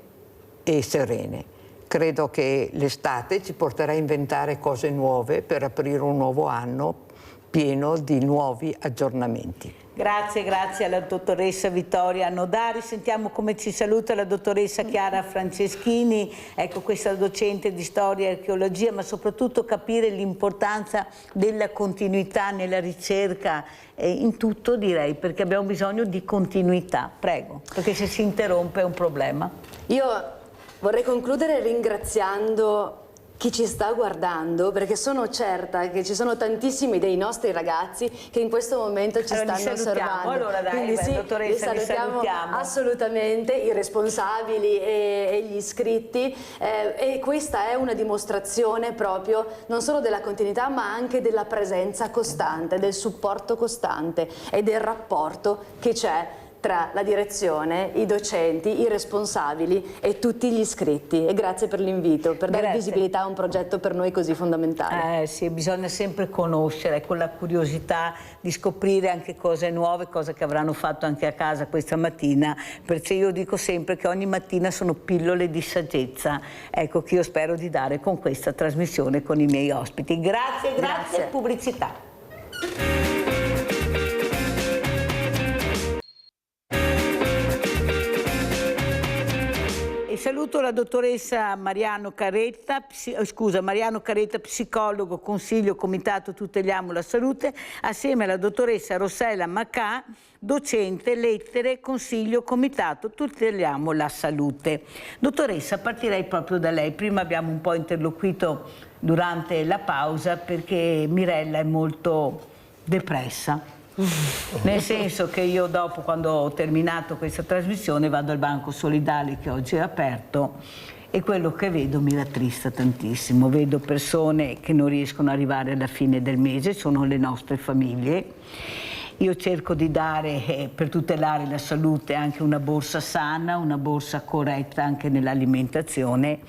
e serene. Credo che l'estate ci porterà a inventare cose nuove per aprire un nuovo anno pieno di nuovi aggiornamenti. Grazie, grazie alla dottoressa Vittoria Nodari. Sentiamo come ci saluta la dottoressa Chiara Franceschini, ecco, questa docente di storia e archeologia, ma soprattutto capire l'importanza della continuità nella ricerca in tutto, direi, perché abbiamo bisogno di continuità. Prego, perché se si interrompe è un problema. Io vorrei concludere ringraziando chi ci sta guardando, perché sono certa che ci sono tantissimi dei nostri ragazzi che in questo momento ci stanno osservando. Allora dai, quindi sì, dottoressa, li salutiamo assolutamente, i responsabili e gli iscritti, e questa è una dimostrazione proprio non solo della continuità ma anche della presenza costante, del supporto costante e del rapporto che c'è tra la direzione, i docenti, i responsabili e tutti gli iscritti. E grazie per l'invito, per dare visibilità a un progetto per noi così fondamentale. Sì, bisogna sempre conoscere, con la curiosità di scoprire anche cose nuove, cose che avranno fatto anche a casa questa mattina, perché io dico sempre che ogni mattina sono pillole di saggezza, ecco, che io spero di dare con questa trasmissione con i miei ospiti. Grazie. Pubblicità. E saluto la dottoressa Mariano Caretta, psicologo, consiglio, comitato Tuteliamo la Salute, assieme alla dottoressa Rossella Macà, docente, lettere, consiglio, comitato Tuteliamo la Salute. Dottoressa, partirei proprio da lei. Prima abbiamo un po' interloquito durante la pausa perché Mirella è molto depressa. Nel senso che io dopo, quando ho terminato questa trasmissione, vado al Banco Solidale che oggi è aperto e quello che vedo mi rattrista tantissimo. Vedo persone che non riescono ad arrivare alla fine del mese, sono le nostre famiglie. Io cerco di dare, per tutelare la salute, anche una borsa sana, una borsa corretta anche nell'alimentazione.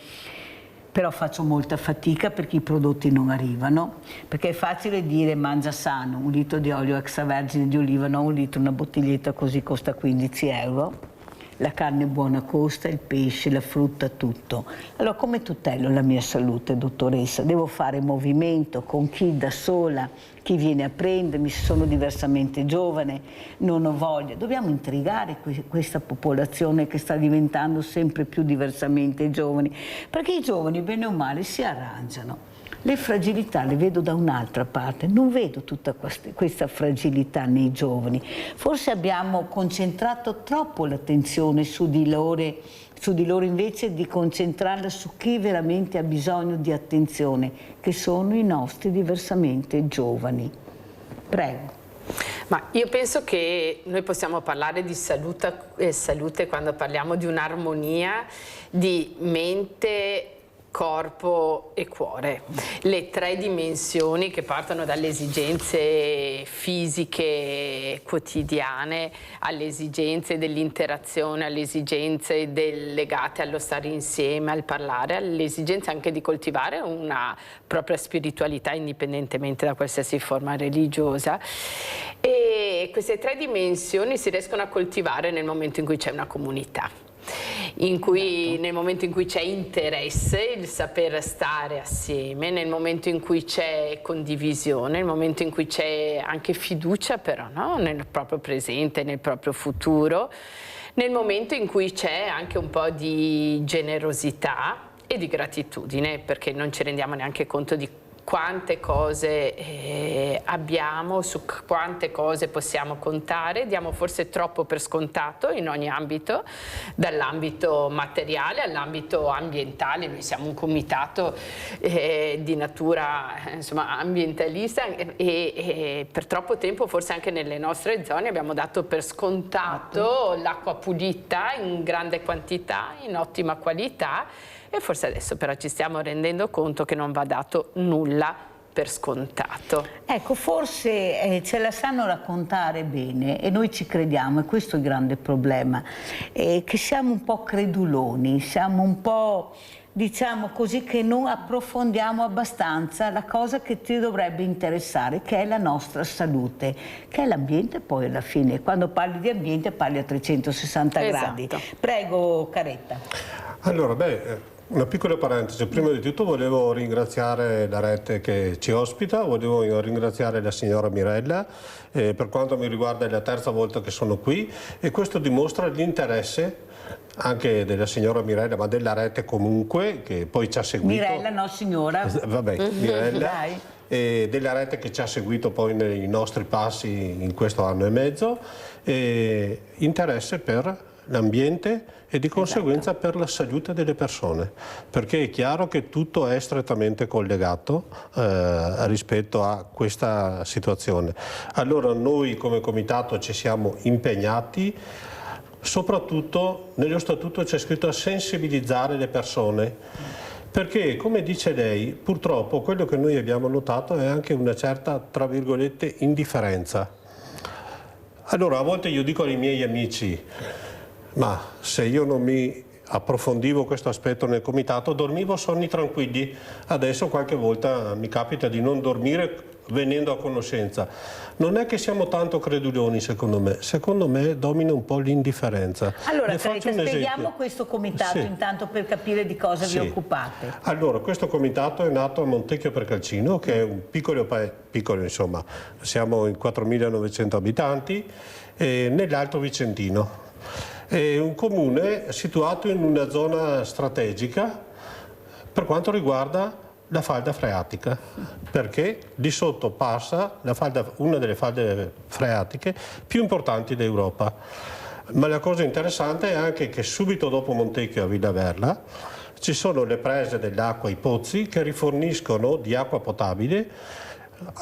Però faccio molta fatica perché i prodotti non arrivano, perché è facile dire mangia sano, 1 litro di olio extravergine di oliva, no, 1 litro, una bottiglietta così costa 15 euro, la carne buona costa, il pesce, la frutta, tutto. Allora come tutelo la mia salute, dottoressa? Devo fare movimento con chi da sola, chi viene a prendermi, se sono diversamente giovane, non ho voglia. Dobbiamo intrigare questa popolazione che sta diventando sempre più diversamente giovani, perché i giovani bene o male si arrangiano. Le fragilità le vedo da un'altra parte, non vedo tutta questa fragilità nei giovani. Forse abbiamo concentrato troppo l'attenzione su di loro invece di concentrarla su chi veramente ha bisogno di attenzione, che sono i nostri diversamente giovani. Prego. Ma io penso che noi possiamo parlare di salute quando parliamo di un'armonia di mente, corpo e cuore, le 3 dimensioni che partono dalle esigenze fisiche quotidiane alle esigenze dell'interazione, alle esigenze legate allo stare insieme, al parlare, alle esigenze anche di coltivare una propria spiritualità indipendentemente da qualsiasi forma religiosa. E queste 3 dimensioni si riescono a coltivare nel momento in cui c'è una comunità. Nel momento in cui c'è interesse, il saper stare assieme, nel momento in cui c'è condivisione, nel momento in cui c'è anche fiducia però, no? Nel proprio presente, nel proprio futuro, nel momento in cui c'è anche un po' di generosità e di gratitudine, perché non ci rendiamo neanche conto di quante cose abbiamo, su quante cose possiamo contare, diamo forse troppo per scontato in ogni ambito, dall'ambito materiale all'ambito ambientale. Noi siamo un comitato di natura ambientalista e per troppo tempo forse anche nelle nostre zone abbiamo dato per scontato l'acqua pulita in grande quantità, in ottima qualità. E forse adesso però ci stiamo rendendo conto che non va dato nulla per scontato. Ecco, forse ce la sanno raccontare bene e noi ci crediamo, e questo è il grande problema, che siamo un po' creduloni, siamo un po', diciamo così, che non approfondiamo abbastanza la cosa che ti dovrebbe interessare, che è la nostra salute, che è l'ambiente poi alla fine. Quando parli di ambiente parli a 360 gradi. Prego, Caretta. Allora, una piccola parentesi, prima di tutto volevo ringraziare la rete che ci ospita, volevo ringraziare la signora Mirella, per quanto mi riguarda è la 3ª volta che sono qui e questo dimostra l'interesse anche della signora Mirella, ma della rete comunque, che poi ci ha seguito. Mirella, no signora. Vabbè, Mirella. E della rete che ci ha seguito poi nei nostri passi in questo anno e mezzo, interesse per l'ambiente e di conseguenza per la salute delle persone, perché è chiaro che tutto è strettamente collegato rispetto a questa situazione. Allora noi come comitato ci siamo impegnati, soprattutto nello statuto c'è scritto a sensibilizzare le persone, perché come dice lei, purtroppo quello che noi abbiamo notato è anche una certa, tra virgolette, indifferenza. Allora a volte io dico ai miei amici, ma se io non mi approfondivo questo aspetto nel comitato dormivo sonni tranquilli, adesso qualche volta mi capita di non dormire venendo a conoscenza. Non è che siamo tanto creduloni, secondo me domina un po' l'indifferenza. Allora Treta, spieghiamo questo comitato intanto per capire di cosa vi occupate. Allora, questo comitato è nato a Montecchio Precalcino, che è un piccolo insomma, siamo in 4.900 abitanti, nell'Alto Vicentino. È un comune situato in una zona strategica per quanto riguarda la falda freatica, perché di sotto passa una delle falde freatiche più importanti d'Europa. Ma la cosa interessante è anche che subito dopo Montecchio a Villaverla ci sono le prese dell'acqua, i pozzi, che riforniscono di acqua potabile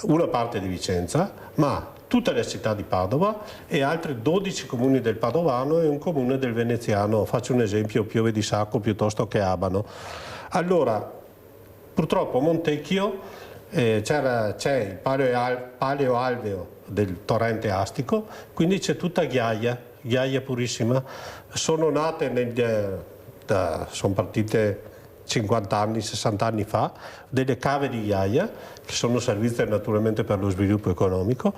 una parte di Vicenza, ma tutte le città di Padova e altri 12 comuni del Padovano e un comune del Veneziano. Faccio un esempio, Piove di Sacco piuttosto che Abano. Allora, purtroppo a Montecchio c'è il paleo alveo del torrente Astico, quindi c'è tutta ghiaia purissima. Sono nate, sono partite 50 anni, 60 anni fa, delle cave di ghiaia che sono servite naturalmente per lo sviluppo economico,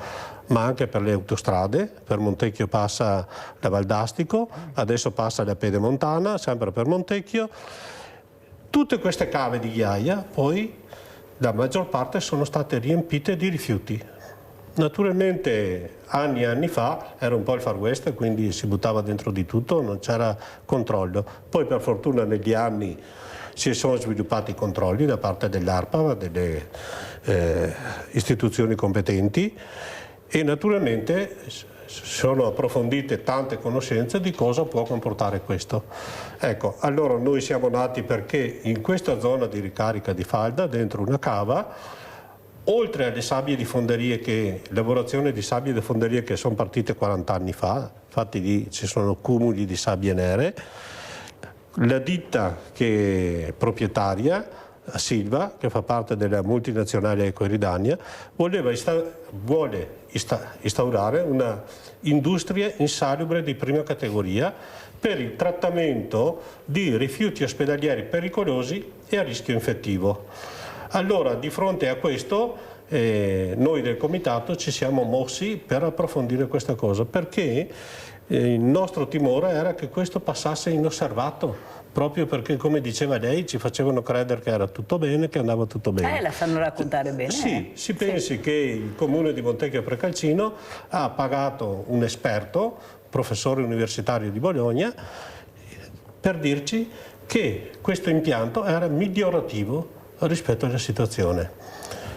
ma anche per le autostrade. Per Montecchio passa la Val d'Astico, adesso passa la Pedemontana, sempre per Montecchio. Tutte queste cave di ghiaia poi la maggior parte sono state riempite di rifiuti. Naturalmente anni e anni fa era un po' il Far West, quindi si buttava dentro di tutto, non c'era controllo. Poi per fortuna negli anni si sono sviluppati i controlli da parte dell'ARPA, delle istituzioni competenti, e naturalmente sono approfondite tante conoscenze di cosa può comportare questo. Ecco, allora noi siamo nati perché in questa zona di ricarica di falda, dentro una cava, oltre alle sabbie di fonderie, lavorazioni di sabbie di fonderie che sono partite 40 anni fa, infatti lì ci sono cumuli di sabbie nere, la ditta che è proprietaria, Silva, che fa parte della multinazionale Ecoeridania, vuole instaurare una industria insalubre di prima categoria per il trattamento di rifiuti ospedalieri pericolosi e a rischio infettivo. Allora, di fronte a questo, noi del comitato ci siamo mossi per approfondire questa cosa, perché il nostro timore era che questo passasse inosservato, proprio perché, come diceva lei, ci facevano credere che era tutto bene, che andava tutto bene. La fanno raccontare bene. Sì, si pensi che il comune di Montecchio Precalcino ha pagato un esperto, professore universitario di Bologna, per dirci che questo impianto era migliorativo rispetto alla situazione.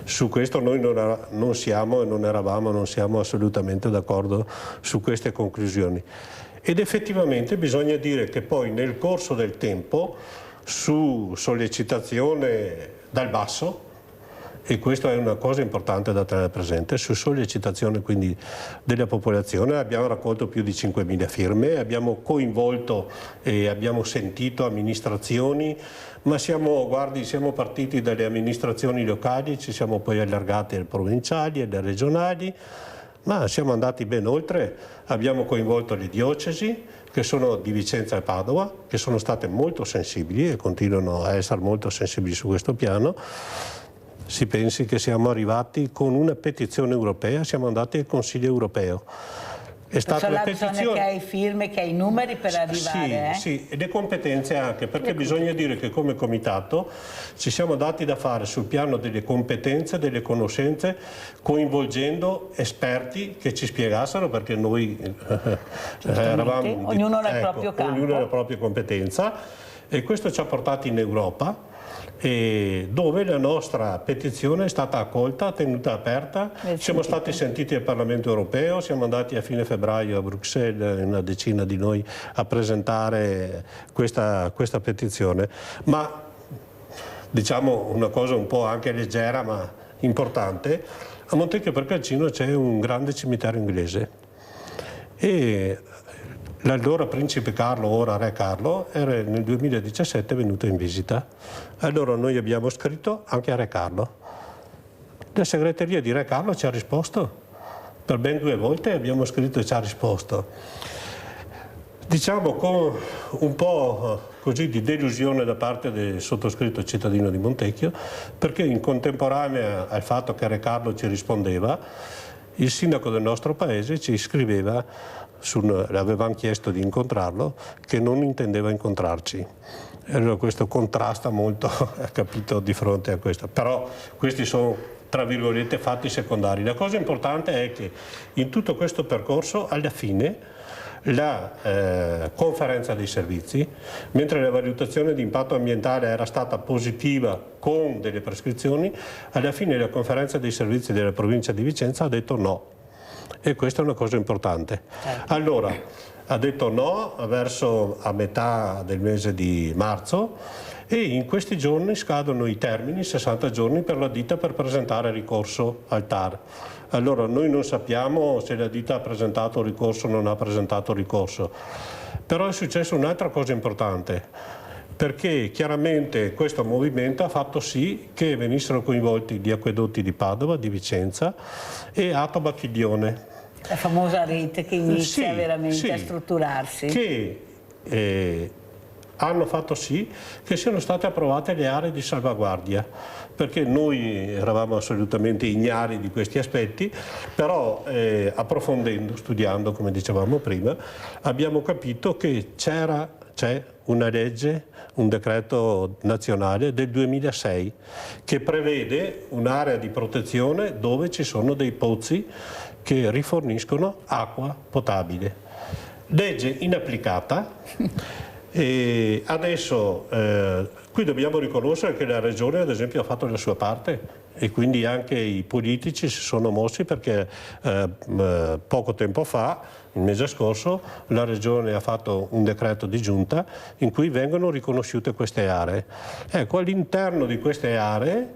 Su questo noi non siamo assolutamente d'accordo su queste conclusioni. Ed effettivamente bisogna dire che poi nel corso del tempo, su sollecitazione dal basso, e questa è una cosa importante da tenere presente, su sollecitazione quindi della popolazione, abbiamo raccolto più di 5.000 firme, abbiamo coinvolto e abbiamo sentito amministrazioni, ma siamo partiti dalle amministrazioni locali, ci siamo poi allargati alle provinciali, alle regionali, ma siamo andati ben oltre, abbiamo coinvolto le diocesi, che sono di Vicenza e Padova, che sono state molto sensibili e continuano a essere molto sensibili su questo piano. Si pensi che siamo arrivati con una petizione europea, siamo andati al Consiglio europeo. È stata una petizione... Bisogna che hai firme, che hai numeri per arrivare. Sì, e le competenze anche, perché bisogna dire che come comitato ci siamo dati da fare sul piano delle competenze, delle conoscenze, coinvolgendo esperti che ci spiegassero, perché noi eravamo... Ognuno nel proprio campo. Ognuno nella propria competenza, e questo ci ha portati in Europa. e dove la nostra petizione è stata accolta, tenuta aperta. Siamo stati sentiti al Parlamento europeo, siamo andati a fine febbraio a Bruxelles, una decina di noi, a presentare questa petizione. Ma diciamo una cosa un po' anche leggera ma importante, a Montecchio per Calcino c'è un grande cimitero inglese e l'allora principe Carlo, ora re Carlo, era nel 2017 venuto in visita. Allora noi abbiamo scritto anche a re Carlo. La segreteria di re Carlo ci ha risposto, per ben 2 volte abbiamo scritto e ci ha risposto. Diciamo con un po' così di delusione da parte del sottoscritto cittadino di Montecchio, perché in contemporanea al fatto che re Carlo ci rispondeva, il sindaco del nostro paese ci scriveva, avevamo chiesto di incontrarlo, che non intendeva incontrarci. Allora questo contrasta molto, capito, di fronte a questo. Però questi sono, tra virgolette, fatti secondari. La cosa importante è che in tutto questo percorso, alla fine, la conferenza dei servizi, mentre la valutazione di impatto ambientale era stata positiva con delle prescrizioni, alla fine la conferenza dei servizi della provincia di Vicenza ha detto no. E questa è una cosa importante. Allora, ha detto no verso a metà del mese di marzo e in questi giorni scadono i termini, 60 giorni per la ditta per presentare ricorso al TAR. Allora noi non sappiamo se la ditta ha presentato ricorso o non ha presentato ricorso, però è successa un'altra cosa importante, perché chiaramente questo movimento ha fatto sì che venissero coinvolti gli acquedotti di Padova, di Vicenza e Ato Bacchiglione. La famosa rete che inizia veramente a strutturarsi. Che hanno fatto sì che siano state approvate le aree di salvaguardia, perché noi eravamo assolutamente ignari di questi aspetti, però approfondendo, studiando, come dicevamo prima, abbiamo capito che c'è una legge, un decreto nazionale del 2006 che prevede un'area di protezione dove ci sono dei pozzi che riforniscono acqua potabile. Legge inapplicata e adesso qui dobbiamo riconoscere che la Regione ad esempio ha fatto la sua parte e quindi anche i politici si sono mossi perché poco tempo fa, il mese scorso, la Regione ha fatto un decreto di giunta in cui vengono riconosciute queste aree. Ecco, all'interno di queste aree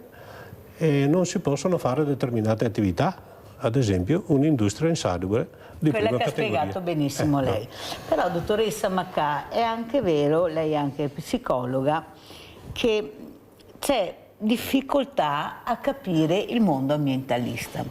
non si possono fare determinate attività, ad esempio un'industria insalubre di quella prima che categoria. ha spiegato benissimo lei. Però dottoressa Maccà, è anche vero, lei è anche psicologa, che c'è difficoltà a capire il mondo ambientalista.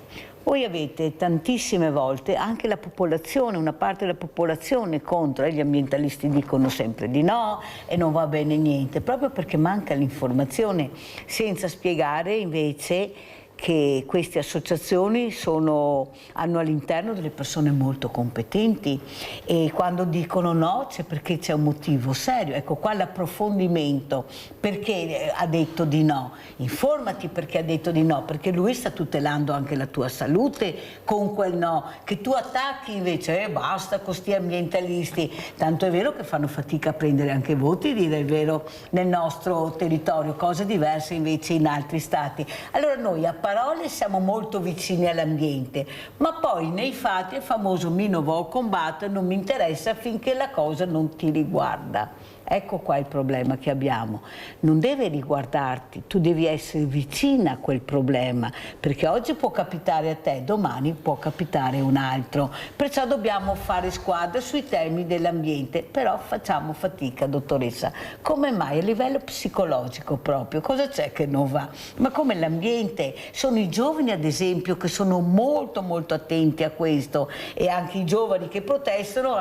Voi avete tantissime volte anche la popolazione, una parte della popolazione contro, gli ambientalisti dicono sempre di no e non va bene niente, proprio perché manca l'informazione, senza spiegare invece che queste associazioni hanno all'interno delle persone molto competenti e quando dicono no c'è perché c'è un motivo serio. Ecco qua l'approfondimento, perché ha detto di no, informati perché ha detto di no, perché lui sta tutelando anche la tua salute con quel no, che tu attacchi invece basta con sti ambientalisti, tanto è vero che fanno fatica a prendere anche voti, dire il vero, nel nostro territorio, cose diverse invece in altri stati. Allora noi a parole siamo molto vicini all'ambiente, ma poi nei fatti il famoso mi non vo combattere, non mi interessa finché la cosa non ti riguarda. Ecco qua il problema che abbiamo. Non deve riguardarti, tu devi essere vicina a quel problema, perché oggi può capitare a te, domani può capitare a un altro. Perciò dobbiamo fare squadra sui temi dell'ambiente, però facciamo fatica, dottoressa. Come mai? A livello psicologico proprio, cosa c'è che non va? Ma come l'ambiente? Sono i giovani ad esempio che sono molto molto attenti a questo e anche i giovani che protestano,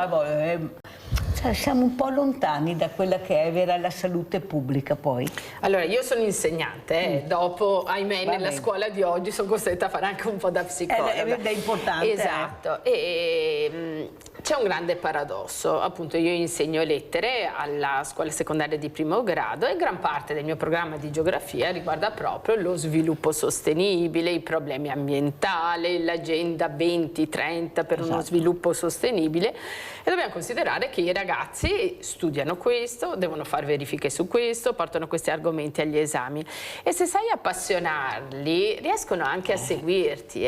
cioè, siamo un po' lontani da quella che è vera la salute pubblica poi. Allora, io sono insegnante, dopo, ahimè, nella scuola di oggi sono costretta a fare anche un po' da psicologa. È importante. Esatto. E c'è un grande paradosso. Appunto, io insegno lettere alla scuola secondaria di primo grado e gran parte del mio programma di geografia riguarda proprio lo sviluppo sostenibile, i problemi ambientali, l'agenda 2030 per uno sviluppo sostenibile, e dobbiamo considerare che i ragazzi studiano questo, devono fare verifiche su questo, portano questi argomenti agli esami, e se sai appassionarli riescono anche a seguirti,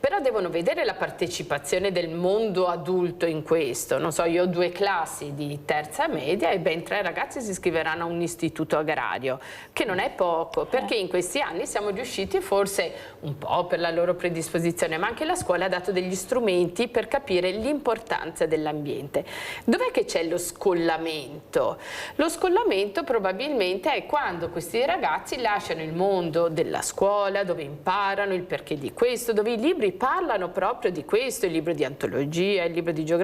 però devono vedere la partecipazione del mondo adulto in questo. Non so, io ho 2 classi di terza media e ben 3 ragazzi si iscriveranno a un istituto agrario, che non è poco, perché in questi anni siamo riusciti, forse un po' per la loro predisposizione, ma anche la scuola ha dato degli strumenti per capire l'importanza dell'ambiente. Dov'è che c'è lo scollamento? Lo scollamento probabilmente è quando questi ragazzi lasciano il mondo della scuola, dove imparano il perché di questo, dove i libri parlano proprio di questo, il libro di antologia, il libro di geografia,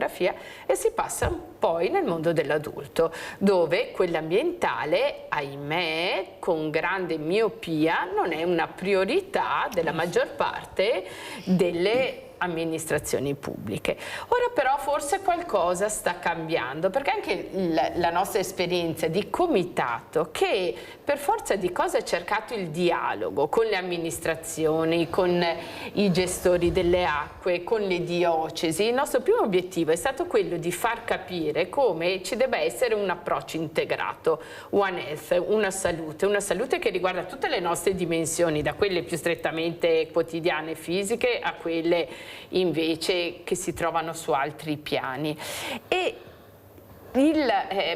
e si passa poi nel mondo dell'adulto, dove quell'ambientale, ahimè, con grande miopia, non è una priorità della maggior parte delle amministrazioni pubbliche. Ora però forse qualcosa sta cambiando, perché anche la nostra esperienza di comitato, che per forza di cose ha cercato il dialogo con le amministrazioni, con i gestori delle acque, con le diocesi, il nostro primo obiettivo è stato quello di far capire come ci debba essere un approccio integrato, One Health, una salute che riguarda tutte le nostre dimensioni, da quelle più strettamente quotidiane e fisiche a quelle invece che si trovano su altri piani. E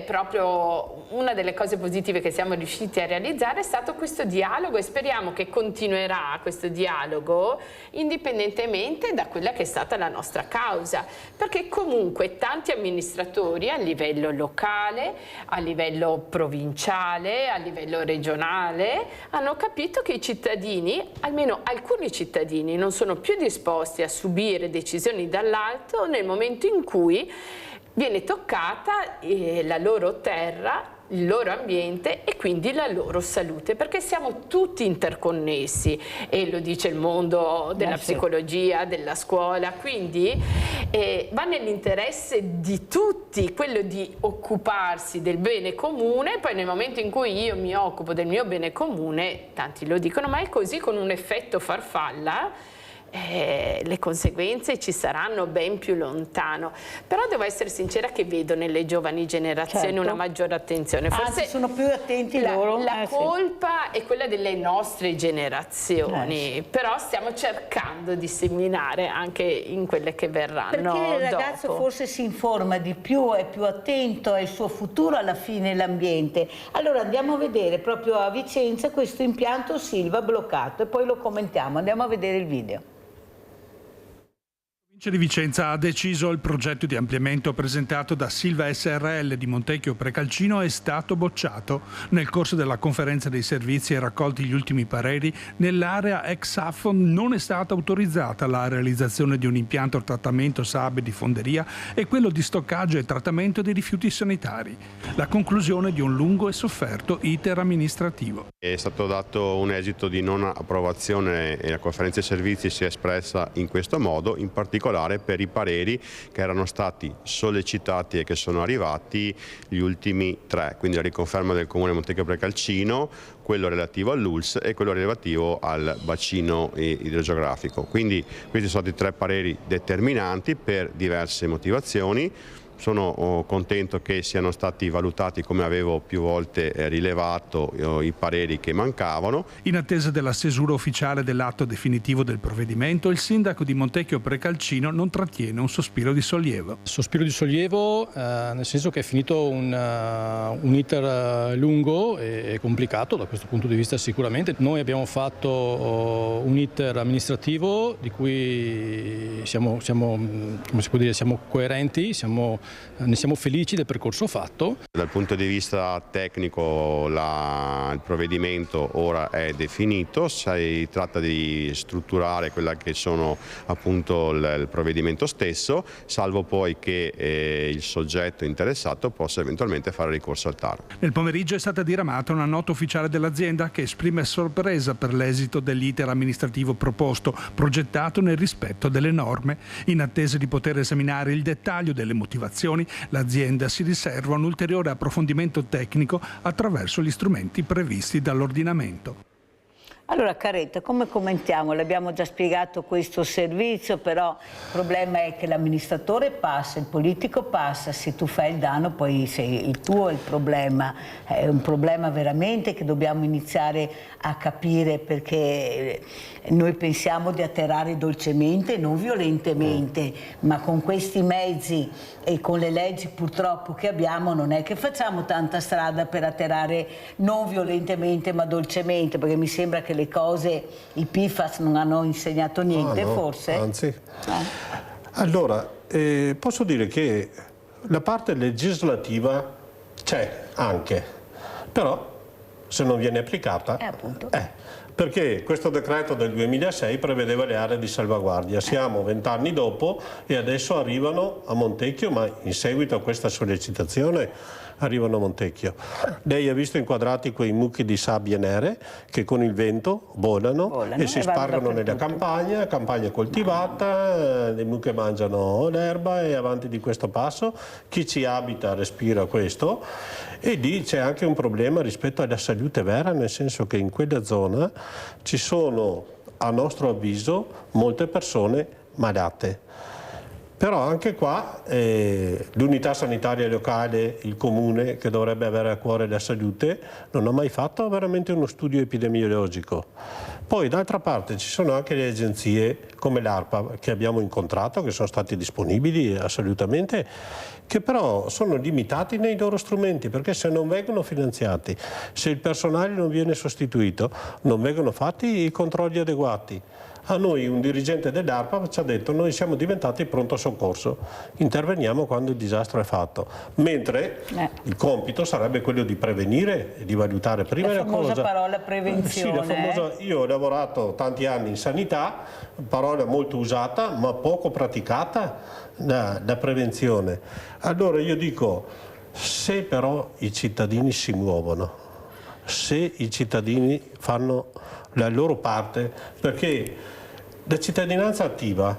proprio una delle cose positive che siamo riusciti a realizzare è stato questo dialogo, e speriamo che continuerà questo dialogo indipendentemente da quella che è stata la nostra causa, perché comunque tanti amministratori a livello locale, a livello provinciale, a livello regionale hanno capito che i cittadini, almeno alcuni cittadini, non sono più disposti a subire decisioni dall'alto nel momento in cui viene toccata la loro terra, il loro ambiente e quindi la loro salute, perché siamo tutti interconnessi, e lo dice il mondo della psicologia, della scuola, quindi va nell'interesse di tutti quello di occuparsi del bene comune. Poi nel momento in cui io mi occupo del mio bene comune, tanti lo dicono, ma è così, con un effetto farfalla, le conseguenze ci saranno ben più lontano. Però devo essere sincera che vedo nelle giovani generazioni una maggiore attenzione. Forse sono più attenti loro. La colpa è quella delle nostre generazioni, però stiamo cercando di seminare anche in quelle che verranno perché il ragazzo dopo. Forse si informa di più, è più attento al suo futuro, alla fine l'ambiente. Allora andiamo a vedere proprio a Vicenza questo impianto Silva bloccato e poi lo commentiamo. Andiamo a vedere il video. La provincia di Vicenza ha deciso il progetto di ampliamento presentato da Silva SRL di Montecchio Precalcino è stato bocciato. Nel corso della conferenza dei servizi e raccolti gli ultimi pareri, nell'area ex Affon non è stata autorizzata la realizzazione di un impianto trattamento sabbie di fonderia e quello di stoccaggio e trattamento dei rifiuti sanitari. La conclusione di un lungo e sofferto iter amministrativo. È stato dato un esito di non approvazione e la conferenza dei servizi si è espressa in questo modo, in particolare per i pareri che erano stati sollecitati e che sono arrivati gli ultimi 3, quindi la riconferma del Comune Montecchio Precalcino, quello relativo all'ULS e quello relativo al bacino idrogeografico. Quindi questi sono stati 3 pareri determinanti per diverse motivazioni. Sono contento che siano stati valutati, come avevo più volte rilevato, i pareri che mancavano. In attesa della stesura ufficiale dell'atto definitivo del provvedimento, il sindaco di Montecchio Precalcino non trattiene un sospiro di sollievo. Sospiro di sollievo nel senso che è finito un iter lungo e complicato da questo punto di vista sicuramente. Noi abbiamo fatto un iter amministrativo di cui siamo come si può dire, siamo coerenti, siamo ne siamo felici del percorso fatto. Dal punto di vista tecnico il provvedimento ora è definito, si tratta di strutturare quella che sono appunto il provvedimento stesso, salvo poi che il soggetto interessato possa eventualmente fare ricorso al TAR. Nel pomeriggio è stata diramata una nota ufficiale dell'azienda che esprime sorpresa per l'esito dell'iter amministrativo proposto, progettato nel rispetto delle norme. In attesa di poter esaminare il dettaglio delle motivazioni, l'azienda si riserva un ulteriore approfondimento tecnico attraverso gli strumenti previsti dall'ordinamento. Allora Caretta, come commentiamo? L'abbiamo già spiegato questo servizio, però il problema è che l'amministratore passa, il politico passa, se tu fai il danno poi sei il tuo il problema. È un problema veramente che dobbiamo iniziare a capire, perché noi pensiamo di atterrare dolcemente, non violentemente, ma con questi mezzi e con le leggi purtroppo che abbiamo non è che facciamo tanta strada per atterrare non violentemente ma dolcemente, perché mi sembra che le cose, i PFAS non hanno insegnato niente, no, forse? Anzi. Allora, posso dire che la parte legislativa c'è anche, però se non viene applicata, perché questo decreto del 2006 prevedeva le aree di salvaguardia, siamo 20 anni dopo e adesso arrivano a Montecchio, ma in seguito a questa sollecitazione arrivano a Montecchio. Lei ha visto inquadrati quei mucchi di sabbie nere che con il vento volano e si spargono nella campagna coltivata, le mucche mangiano l'erba e avanti di questo passo chi ci abita respira questo, e lì c'è anche un problema rispetto alla salute vera, nel senso che in quella zona ci sono, a nostro avviso, molte persone malate. Però anche qua l'unità sanitaria locale, il comune che dovrebbe avere a cuore la salute, non ha mai fatto veramente uno studio epidemiologico. Poi d'altra parte ci sono anche le agenzie come l'ARPA che abbiamo incontrato, che sono stati disponibili assolutamente, che però sono limitati nei loro strumenti, perché se non vengono finanziati, se il personale non viene sostituito, non vengono fatti i controlli adeguati. A noi un dirigente dell'ARPA ci ha detto: noi siamo diventati pronto soccorso, interveniamo quando il disastro è fatto, mentre il compito sarebbe quello di prevenire e di valutare prima la cosa. La famosa parola prevenzione. Sì, la famosa, io ho lavorato tanti anni in sanità, parola molto usata ma poco praticata, la prevenzione. Allora io dico, se però i cittadini si muovono, se i cittadini fanno la loro parte, perché la cittadinanza attiva,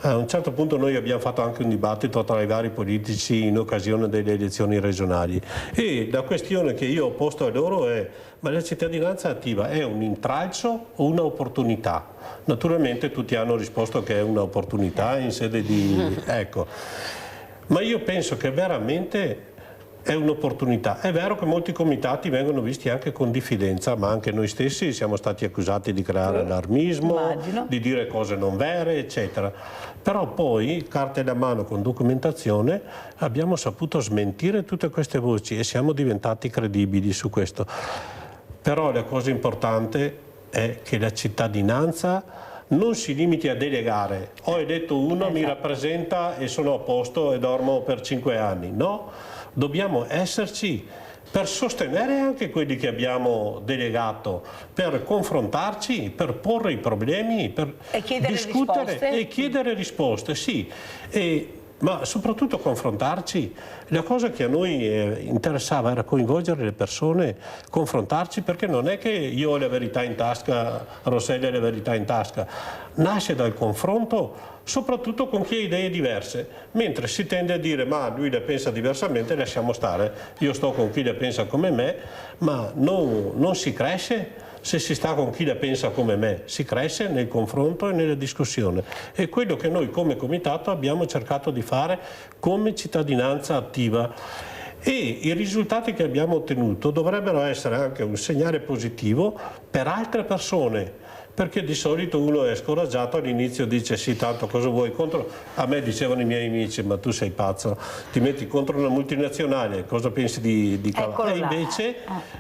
a un certo punto noi abbiamo fatto anche un dibattito tra i vari politici in occasione delle elezioni regionali, e la questione che io ho posto a loro è: ma la cittadinanza attiva è un intralcio o un'opportunità? Naturalmente tutti hanno risposto che è un'opportunità in sede di... ecco, ma io penso che veramente è un'opportunità. È vero che molti comitati vengono visti anche con diffidenza, ma anche noi stessi siamo stati accusati di creare allarmismo, di dire cose non vere, eccetera. Però poi, carta in mano con documentazione, abbiamo saputo smentire tutte queste voci e siamo diventati credibili su questo. Però la cosa importante è che la cittadinanza non si limiti a delegare. Ho eletto uno, mi rappresenta e sono a posto e dormo per 5 anni. No. Dobbiamo esserci per sostenere anche quelli che abbiamo delegato, per confrontarci, per porre i problemi, per discutere e chiedere risposte, sì. Ma soprattutto confrontarci. La cosa che a noi interessava era coinvolgere le persone, confrontarci, perché non è che io ho la verità in tasca, Rossella ha la verità in tasca, nasce dal confronto soprattutto con chi ha idee diverse, mentre si tende a dire: ma lui la pensa diversamente, lasciamo stare, io sto con chi la pensa come me, ma non si cresce. Se si sta con chi la pensa come me, si cresce nel confronto e nella discussione. È quello che noi come comitato abbiamo cercato di fare come cittadinanza attiva. E i risultati che abbiamo ottenuto dovrebbero essere anche un segnale positivo per altre persone perché di solito uno è scoraggiato, all'inizio dice sì, tanto cosa vuoi contro, a me dicevano i miei amici, ma tu sei pazzo, ti metti contro una multinazionale, cosa pensi di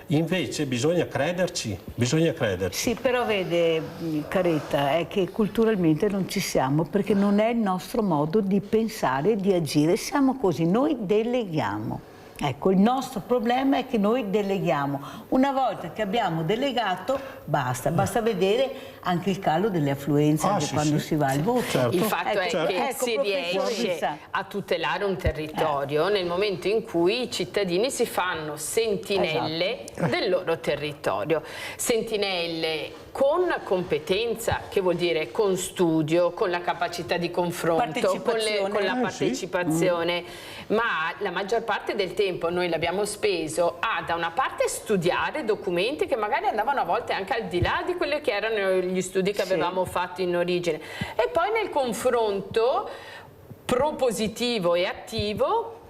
invece bisogna crederci, bisogna crederci. Sì, però vede Caretta, è che culturalmente non ci siamo, perché non è il nostro modo di pensare, di agire, siamo così, noi deleghiamo. Ecco, il nostro problema è che noi deleghiamo. Una volta che abbiamo delegato, basta vedere anche il calo delle affluenze quando si va al voto. Certo. Il fatto è che si riesce a tutelare un territorio nel momento in cui i cittadini si fanno sentinelle del loro territorio. Sentinelle con competenza, che vuol dire con studio, con la capacità di confronto, con la partecipazione, ma la maggior parte del tempo noi l'abbiamo speso a, da una parte, studiare documenti che magari andavano a volte anche al di là di quelli che erano gli studi che avevamo fatto in origine, e poi nel confronto propositivo e attivo,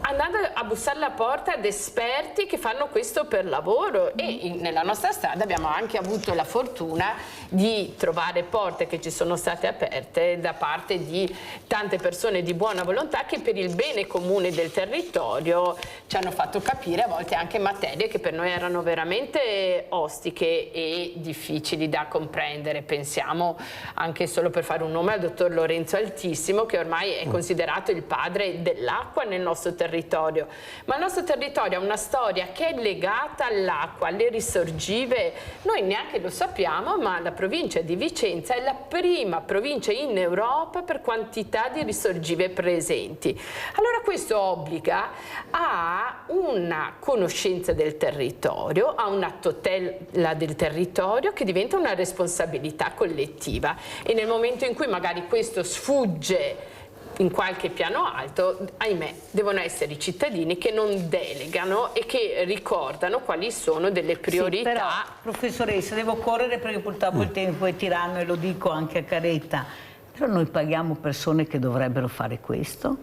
andando a bussare alla porta ad esperti che fanno questo per lavoro, e nella nostra strada abbiamo anche avuto la fortuna di trovare porte che ci sono state aperte da parte di tante persone di buona volontà che per il bene comune del territorio ci hanno fatto capire a volte anche materie che per noi erano veramente ostiche e difficili da comprendere. Pensiamo, anche solo per fare un nome, al dottor Lorenzo Altissimo, che ormai è considerato il padre dell'acqua nel nostro territorio, ma il nostro territorio ha una storia che è legata all'acqua, alle risorgive. Noi neanche lo sappiamo, ma la provincia di Vicenza è la prima provincia in Europa per quantità di risorgive presenti. Allora questo obbliga a una conoscenza del territorio, a una tutela del territorio che diventa una responsabilità collettiva, e nel momento in cui magari questo sfugge in qualche piano alto, ahimè, devono essere i cittadini che non delegano e che ricordano quali sono delle priorità. Sì, però, professoressa, devo correre perché purtroppo il tempo è tiranno, e lo dico anche a Caretta, però noi paghiamo persone che dovrebbero fare questo,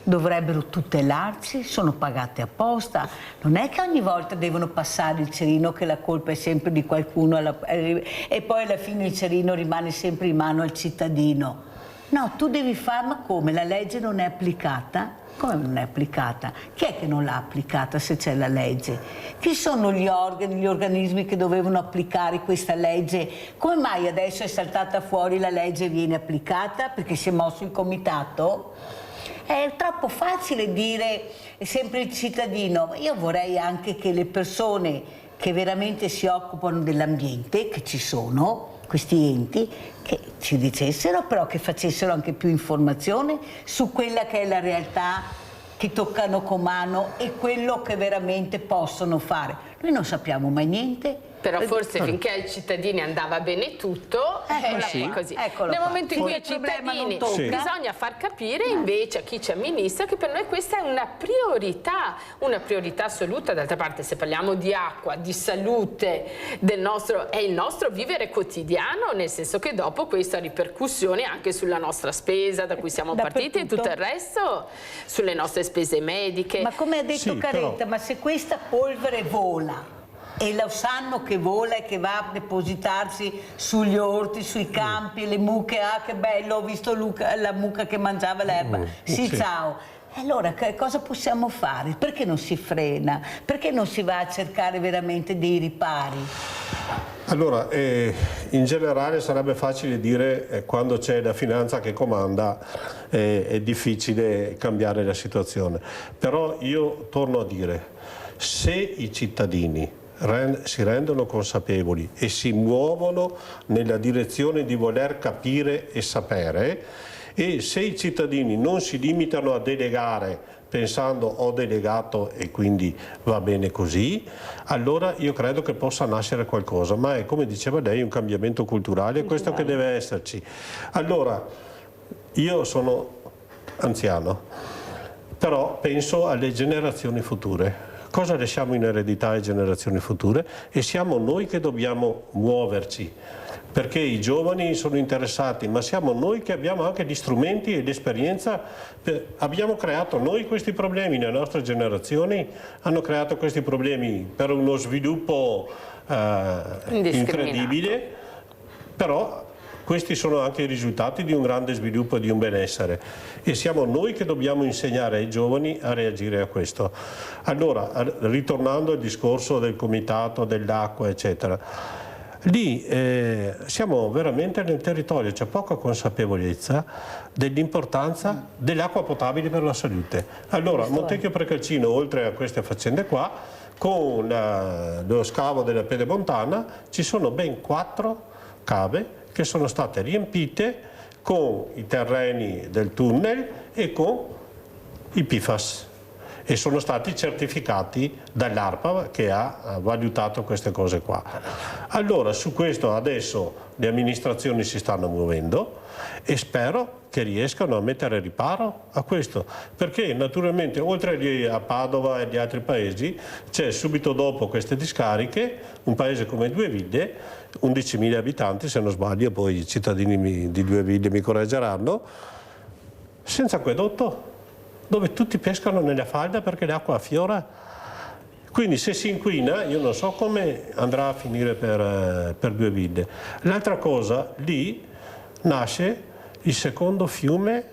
dovrebbero tutelarci, sono pagate apposta, non è che ogni volta devono passare il cerino, che la colpa è sempre di qualcuno e poi alla fine il cerino rimane sempre in mano al cittadino. No, tu devi fare, ma come? La legge non è applicata? Come non è applicata? Chi è che non l'ha applicata se c'è la legge? Chi sono gli organi, gli organismi che dovevano applicare questa legge? Come mai adesso è saltata fuori la legge e viene applicata? Perché si è mosso il comitato? È troppo facile dire sempre il cittadino. Io vorrei anche che le persone che veramente si occupano dell'ambiente, che ci sono, questi enti, che ci dicessero, però che facessero anche più informazione su quella che è la realtà che toccano con mano e quello che veramente possono fare. Noi non sappiamo mai niente. Però forse finché ai cittadini andava bene tutto, è così. Nel momento in cui ai cittadini bisogna far capire invece a chi ci amministra che per noi questa è una priorità assoluta. D'altra parte, se parliamo di acqua, di salute, è il nostro vivere quotidiano, nel senso che dopo questo ha ripercussioni anche sulla nostra spesa da cui siamo partiti e tutto il resto, sulle nostre spese mediche. Ma come ha detto Caretta, ma se questa polvere vola, e lo sanno che vola e che va a depositarsi sugli orti, sui campi, le mucche, che bello, ho visto la mucca che mangiava l'erba, ciao. E allora cosa possiamo fare? Perché non si frena? Perché non si va a cercare veramente dei ripari? Allora, in generale sarebbe facile dire quando c'è la finanza che comanda è difficile cambiare la situazione, però io torno a dire, se i cittadini si rendono consapevoli e si muovono nella direzione di voler capire e sapere, e se i cittadini non si limitano a delegare pensando ho delegato e quindi va bene così, allora io credo che possa nascere qualcosa, ma è, come diceva lei, un cambiamento culturale, questo che deve esserci. Allora, io sono anziano, però penso alle generazioni future. Cosa lasciamo in eredità alle generazioni future? E siamo noi che dobbiamo muoverci, perché i giovani sono interessati, ma siamo noi che abbiamo anche gli strumenti e l'esperienza. Abbiamo creato noi questi problemi, le nostre generazioni hanno creato questi problemi per uno sviluppo incredibile. Però questi sono anche i risultati di un grande sviluppo e di un benessere e siamo noi che dobbiamo insegnare ai giovani a reagire a questo. Allora, ritornando al discorso del comitato, dell'acqua, eccetera, lì siamo veramente nel territorio, c'è poca consapevolezza dell'importanza dell'acqua potabile per la salute. Allora, Montecchio Precalcino, oltre a queste faccende qua, con lo scavo della Pedemontana ci sono ben 4 cave che sono state riempite con i terreni del tunnel e con i PFAS e sono stati certificati dall'ARPA che ha valutato queste cose qua. Allora su questo adesso le amministrazioni si stanno muovendo e spero che riescano a mettere riparo a questo, perché naturalmente oltre a Padova e agli altri paesi c'è subito dopo queste discariche un paese come Due Ville, 11.000 abitanti se non sbaglio, poi i cittadini di Due Ville mi correggeranno, senza acquedotto, dove tutti pescano nella falda perché l'acqua affiora. Quindi se si inquina io non so come andrà a finire per Due Ville. L'altra cosa, lì nasce il secondo fiume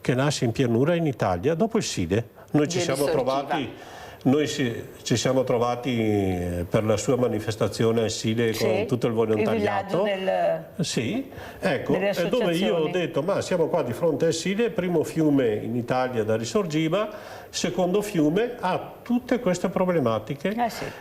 che nasce in pianura in Italia dopo il Sile. Noi ci siamo trovati per la sua manifestazione al Sile con tutto il volontariato. Sì, ecco, è dove io ho detto ma siamo qua di fronte al Sile, primo fiume in Italia da risorgiva, secondo fiume ha tutte queste problematiche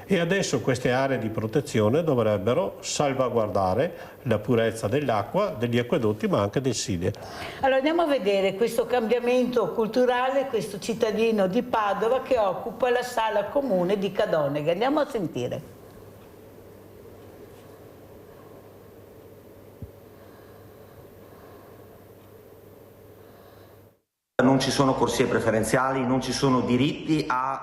e adesso queste aree di protezione dovrebbero salvaguardare la purezza dell'acqua, degli acquedotti ma anche del Sile. Allora andiamo a vedere questo cambiamento culturale, questo cittadino di Padova che occupa la sala comune di Cadonega. Andiamo a sentire. Non ci sono corsie preferenziali, non ci sono diritti a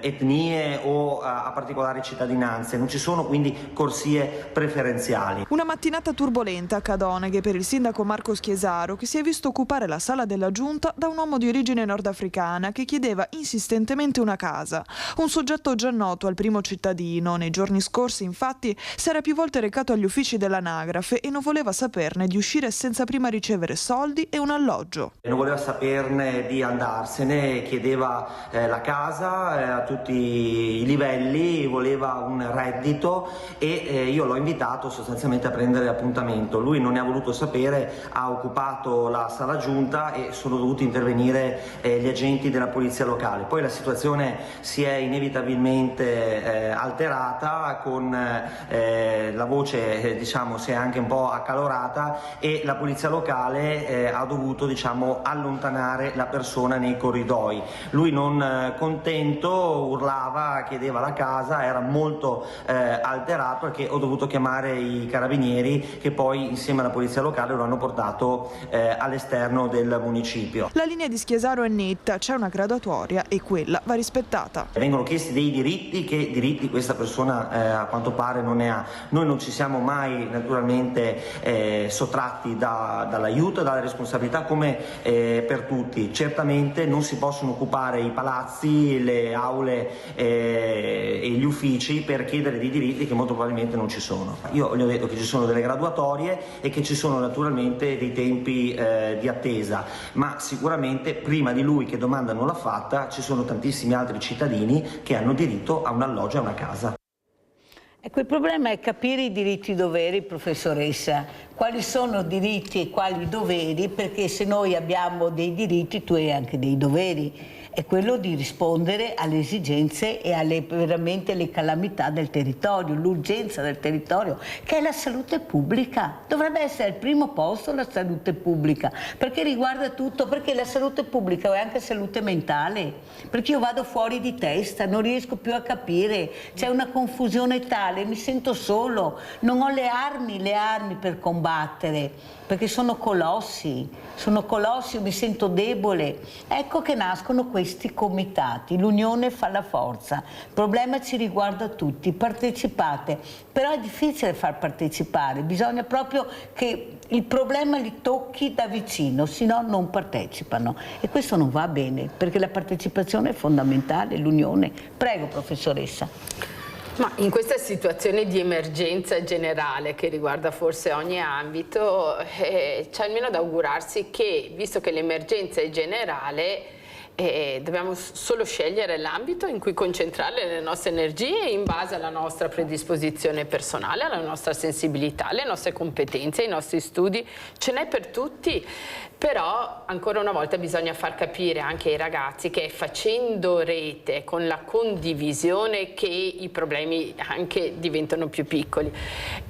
etnie o a particolari cittadinanze, non ci sono quindi corsie preferenziali. Una mattinata turbolenta a Cadoneghe per il sindaco Marco Schiesaro, che si è visto occupare la sala della giunta da un uomo di origine nordafricana che chiedeva insistentemente una casa. Un soggetto già noto al primo cittadino. Nei giorni scorsi infatti si era più volte recato agli uffici dell'anagrafe e non voleva saperne di uscire senza prima ricevere soldi e un alloggio. Non voleva saperne di andarsene, chiedeva la casa a tutti i livelli, voleva un reddito e io l'ho invitato sostanzialmente a prendere appuntamento. Lui non ne ha voluto sapere, ha occupato la sala giunta e sono dovuti intervenire gli agenti della polizia locale. Poi la situazione si è inevitabilmente alterata, con la voce si è anche un po' accalorata e la polizia locale ha dovuto allontanare la persona nei corridoi. Lui non contento urlava, chiedeva la casa, era molto alterato perché ho dovuto chiamare i carabinieri che poi insieme alla polizia locale lo hanno portato all'esterno del municipio. La linea di Schiesaro è netta, c'è una graduatoria e quella va rispettata. Vengono chiesti dei diritti, che diritti questa persona a quanto pare non ne ha. Noi non ci siamo mai naturalmente sottratti dall'aiuto e dalla responsabilità come per tutti. Certamente non si possono occupare i palazzi, le aule e gli uffici per chiedere dei diritti che molto probabilmente non ci sono. Io gli ho detto che ci sono delle graduatorie e che ci sono naturalmente dei tempi di attesa, ma sicuramente prima di lui che domanda non l'ha fatta ci sono tantissimi altri cittadini che hanno diritto a un alloggio e a una casa. Ecco, il problema è capire i diritti e i doveri, professoressa. Quali sono diritti e quali doveri, perché se noi abbiamo dei diritti tu hai anche dei doveri. È quello di rispondere alle esigenze e veramente alle calamità del territorio, l'urgenza del territorio, che è la salute pubblica. Dovrebbe essere al primo posto la salute pubblica, perché riguarda tutto, perché la salute pubblica è anche salute mentale, perché io vado fuori di testa, non riesco più a capire, c'è una confusione tale, mi sento solo, non ho le armi per combattere, perché sono colossi, mi sento debole. Ecco che nascono questi comitati, l'unione fa la forza, il problema ci riguarda tutti, partecipate, però è difficile far partecipare, bisogna proprio che il problema li tocchi da vicino, se no non partecipano e questo non va bene, perché la partecipazione è fondamentale, l'unione. Prego, professoressa. Ma in questa situazione di emergenza generale che riguarda forse ogni ambito, c'è almeno da augurarsi che, visto che l'emergenza è generale, dobbiamo solo scegliere l'ambito in cui concentrare le nostre energie in base alla nostra predisposizione personale, alla nostra sensibilità, alle nostre competenze, ai nostri studi. Ce n'è per tutti, però ancora una volta bisogna far capire anche ai ragazzi che è facendo rete, con la condivisione, che i problemi anche diventano più piccoli.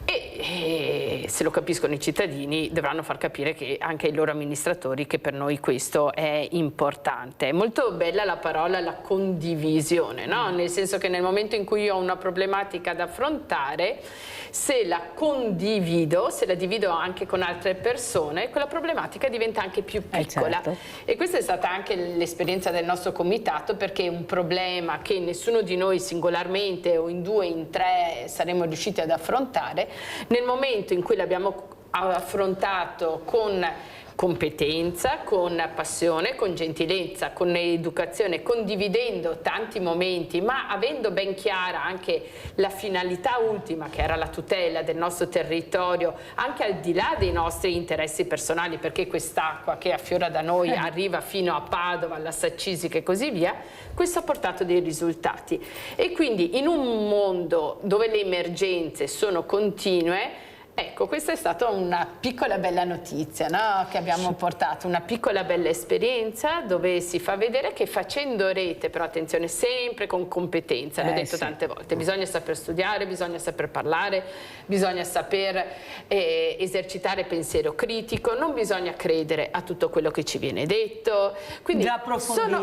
E se lo capiscono i cittadini, dovranno far capire che anche ai loro amministratori che per noi questo è importante. È molto bella la parola la condivisione, no? Nel senso che nel momento in cui io ho una problematica da affrontare, se la condivido, se la divido anche con altre persone, quella problematica diventa anche più piccola. Certo. E questa è stata anche l'esperienza del nostro comitato, perché un problema che nessuno di noi singolarmente o in 2, in 3 saremmo riusciti ad affrontare, nel momento in cui l'abbiamo affrontato con competenza, con passione, con gentilezza, con educazione, condividendo tanti momenti, ma avendo ben chiara anche la finalità ultima, che era la tutela del nostro territorio, anche al di là dei nostri interessi personali, perché quest'acqua che affiora da noi arriva fino a Padova, alla Saccisica e così via, questo ha portato dei risultati. E quindi in un mondo dove le emergenze sono continue, ecco, questa è stata una piccola bella notizia, no? Che abbiamo portato, una piccola bella esperienza dove si fa vedere che facendo rete, però attenzione, sempre con competenza, l'ho detto tante volte, bisogna saper studiare, bisogna saper parlare, bisogna saper esercitare pensiero critico, non bisogna credere a tutto quello che ci viene detto, quindi sono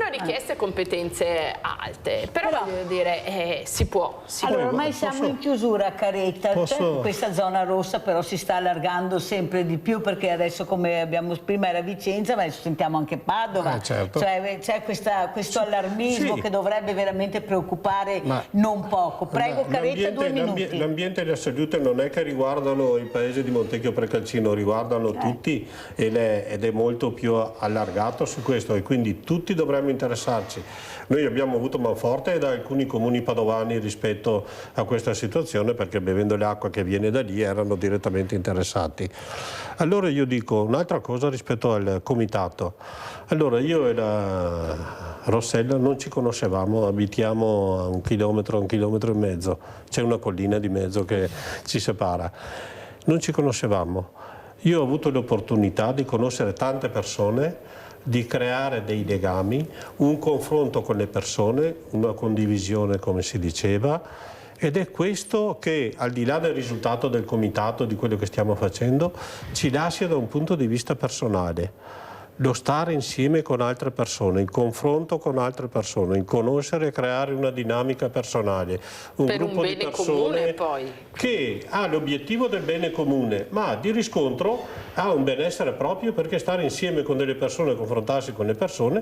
richieste competenze alte, però voglio dire, si può. Allora, ormai siamo in chiusura, Caretta, questa zona rossa però si sta allargando sempre di più, perché adesso, come abbiamo prima era Vicenza, ma adesso sentiamo anche Padova, certo. Cioè c'è questo allarmismo che dovrebbe veramente preoccupare non poco. Prego, Caretta, 2 minuti. L'ambiente e la salute non è che riguardano il paese di Montecchio Precalcino, riguardano tutti ed è molto più allargato su questo, e quindi tutti dovremmo interessarci. Noi abbiamo avuto manforte da alcuni comuni padovani rispetto a questa situazione, perché bevendo l'acqua che viene da lì erano direttamente interessati. Allora io dico un'altra cosa rispetto al comitato. Allora io e la Rossella non ci conoscevamo, abitiamo a 1 chilometro, 1,5 chilometri, c'è una collina di mezzo che ci separa. Non ci conoscevamo. Io ho avuto l'opportunità di conoscere tante persone, di creare dei legami, un confronto con le persone, una condivisione, come si diceva, ed è questo che, al di là del risultato del comitato, di quello che stiamo facendo, ci lascia da un punto di vista personale. Lo stare insieme con altre persone, il confronto con altre persone, il conoscere e creare una dinamica personale, un gruppo di persone che ha l'obiettivo del bene comune, ma di riscontro ha un benessere proprio, perché stare insieme con delle persone, confrontarsi con le persone,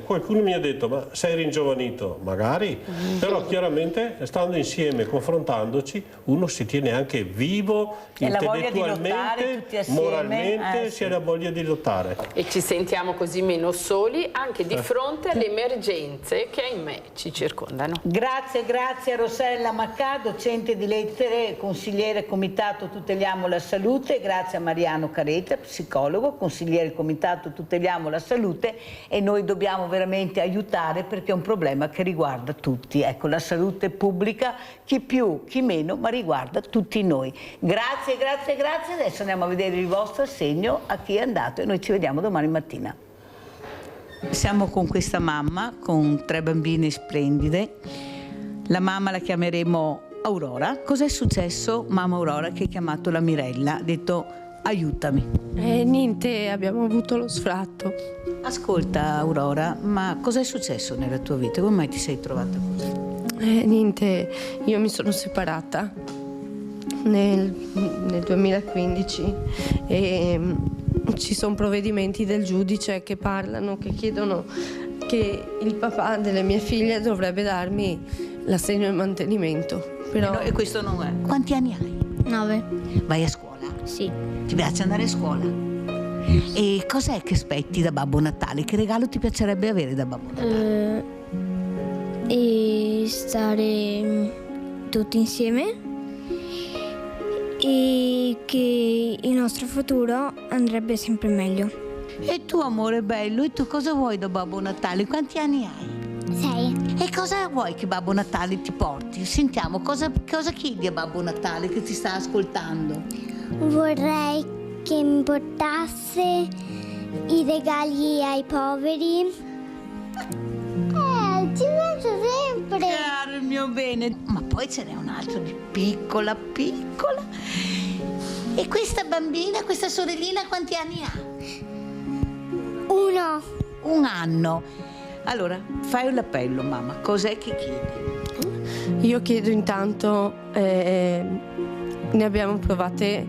qualcuno mi ha detto: ma sei ringiovanito? Magari, però chiaramente stando insieme, confrontandoci, uno si tiene anche vivo intellettualmente, moralmente, si ha la voglia di lottare. E ci sentiamo così meno soli anche di fronte alle emergenze che ahimè ci circondano. Grazie a Rossella Maccà, docente di lettere, consigliere comitato Tuteliamo la Salute, grazie a Mariano Caretta, psicologo, consigliere comitato Tuteliamo la Salute, e noi dobbiamo veramente aiutare, perché è un problema che riguarda tutti. Ecco, la salute pubblica, chi più, chi meno, ma riguarda tutti noi. Grazie, adesso andiamo a vedere il vostro assegno a chi è andato e noi ci vediamo domani mattina. Siamo con questa mamma con 3 bambine splendide. La mamma la chiameremo Aurora. Cos'è successo, mamma Aurora, che hai chiamato la Mirella? Ha detto: aiutami. Niente, abbiamo avuto lo sfratto. Ascolta Aurora, ma cos'è successo nella tua vita? Come mai ti sei trovata così? Niente, io mi sono separata nel 2015 e ci sono provvedimenti del giudice che parlano, che chiedono che il papà delle mie figlie dovrebbe darmi l'assegno di mantenimento. Però... E questo non è. Quanti anni hai? 9. Vai a scuola? Sì. Ti piace andare a scuola? E cos'è che aspetti da Babbo Natale? Che regalo ti piacerebbe avere da Babbo Natale? di stare tutti insieme e che il nostro futuro andrebbe sempre meglio. E tu, amore bello, e tu cosa vuoi da Babbo Natale? Quanti anni hai? 6. E cosa vuoi che Babbo Natale ti porti? Sentiamo, cosa chiedi a Babbo Natale che ti sta ascoltando? Vorrei che mi portasse i regali ai poveri. Ci penso sempre. Caro il mio bene. Ma poi ce n'è un altro di piccola, piccola. E questa bambina, questa sorellina, quanti anni ha? 1. 1 anno. Allora, fai l'appello, mamma. Cos'è che chiedi? Io chiedo intanto, ne abbiamo provate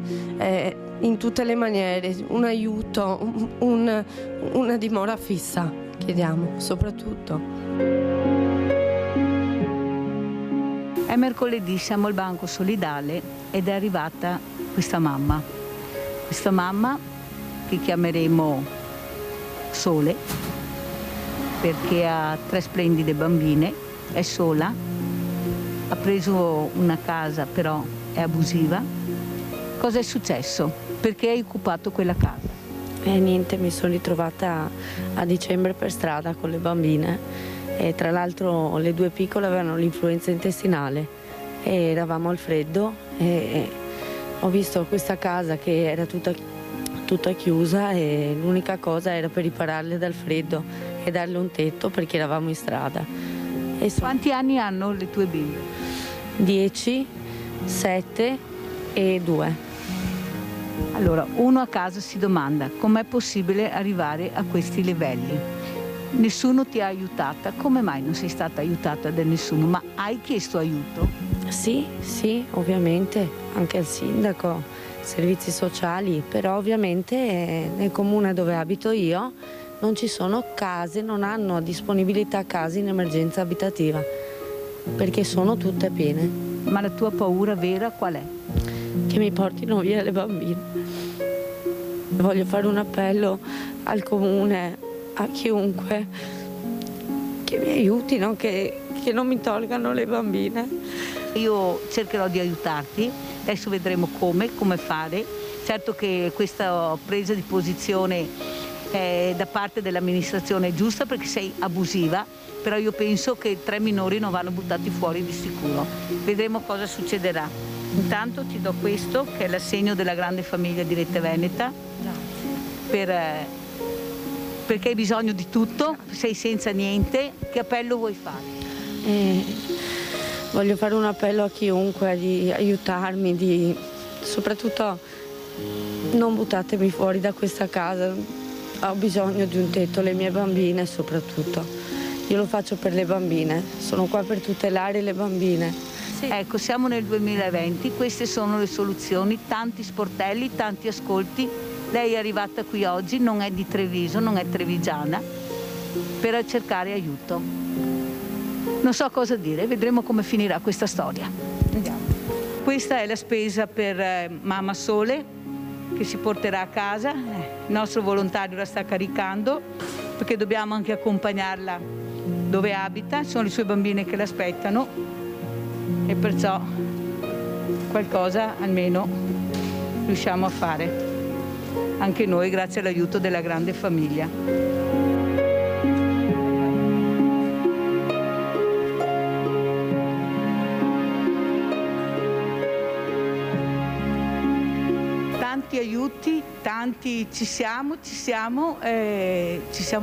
in tutte le maniere, un aiuto, una dimora fissa, chiediamo, soprattutto. È mercoledì, siamo al Banco Solidale ed è arrivata questa mamma che chiameremo Sole, perché ha 3 splendide bambine, è sola, ha preso una casa però è abusiva. Cosa è successo? Perché hai occupato quella casa? Niente, mi sono ritrovata a dicembre per strada con le bambine e tra l'altro le 2 piccole avevano l'influenza intestinale e eravamo al freddo e ho visto questa casa che era tutta chiusa e l'unica cosa era per ripararle dal freddo e darle un tetto perché eravamo in strada. Quanti anni hanno le tue bimbe? 10, 7 e 2. Allora, uno a casa si domanda com'è possibile arrivare a questi livelli. Nessuno ti ha aiutata, come mai non sei stata aiutata da nessuno? Ma hai chiesto aiuto? Sì, ovviamente, anche al sindaco, servizi sociali, però ovviamente nel comune dove abito io non ci sono case, non hanno disponibilità case in emergenza abitativa, perché sono tutte piene. Ma la tua paura vera qual è? Che mi portino via le bambine. Voglio fare un appello al comune, a chiunque, che mi aiutino, che non mi tolgano le bambine. Io cercherò di aiutarti, adesso vedremo come fare. Certo che questa presa di posizione da parte dell'amministrazione è giusta perché sei abusiva, però io penso che 3 minori non vanno buttati fuori di sicuro. Vedremo cosa succederà. Intanto ti do questo, che è l'assegno della grande famiglia di Rete Veneta, perché hai bisogno di tutto, sei senza niente. Che appello vuoi fare? Voglio fare un appello a chiunque di aiutarmi, soprattutto non buttatemi fuori da questa casa, ho bisogno di un tetto, le mie bambine soprattutto. Io lo faccio per le bambine, sono qua per tutelare le bambine. Sì. Ecco, siamo nel 2020, queste sono le soluzioni, tanti sportelli, tanti ascolti. Lei è arrivata qui oggi, non è di Treviso, non è trevigiana, per cercare aiuto. Non so cosa dire, vedremo come finirà questa storia. Andiamo. Questa è la spesa per mamma Sole, che si porterà a casa. Il nostro volontario la sta caricando, perché dobbiamo anche accompagnarla dove abita, sono le sue bambine che l'aspettano e perciò qualcosa almeno riusciamo a fare anche noi grazie all'aiuto della grande famiglia. Tanti aiuti, tanti ci siamo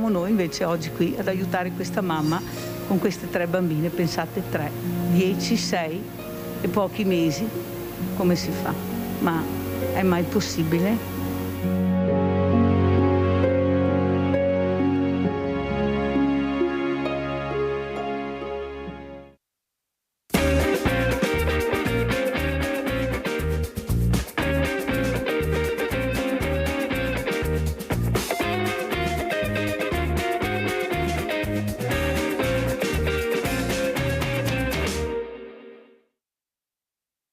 noi invece oggi qui ad aiutare questa mamma con queste 3 bambine, pensate 3, 10, 6 e pochi mesi, come si fa? Ma è mai possibile?